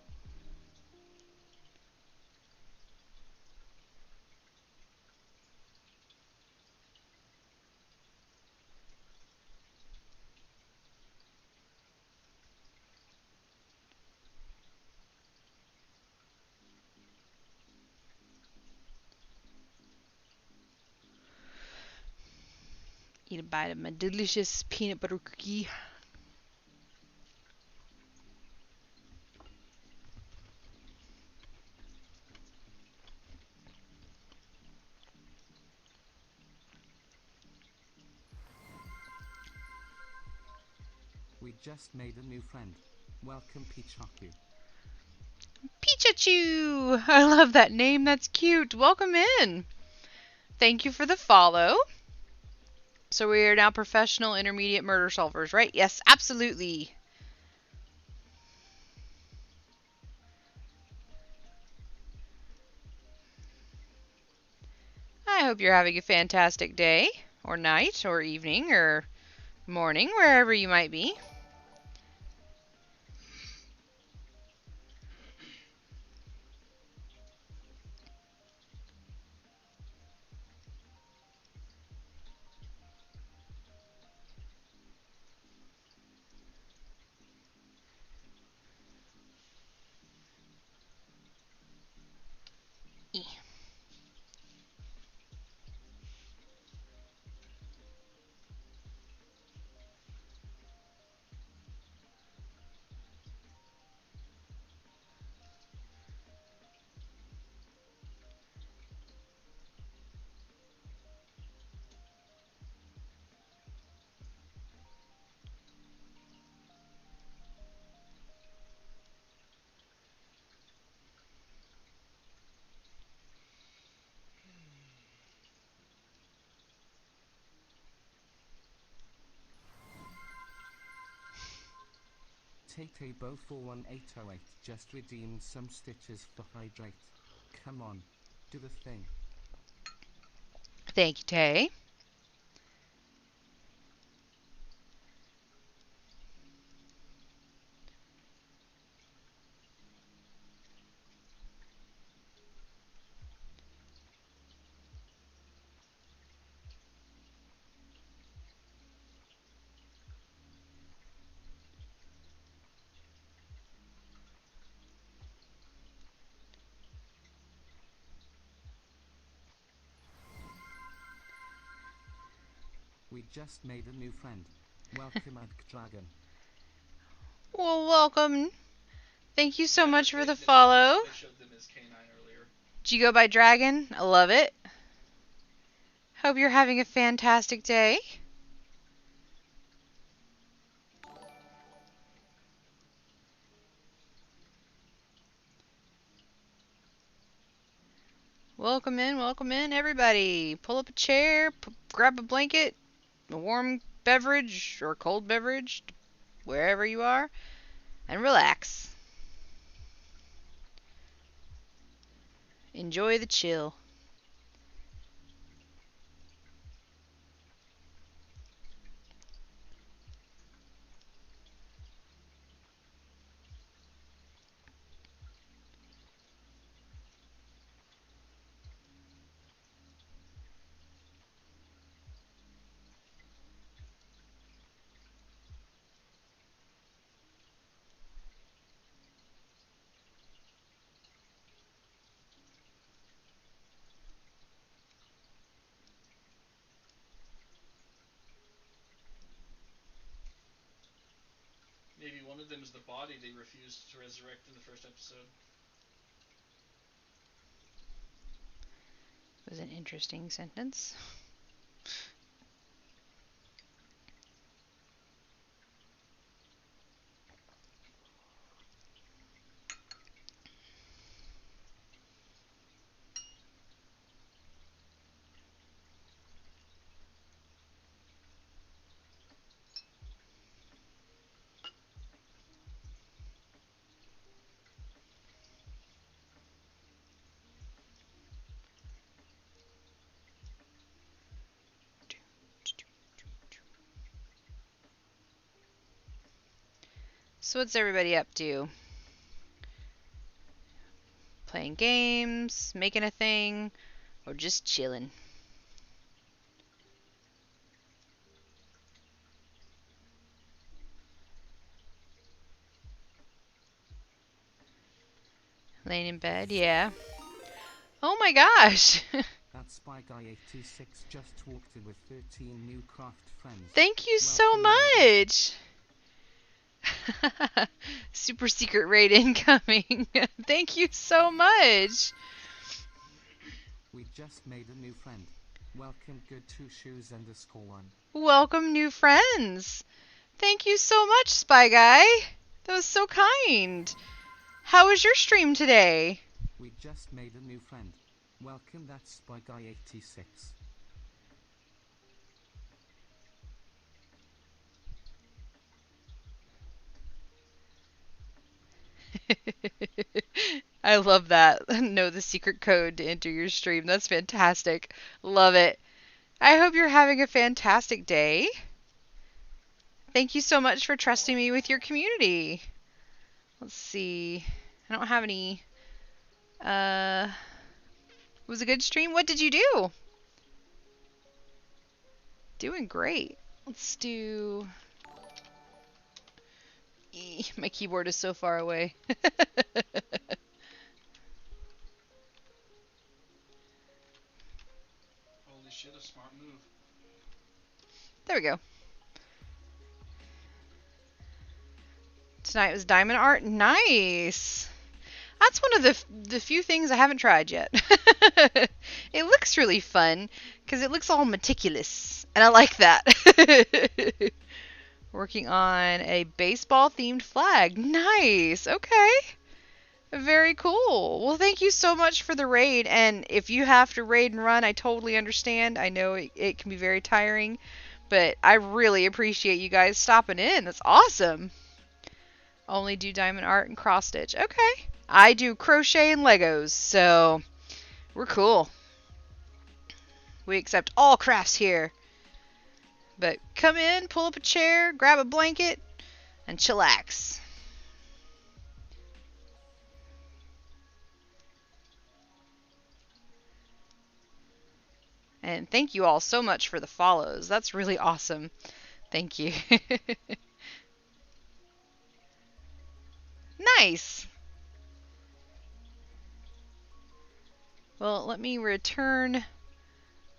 Eat a bite of my delicious peanut butter cookie. We just made a new friend. Welcome, Pichaku. Pikachu! I love that name. That's cute. Welcome in. Thank you for the follow. So we are now professional intermediate murder solvers, right? Yes, absolutely. I hope you're having a fantastic day, or night, or evening, or morning, wherever you might be. Tatebo 41808 just redeemed some stitches for hydrate. Come on, do the thing. Thank you, Tay. We just made a new friend. Welcome, Dragon. Well, welcome. Thank you so Yeah, much they- for the they- follow. They showed them as canine earlier. Do you go by Dragon? I love it. Hope you're having a fantastic day. Welcome in, everybody. Pull up a chair, grab a blanket, a warm beverage or cold beverage, wherever you are, and relax. Enjoy the chill. Maybe one of them is the body they refused to resurrect in the first episode. Was an interesting sentence. So what's everybody up to? Playing games, making a thing, or just chilling? Laying in bed, yeah. Oh my gosh! That Spy Guy 86 just walked in with 13 new craft friends. Thank you so Welcome, ladies. much! Super secret raid incoming. Thank you so much! We just made a new friend. Welcome, good two shoes _1. Welcome, new friends! Thank you so much, Spy Guy! That was so kind! How was your stream today? We just made a new friend. Welcome, that's Spy Guy 86. I love that. Know the secret code to enter your stream. That's fantastic. Love it. I hope you're having a fantastic day. Thank you so much for trusting me with your community. Let's see. I don't have any. It was a good stream. What did you do? Doing great. Let's do. My keyboard is so far away. Holy shit, a smart move. There we go. Tonight was diamond art. Nice. That's one of the few things I haven't tried yet. It looks really fun because it looks all meticulous, and I like that. Working on a baseball themed flag. Nice. Okay. Very cool. Well, thank you so much for the raid. And if you have to raid and run, I totally understand. I know it can be very tiring, but I really appreciate you guys stopping in. That's awesome. Only do diamond art and cross stitch. Okay. I do crochet and Legos, so we're cool. We accept all crafts here. But come in, pull up a chair, grab a blanket, and chillax. And thank you all so much for the follows. That's really awesome. Thank you. Nice. Well, let me return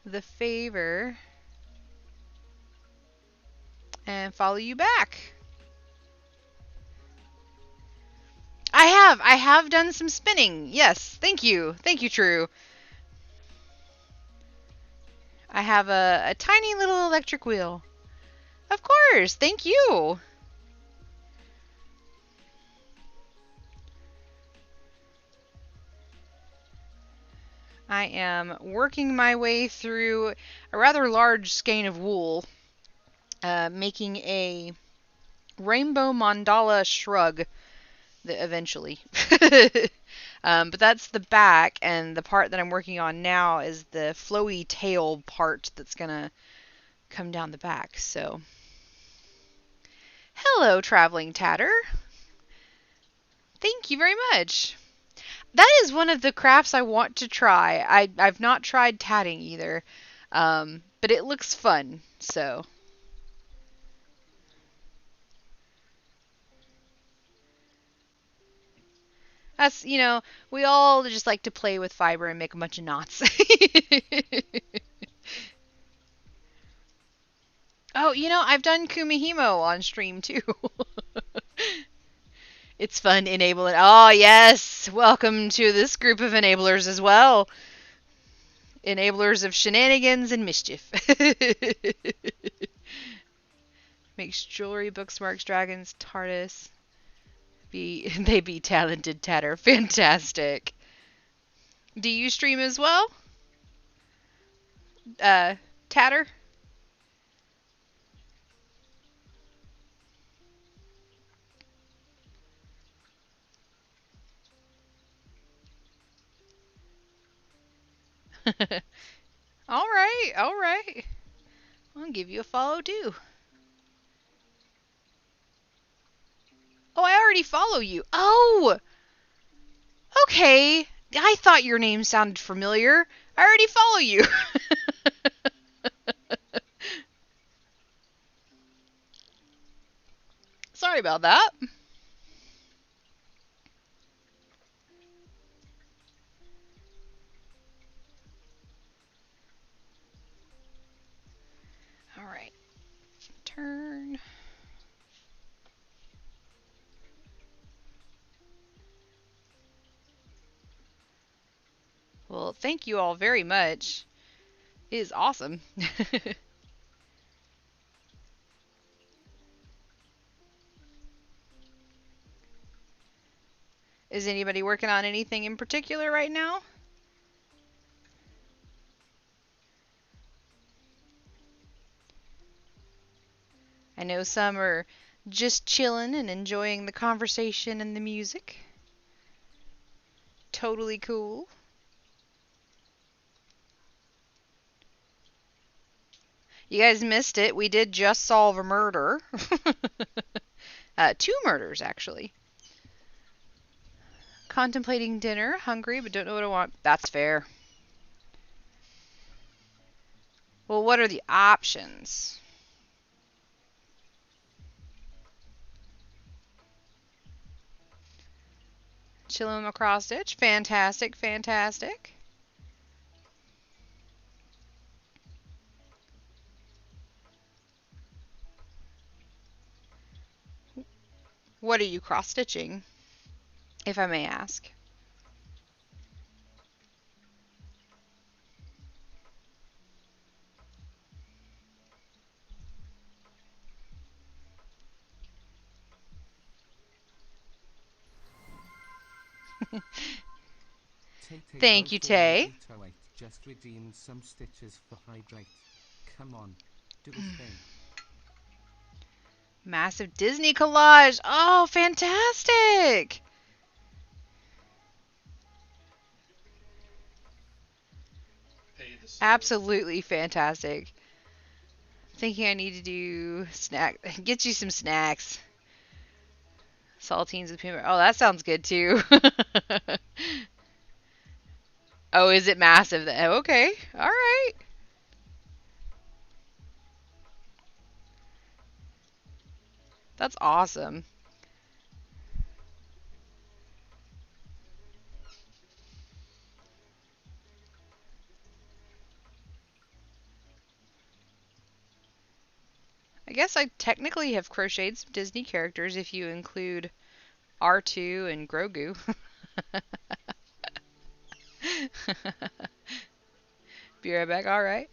the favor and follow you back. I have done some spinning. Yes, thank you. Thank you, True. I have a tiny little electric wheel. Of course, thank you. I am working my way through a rather large skein of wool, making a rainbow mandala shrug eventually. But that's the back, and the part that I'm working on now is the flowy tail part that's gonna come down the back. So, hello, Traveling Tatter. Thank you very much. That is one of the crafts I want to try. I've not tried tatting either, but it looks fun, so. That's, we all just like to play with fiber and make a bunch of knots. Oh, I've done Kumihimo on stream too. It's fun enabling. Oh, yes. Welcome to this group of enablers as well. Enablers of shenanigans and mischief. Makes jewelry, bookmarks, dragons, TARDIS. They be talented, Tatter. Fantastic. Do you stream as well? Tatter? Alright, alright. I'll give you a follow too. Oh, I already follow you. Oh! Okay. I thought your name sounded familiar. I already follow you. Sorry about that. Alright. Turn. Well, thank you all very much. It is awesome. Is anybody working on anything in particular right now? I know some are just chilling and enjoying the conversation and the music. Totally cool. You guys missed it. We did just solve a murder. Two murders, actually. Contemplating dinner, hungry, but don't know what I want. That's fair. Well, what are the options? Chillum across stitch. Fantastic, fantastic. What are you cross stitching, if I may ask? Thank you, Tay. Just redeemed some stitches for hydrate. Come on, do the thing. Massive Disney collage. Oh, fantastic. Absolutely fantastic. Thinking I need to do get you some snacks. Saltines with peanut butter. Oh, that sounds good too. Oh, is it massive? Okay, all right. That's awesome. I guess I technically have crocheted some Disney characters if you include R2 and Grogu. Be right back. All right.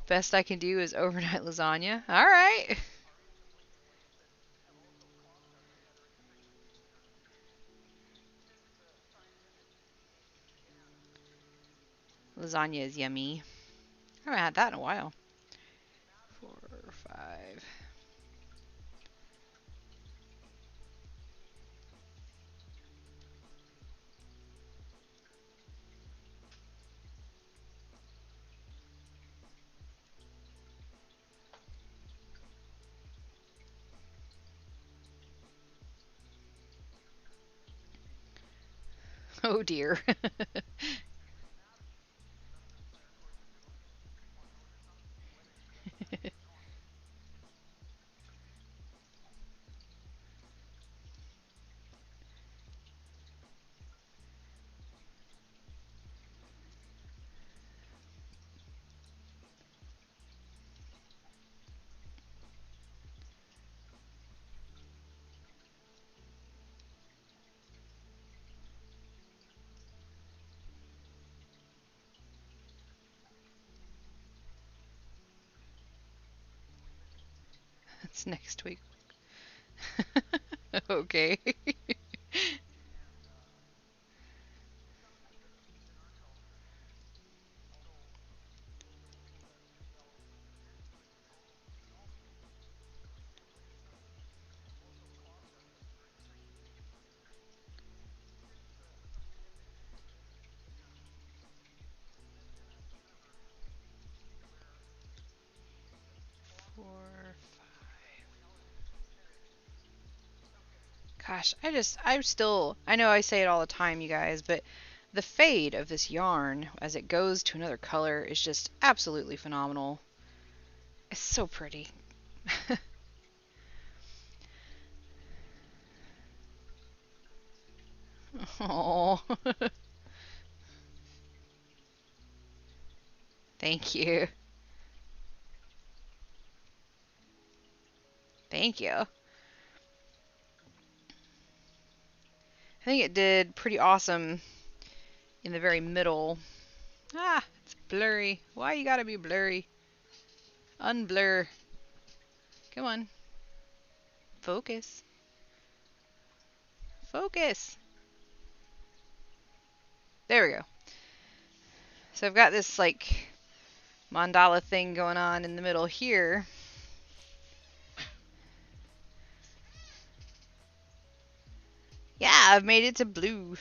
Best I can do is overnight lasagna. All right. Lasagna is yummy. I haven't had that in a while. 4, 5. Oh dear. It's next week. Okay. Four. Gosh, I know I say it all the time, you guys, but the fade of this yarn as it goes to another color is just absolutely phenomenal. It's so pretty. Oh, thank you. Thank you. I think it did pretty awesome in the very middle. Ah, it's blurry. Why you gotta be blurry? Unblur. Come on. Focus. Focus. There we go. So I've got this like mandala thing going on in the middle here. Yeah, I've made it to blue.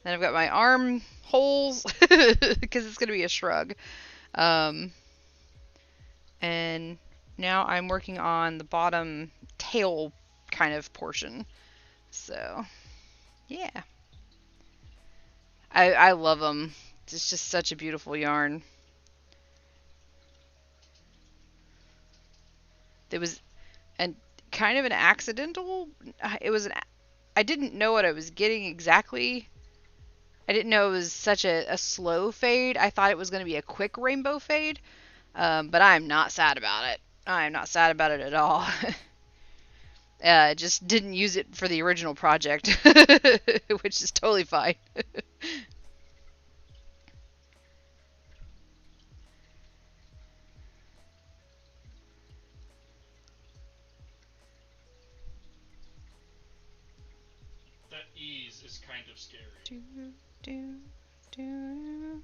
Then I've got my arm holes because it's going to be a shrug. And now I'm working on the bottom tail kind of portion. So, yeah. I love them. It's just such a beautiful yarn. It was kind of an accidental. I didn't know what I was getting exactly. I didn't know it was such a slow fade. I thought it was going to be a quick rainbow fade. But I'm not sad about it. I'm not sad about it at all. Just didn't use it for the original project, which is totally fine. That ease is kind of scary. Do, do, do.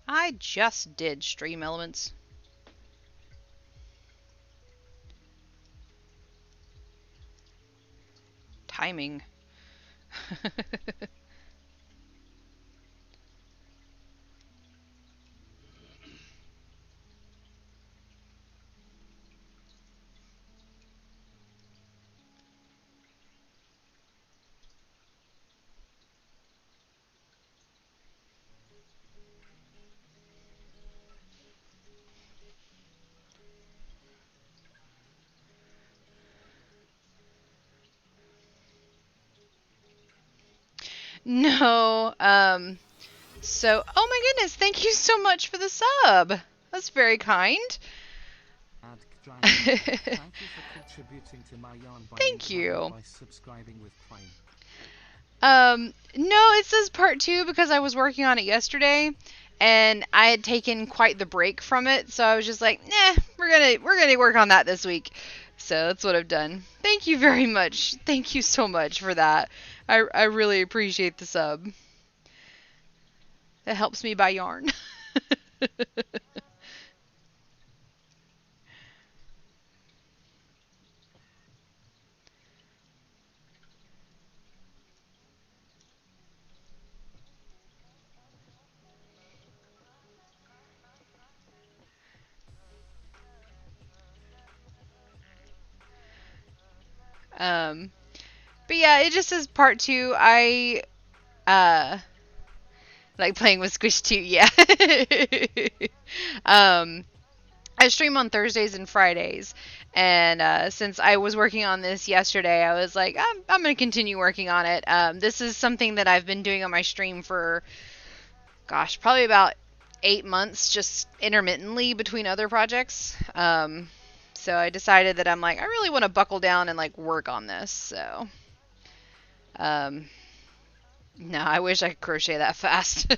I just did stream elements. Timing. No, so, oh my goodness, thank you so much for the sub. That's very kind. Thank you for contributing to my yarn Thank you. by subscribing with Prime. No, it says part 2 because I was working on it yesterday and I had taken quite the break from it, so I was just like, nah, we're gonna work on that this week. So that's what I've done. Thank you very much. Thank you so much for that. I really appreciate the sub. That helps me buy yarn. But yeah, it just says part 2. I like playing with Squish too, yeah. I stream on Thursdays and Fridays, and since I was working on this yesterday, I was like, I'm going to continue working on it. This is something that I've been doing on my stream for, gosh, probably about 8 months, just intermittently between other projects. So I decided that I'm like, I really want to buckle down and like work on this. So, no, I wish I could crochet that fast.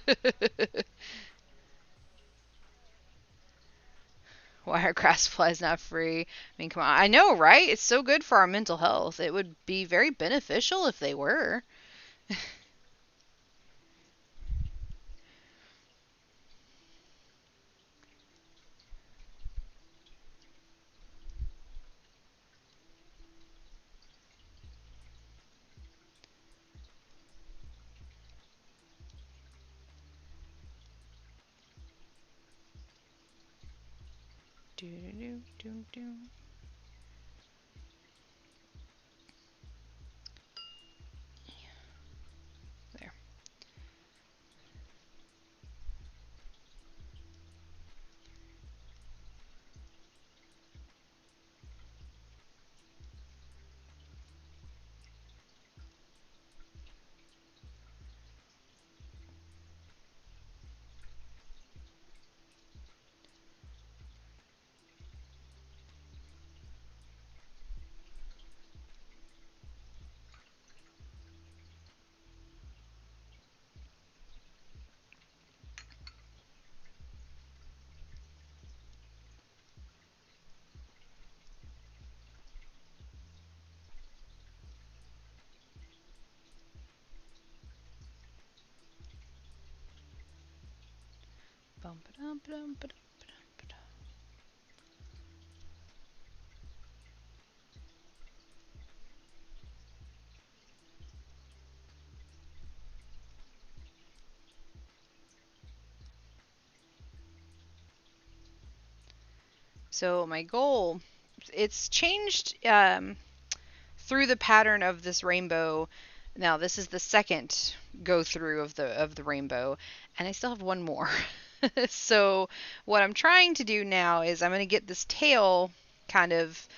Why are grass flies not free? I mean, come on. I know, right? It's so good for our mental health. It would be very beneficial if they were. Do do do do. There. So my goal, it's changed through the pattern of this rainbow. Now this is the second go through of the rainbow, and I still have one more. So what I'm trying to do now is I'm going to get this tail kind of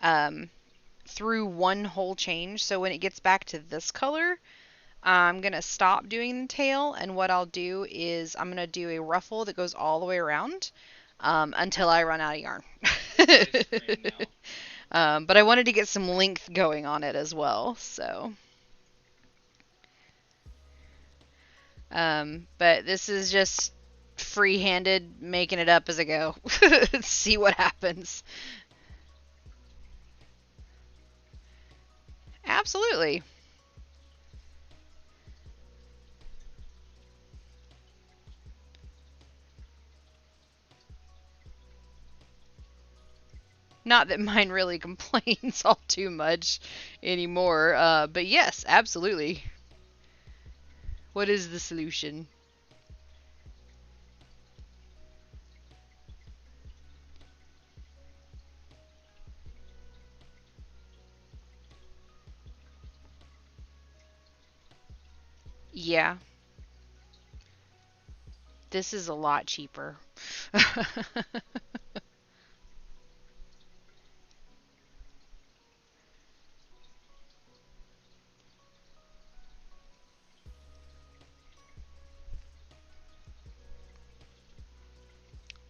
um, through one whole change. So when it gets back to this color, I'm going to stop doing the tail, and what I'll do is I'm going to do a ruffle that goes all the way around until I run out of yarn. But I wanted to get some length going on it as well, so. But this is just free-handed, making it up as I go. See what happens. Absolutely. Not that mine really complains all too much anymore, but yes, absolutely. What is the solution? Yeah, this is a lot cheaper.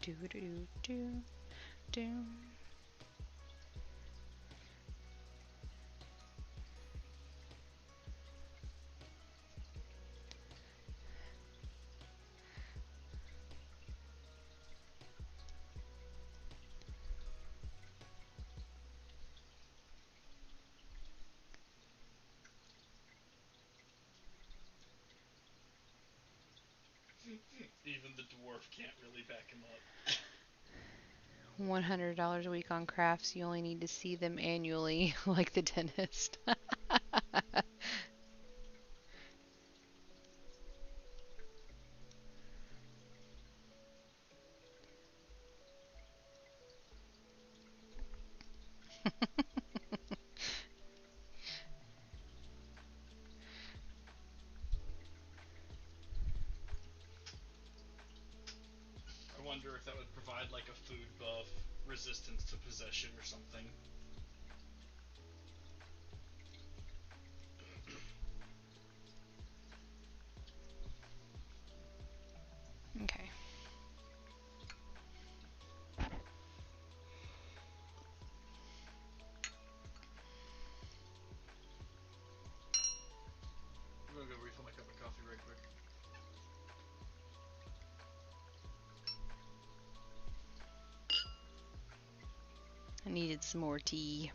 Do do do do. Even the dwarf can't really back him up. $100 a week on crafts. You only need to see them annually, like the dentist. I wonder if that would provide like a food buff, resistance to possession or something. Okay. I'm gonna go refill my cup of coffee right quick. I needed some more tea.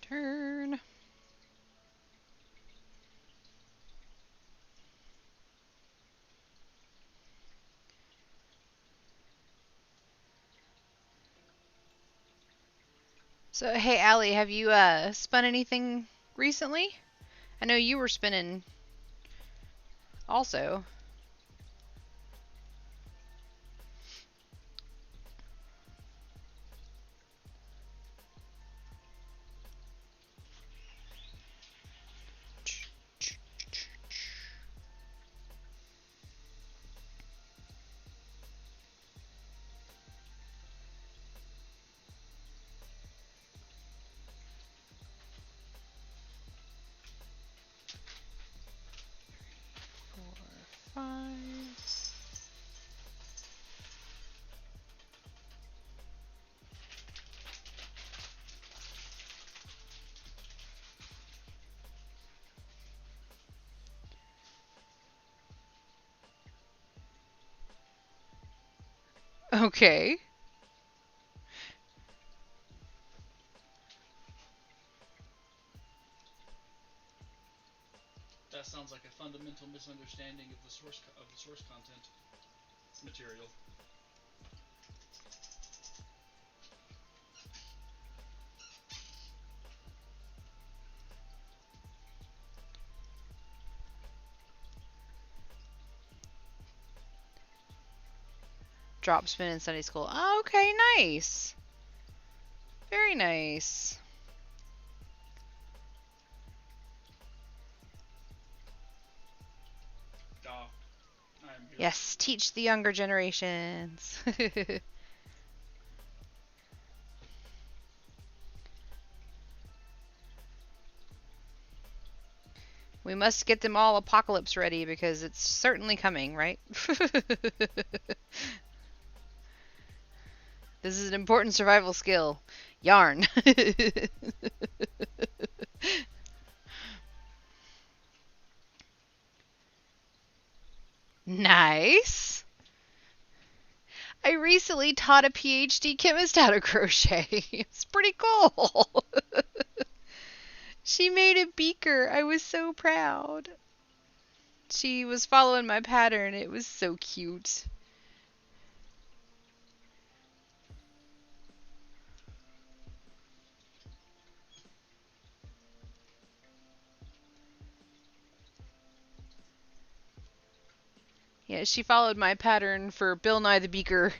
Turn. So, hey, Allie, have you spun anything recently? I know you were spinning also. Okay. That sounds like a fundamental misunderstanding of the source content material. Drop spin in Sunday school. Oh, okay, nice. Very nice. Yes, teach the younger generations. We must get them all apocalypse ready because it's certainly coming, right? This is an important survival skill. Yarn. Nice. I recently taught a PhD chemist how to crochet. It's pretty cool. She made a beaker. I was so proud. She was following my pattern. It was so cute. Yeah, she followed my pattern for Bill Nye the Beaker.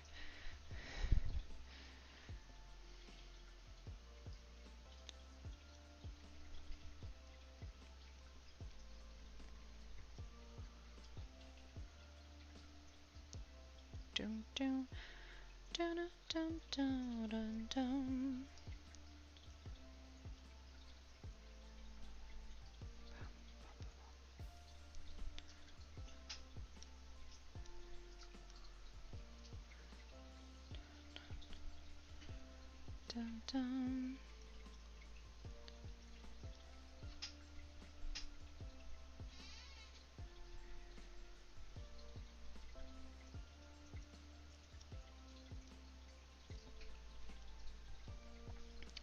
Dun, dun, dun, dun, dun, dun, dun. Dun, dun.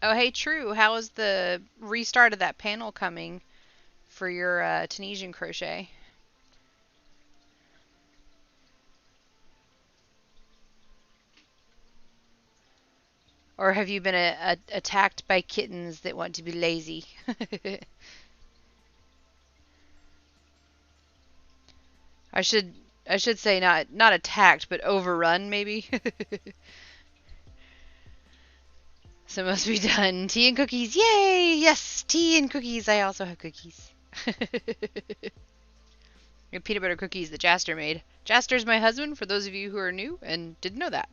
Oh, hey, True, how is the restart of that panel coming for your Tunisian crochet? Or have you been attacked by kittens that want to be lazy? I should say not attacked, but overrun maybe. So it must be done. Tea and cookies. Yay! Yes, tea and cookies. I also have cookies. Peanut butter cookies that Jaster made. Jaster's my husband, for those of you who are new and didn't know that.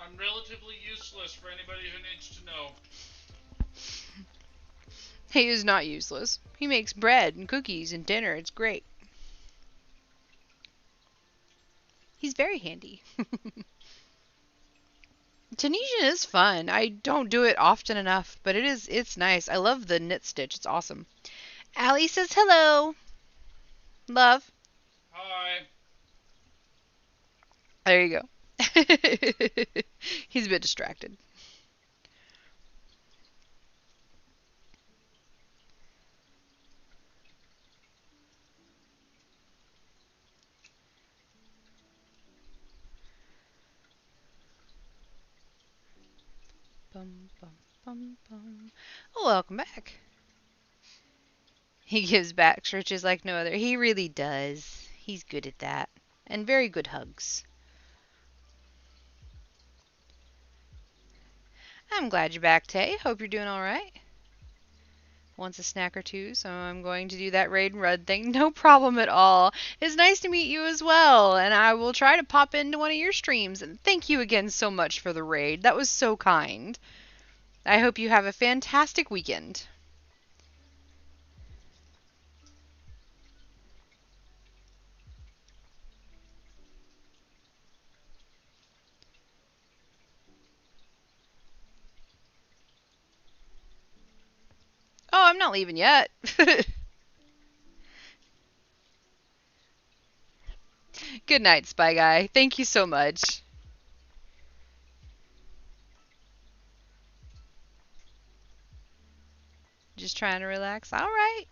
I'm relatively useless for anybody who needs to know. He is not useless. He makes bread and cookies and dinner. It's great. He's very handy. Tunisian is fun. I don't do it often enough, but it's nice. I love the knit stitch. It's awesome. Allie says hello. Love. Hi. There you go. He's a bit distracted. Bum, bum, bum, bum. Oh, welcome back. He gives back stretches like no other. He really does. He's good at that. And very good hugs. I'm glad you're back, Tay. Hope you're doing alright. Wants a snack or two, so I'm going to do that raid and run thing. No problem at all. It's nice to meet you as well, and I will try to pop into one of your streams. And thank you again so much for the raid. That was so kind. I hope you have a fantastic weekend. Oh, I'm not leaving yet. Good night, Spy Guy. Thank you so much. Just trying to relax. All right.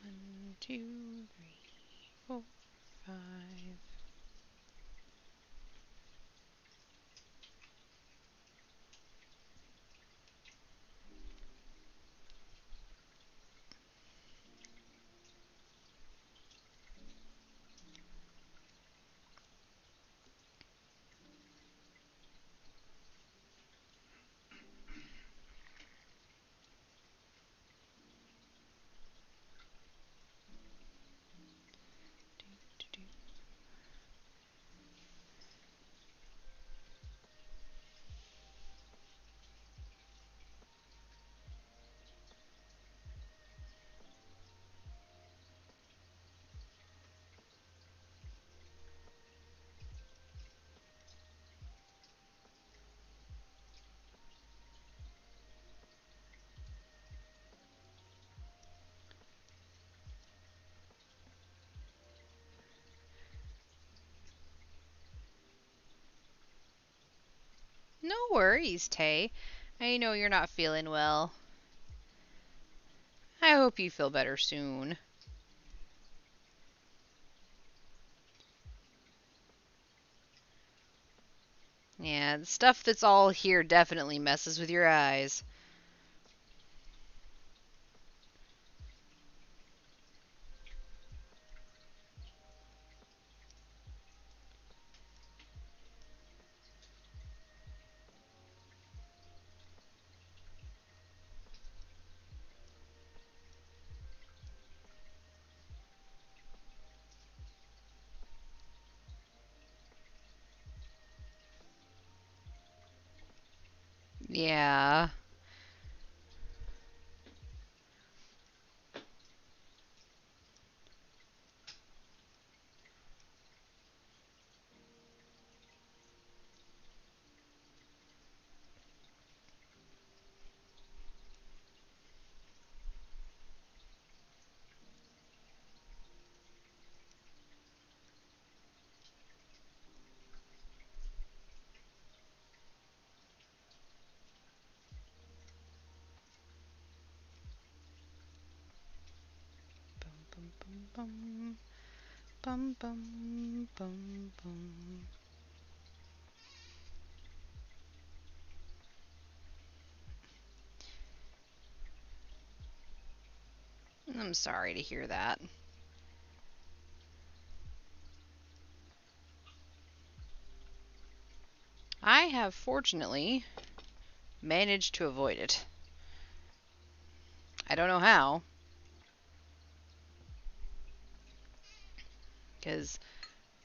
One, two, three, four, five. No worries, Tay. I know you're not feeling well. I hope you feel better soon. Yeah, the stuff that's all here definitely messes with your eyes. Yeah. Bum bum bum bum bum bum bum. I'm sorry to hear that. I have fortunately managed to avoid it. I don't know how, because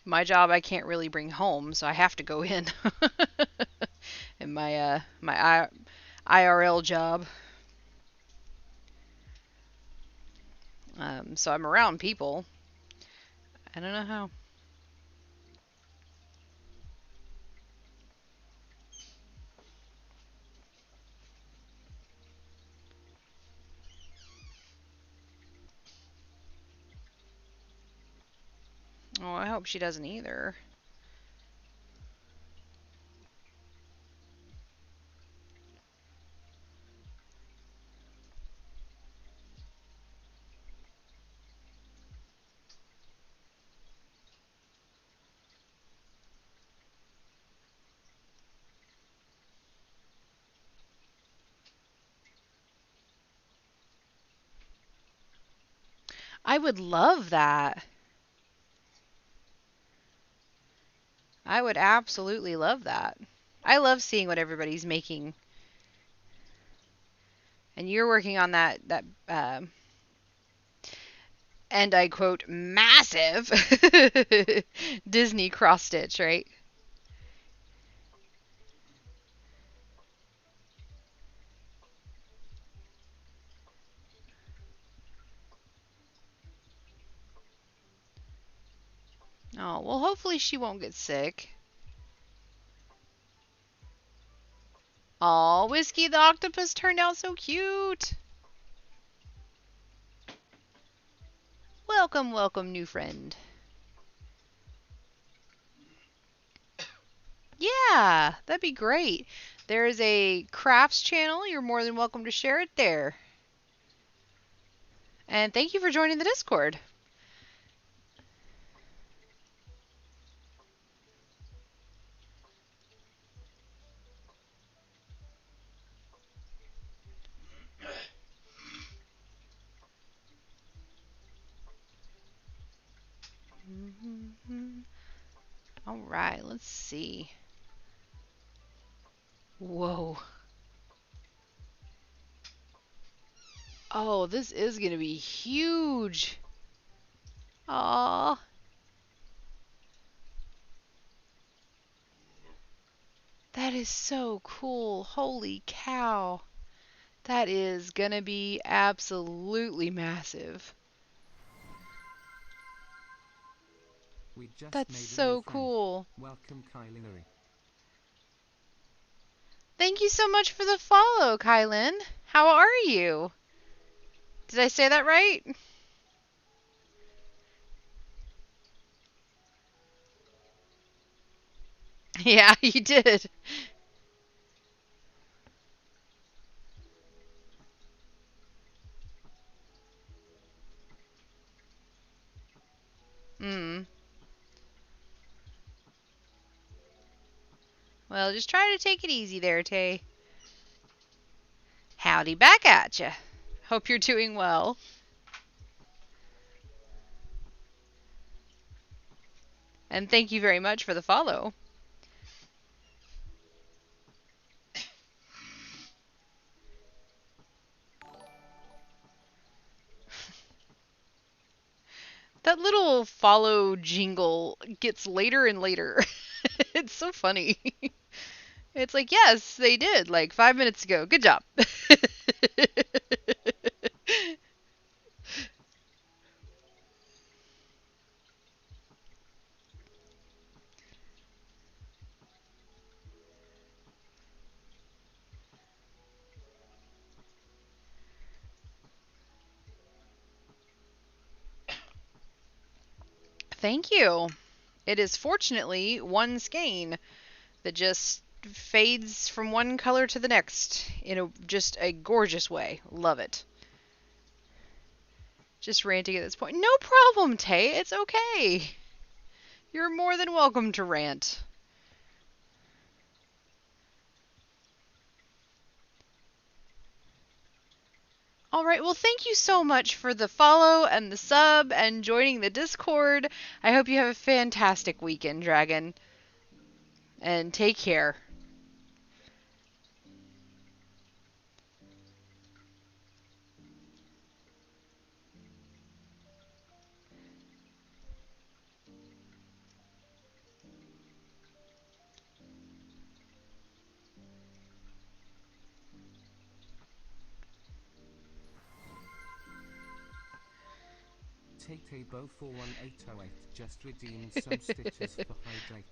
my job I can't really bring home, so I have to go in. In my IRL job. So I'm around people. I don't know how. Oh, I hope she doesn't either. I would love that. I would absolutely love that. I love seeing what everybody's making. And you're working on that and I quote, massive Disney cross stitch, right? Oh, well, hopefully she won't get sick. Aw, Whiskey the octopus turned out so cute. Welcome, welcome, new friend. Yeah, that'd be great. There is a crafts channel. You're more than welcome to share it there. And thank you for joining the Discord. All right, let's see. Whoa. Oh, this is going to be huge. Aww. That is so cool. Holy cow. That is going to be absolutely massive. We just That's made a so new friend. cool. Welcome, Kylie. Thank you so much for the follow, Kylan. How are you? Did I say that right? Yeah, you did. Mm. Well, just try to take it easy there, Tay. Howdy back at ya. Hope you're doing well. And thank you very much for the follow. That little follow jingle gets later and later. It's so funny. It's like, yes, they did, like 5 minutes ago. Good job. Thank you. It is fortunately one skein that just fades from one color to the next in just a gorgeous way. Love it. Just ranting at this point. No problem, Tay. It's okay. You're more than welcome to rant. All right, well, thank you so much for the follow and the sub and joining the Discord. I hope you have a fantastic weekend, Dragon. And take care. Tatebo 41808 just redeemed some stitches for hydrate.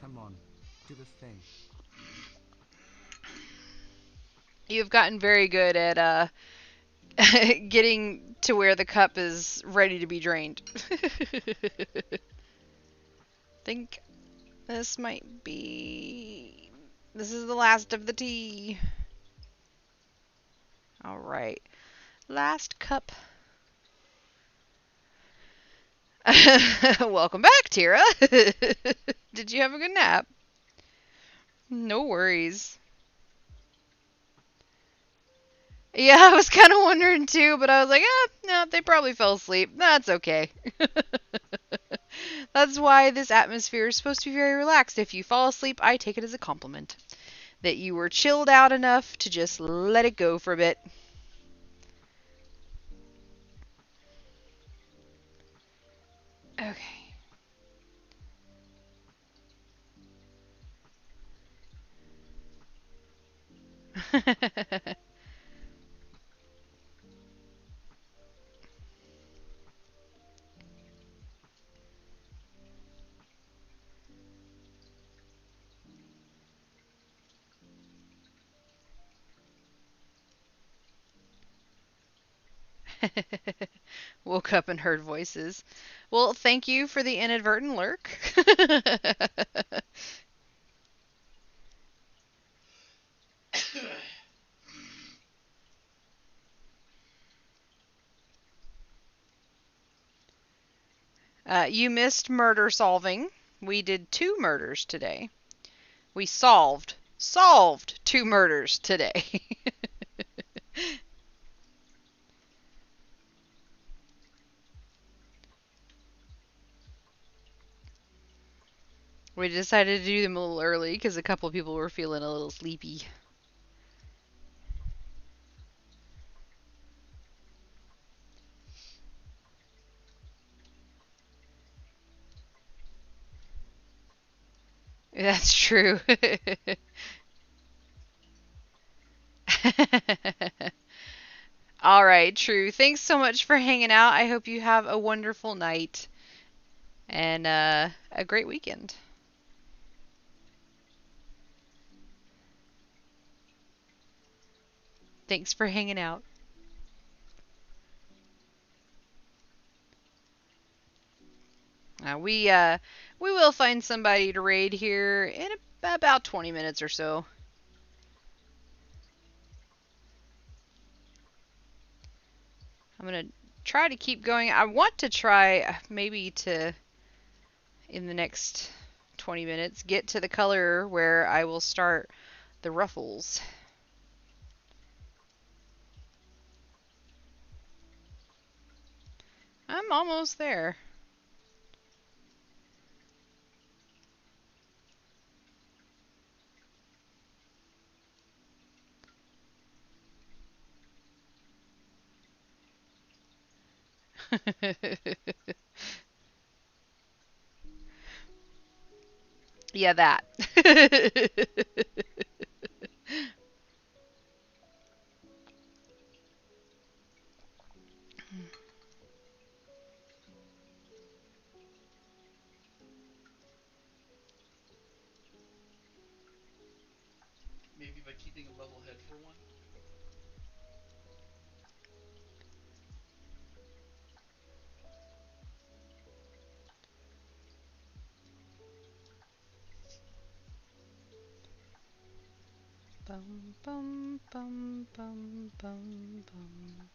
Come on, do the thing. You've gotten very good at getting to where the cup is ready to be drained. think this might be... This is the last of the tea. Alright. Last cup. Welcome back, Tira. Did you have a good nap? No worries. Yeah, I was kind of wondering too, but I was like, no, they probably fell asleep. That's okay. That's why this atmosphere is supposed to be very relaxed. If you fall asleep, I take it as a compliment. That you were chilled out enough to just let it go for a bit. Okay. Woke up and heard voices. Well, thank you for the inadvertent lurk. You missed murder solving. We did 2 murders today. We solved 2 murders today. We decided to do them a little early because a couple of people were feeling a little sleepy. That's true. All right, True. Thanks so much for hanging out. I hope you have a wonderful night and a great weekend. Thanks for hanging out. We will find somebody to raid here in about 20 minutes or so. I'm gonna try to keep going. I want to try maybe to in the next 20 minutes get to the color where I will start the ruffles. I'm almost there. Yeah, that. Maybe by keeping a level head for one. Bum bum bum bum bum bum.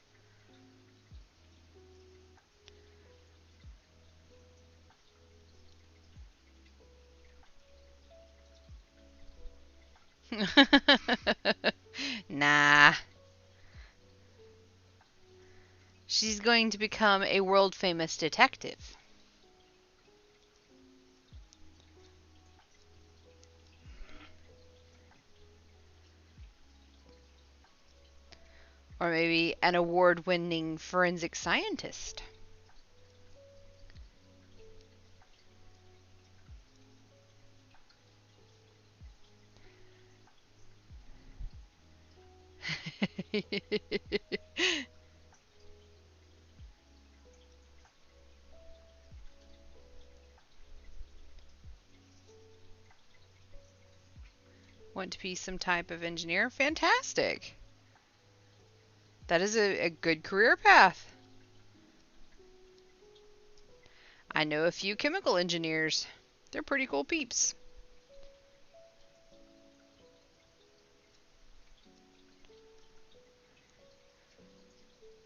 Nah. She's going to become a world famous detective. Or maybe an award winning forensic scientist. Want to be some type of engineer? Fantastic. That is a good career path. I know a few chemical engineers. They're pretty cool peeps.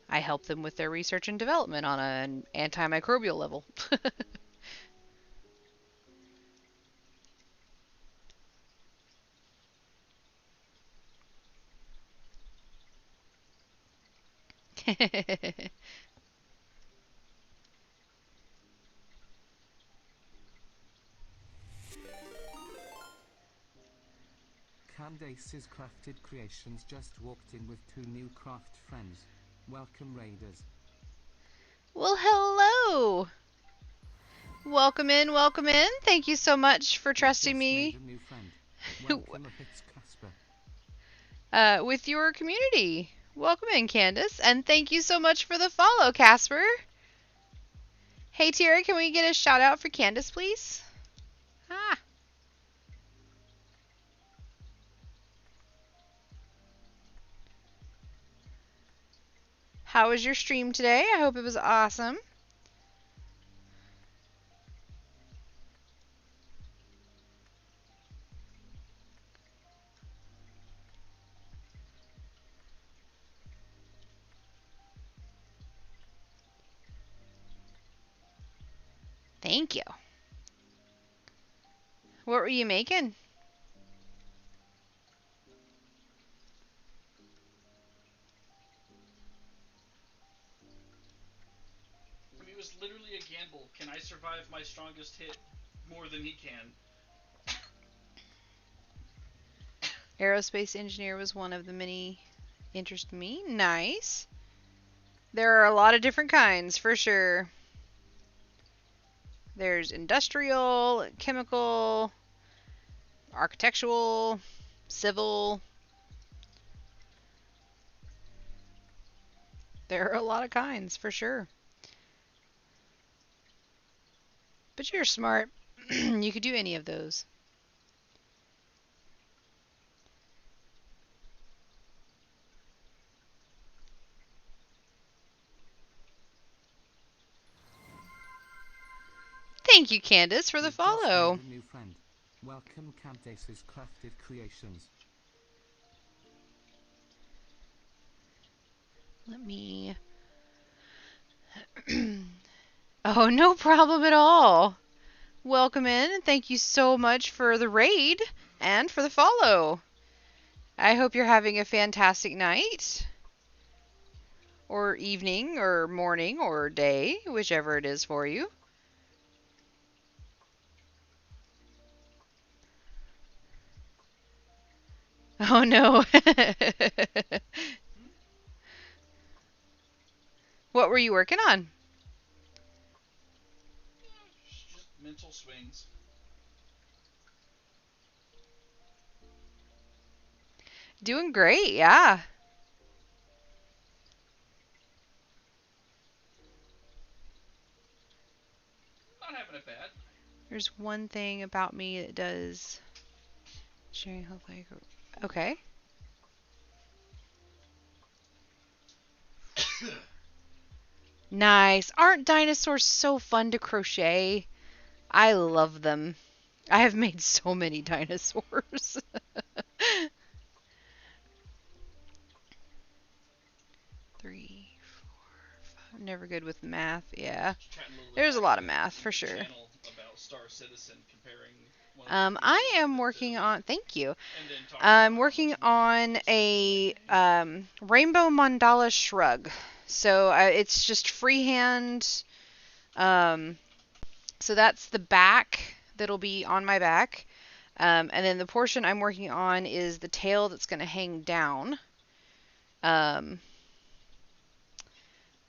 I help them with their research and development on an antimicrobial level. Candace's Crafted Creations just walked in with 2 new craft friends. Welcome, Raiders. Well, hello! Welcome in, welcome in. Thank you so much for trusting me Just made a new friend. Welcome, it's Casper. with your community. Welcome in, Candace, and thank you so much for the follow, Casper. Hey, Tierra, can we get a shout out for Candace, please? Ah. How was your stream today? I hope it was awesome. Thank you. What were you making? I mean, it was literally a gamble. Can I survive my strongest hit more than he can? Aerospace engineer was one of the many interest me. Nice. There are a lot of different kinds, for sure. There's industrial, chemical, architectural, civil. There are a lot of kinds, for sure. But you're smart. You could do any of those. Thank you, Candace, for the follow. Just made a new friend. Welcome, Candace's Crafted Creations. Let me... Oh, no problem at all. Welcome in, and thank you so much for the raid and for the follow. I hope you're having a fantastic night, or evening, or morning, or day, whichever it is for you. Oh no. What were you working on? Just mental swings. Doing great, yeah. Not having it bad. There's one thing about me that does sharing health like okay. Nice. Aren't dinosaurs so fun to crochet? I love them. I have made so many dinosaurs. 3, 4, 5. I'm never good with math. Yeah. There's a lot of math for sure. About Star Citizen comparing I am working on. Thank you. I'm working on a rainbow mandala shrug. So it's just freehand. So that's the back that'll be on my back. And then the portion I'm working on is the tail that's going to hang down. Down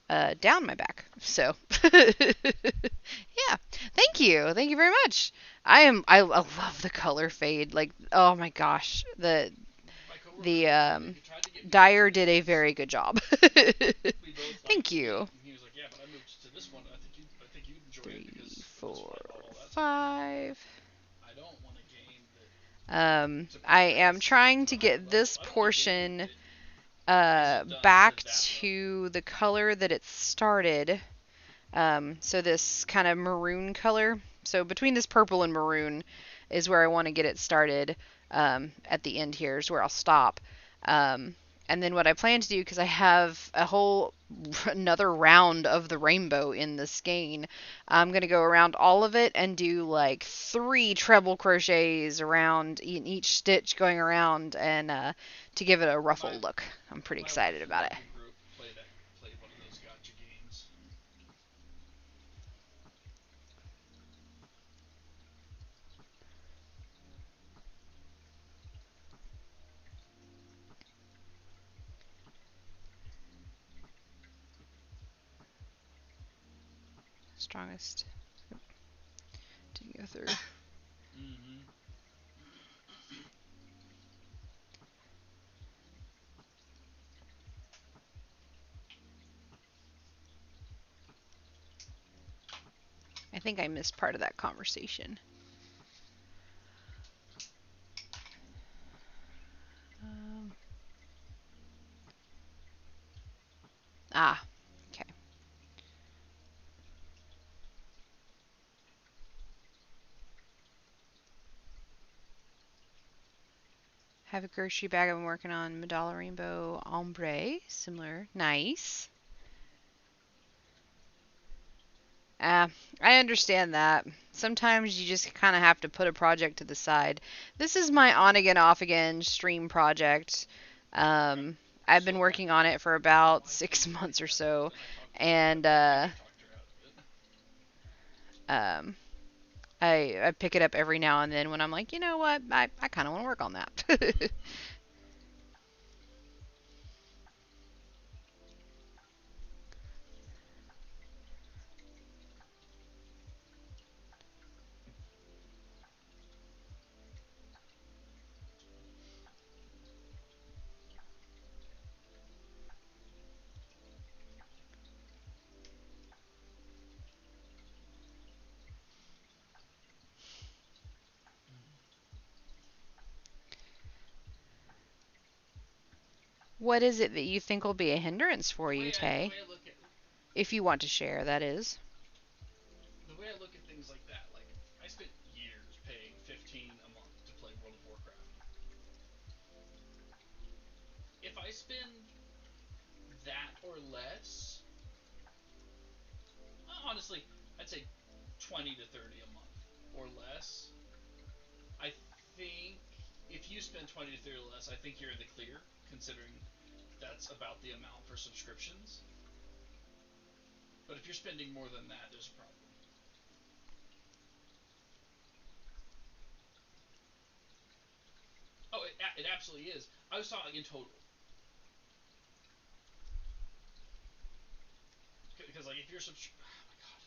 my back. So, yeah. Thank you. Thank you very much. I love the color fade. Like, oh my gosh. The Dyer did a very good job. Thank you. He was like, yeah, but I moved to this one. I think you'd enjoy 3, it because 4, 5. I don't want a game that I am trying to get this portion back to the color that it started. So this kind of maroon color. So between this purple and maroon is where I want to get it started. At the end here is where I'll stop. Um, and then what I plan to do, because I have a whole another round of the rainbow in the skein, I'm gonna go around all of it and do like 3 treble crochets around in each stitch going around, and to give it a ruffle look. I'm pretty excited about it. Group play one of those gotcha games. Strongest. Didn't go through. Mm-hmm. I think I missed part of that conversation. Okay. Have a grocery bag I've been working on. Medalla Rainbow Ombre. Similar. Nice. I understand that. Sometimes you just kind of have to put a project to the side. This is my on again, off again stream project. I've been working on it for about 6 months or so, and I pick it up every now and then when I'm like, you know what, I kind of want to work on that. What is it that you think will be a hindrance for you, Tay? If you want to share, that is. The way I look at things like that, like I spent years paying $15 a month to play World of Warcraft. If I spend that or less, honestly, I'd say 20 to 30 a month or less. I think if you spend 20 to 30 or less, I think you're in the clear, considering that's about the amount for subscriptions. But if you're spending more than that, there's a problem. Oh, it absolutely is. I was talking in total. Because like if you're oh my god.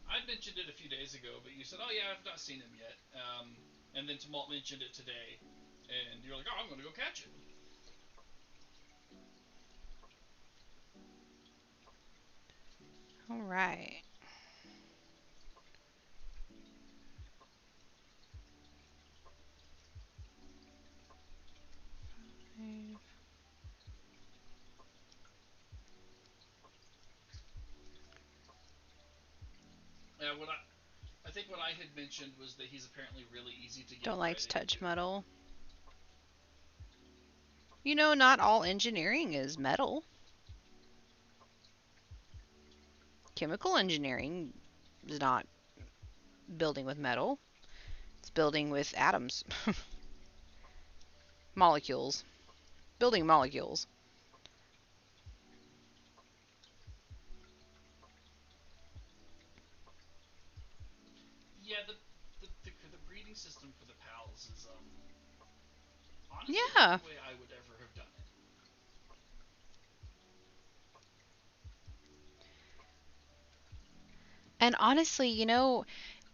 I mentioned it a few days ago, but you said, "Oh yeah, I've not seen him yet." And then Tumult mentioned it today, and you're like, "Oh, I'm gonna go catch it." All right. What I think what I had mentioned was that he's apparently really easy to get. Don't like to touch metal. You know, not all engineering is metal. Chemical engineering is not building with metal. It's building with atoms. Molecules. Building molecules. Yeah, the breeding system for the pals is honestly Yeah. the way I would ever have done it. And honestly, you know,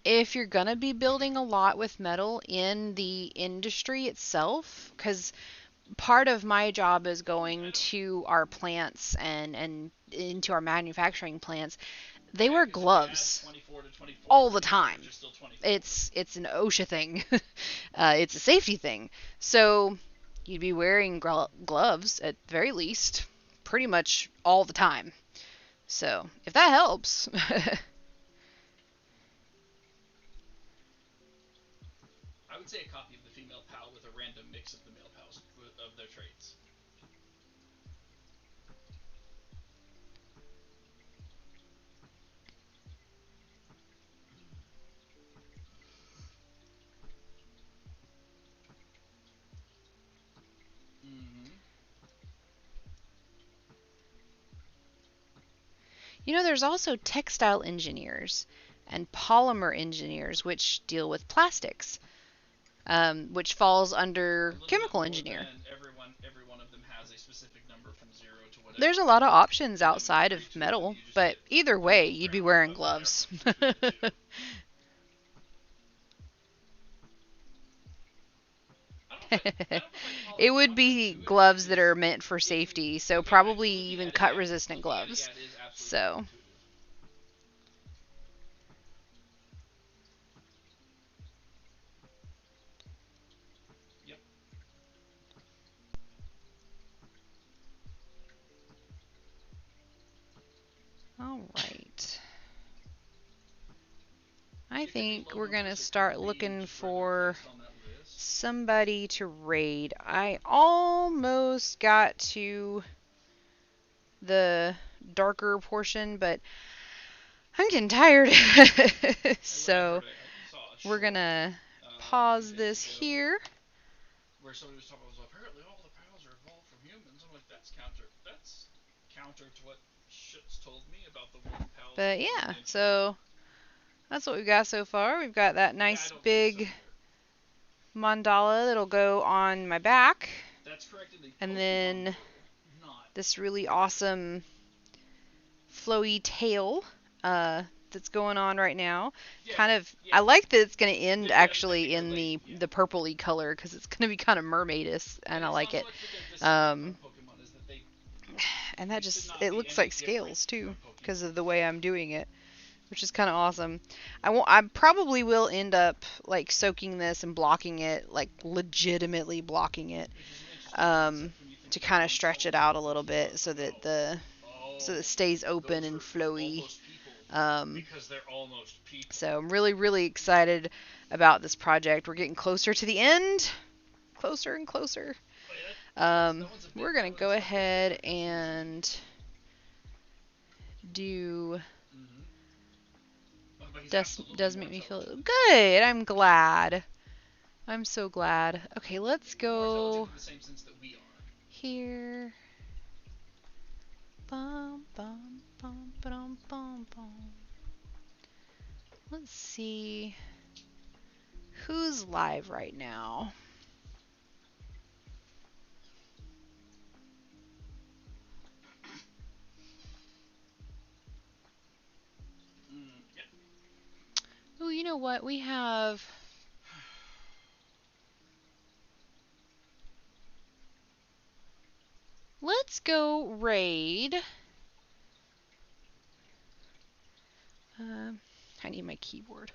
if you're going to be building a lot with metal in the industry itself, because part of my job is going to our plants and into our manufacturing plants, they wear gloves 24 to 24, all the time. Still 24. It's an OSHA thing. It's a safety thing. So you'd be wearing gloves at the very least, pretty much all the time. So, if that helps. I would say a copy of the female PAL with a random mix of the male PALs of their traits. Mm-hmm. You know, there's also textile engineers and polymer engineers, which deal with plastics, which falls under chemical engineer. Every one of them has a specific number from 0 to whatever. There's a lot of options outside of metal, but either way, you'd be wearing gloves. It would be gloves that are meant for safety, so probably even cut-resistant gloves. So. Yep. All right. I think we're going to start looking for somebody to raid. I almost got to the darker portion, but I'm getting tired. So we're going to pause this here. Where somebody was talking about, apparently all the pals are evolved from humans. I'm like, that's counter to what Schutz told me about the wolf pals. But yeah, so that's what we've got so far. We've got that nice big mandala that'll go on my back. That's correct. And then this really awesome flowy tail that's going on right now. I like that it's going to end actually in the purpley color because it's going to be kind of mermaidist, and I like it. And that it looks like scales too because of the way I'm doing it, which is kind of awesome. I probably will end up like soaking this and blocking it, like legitimately blocking it, to kind of stretch it out a little bit so that it stays open and flowy. So I'm really, really excited about this project. We're getting closer to the end, closer and closer. We're gonna go ahead and do. Does make me feel good. I'm glad. I'm so glad. Okay, let's go here. Bum, bum, bum, bum, bum, bum. Let's see who's live right now. Oh, you know what? We have. Let's go raid. I need my keyboard.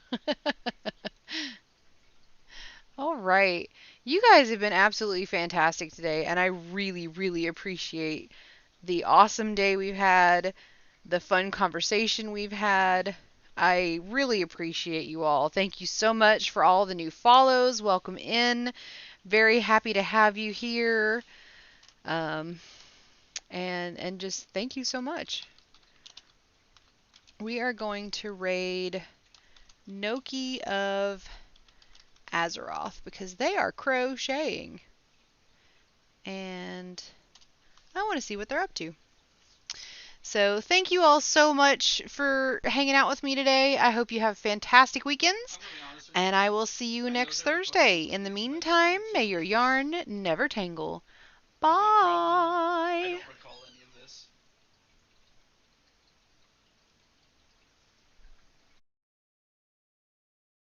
All right. You guys have been absolutely fantastic today, and I really, really appreciate the awesome day we've had, the fun conversation we've had. I really appreciate you all. Thank you so much for all the new follows. Welcome in. Very happy to have you here. And just thank you so much. We are going to raid Noki of Azeroth because they are crocheting. And I want to see what they're up to. So thank you all so much for hanging out with me today. I hope you have fantastic weekends. And I will see you next Thursday. In the meantime, may your yarn never tangle. Bye.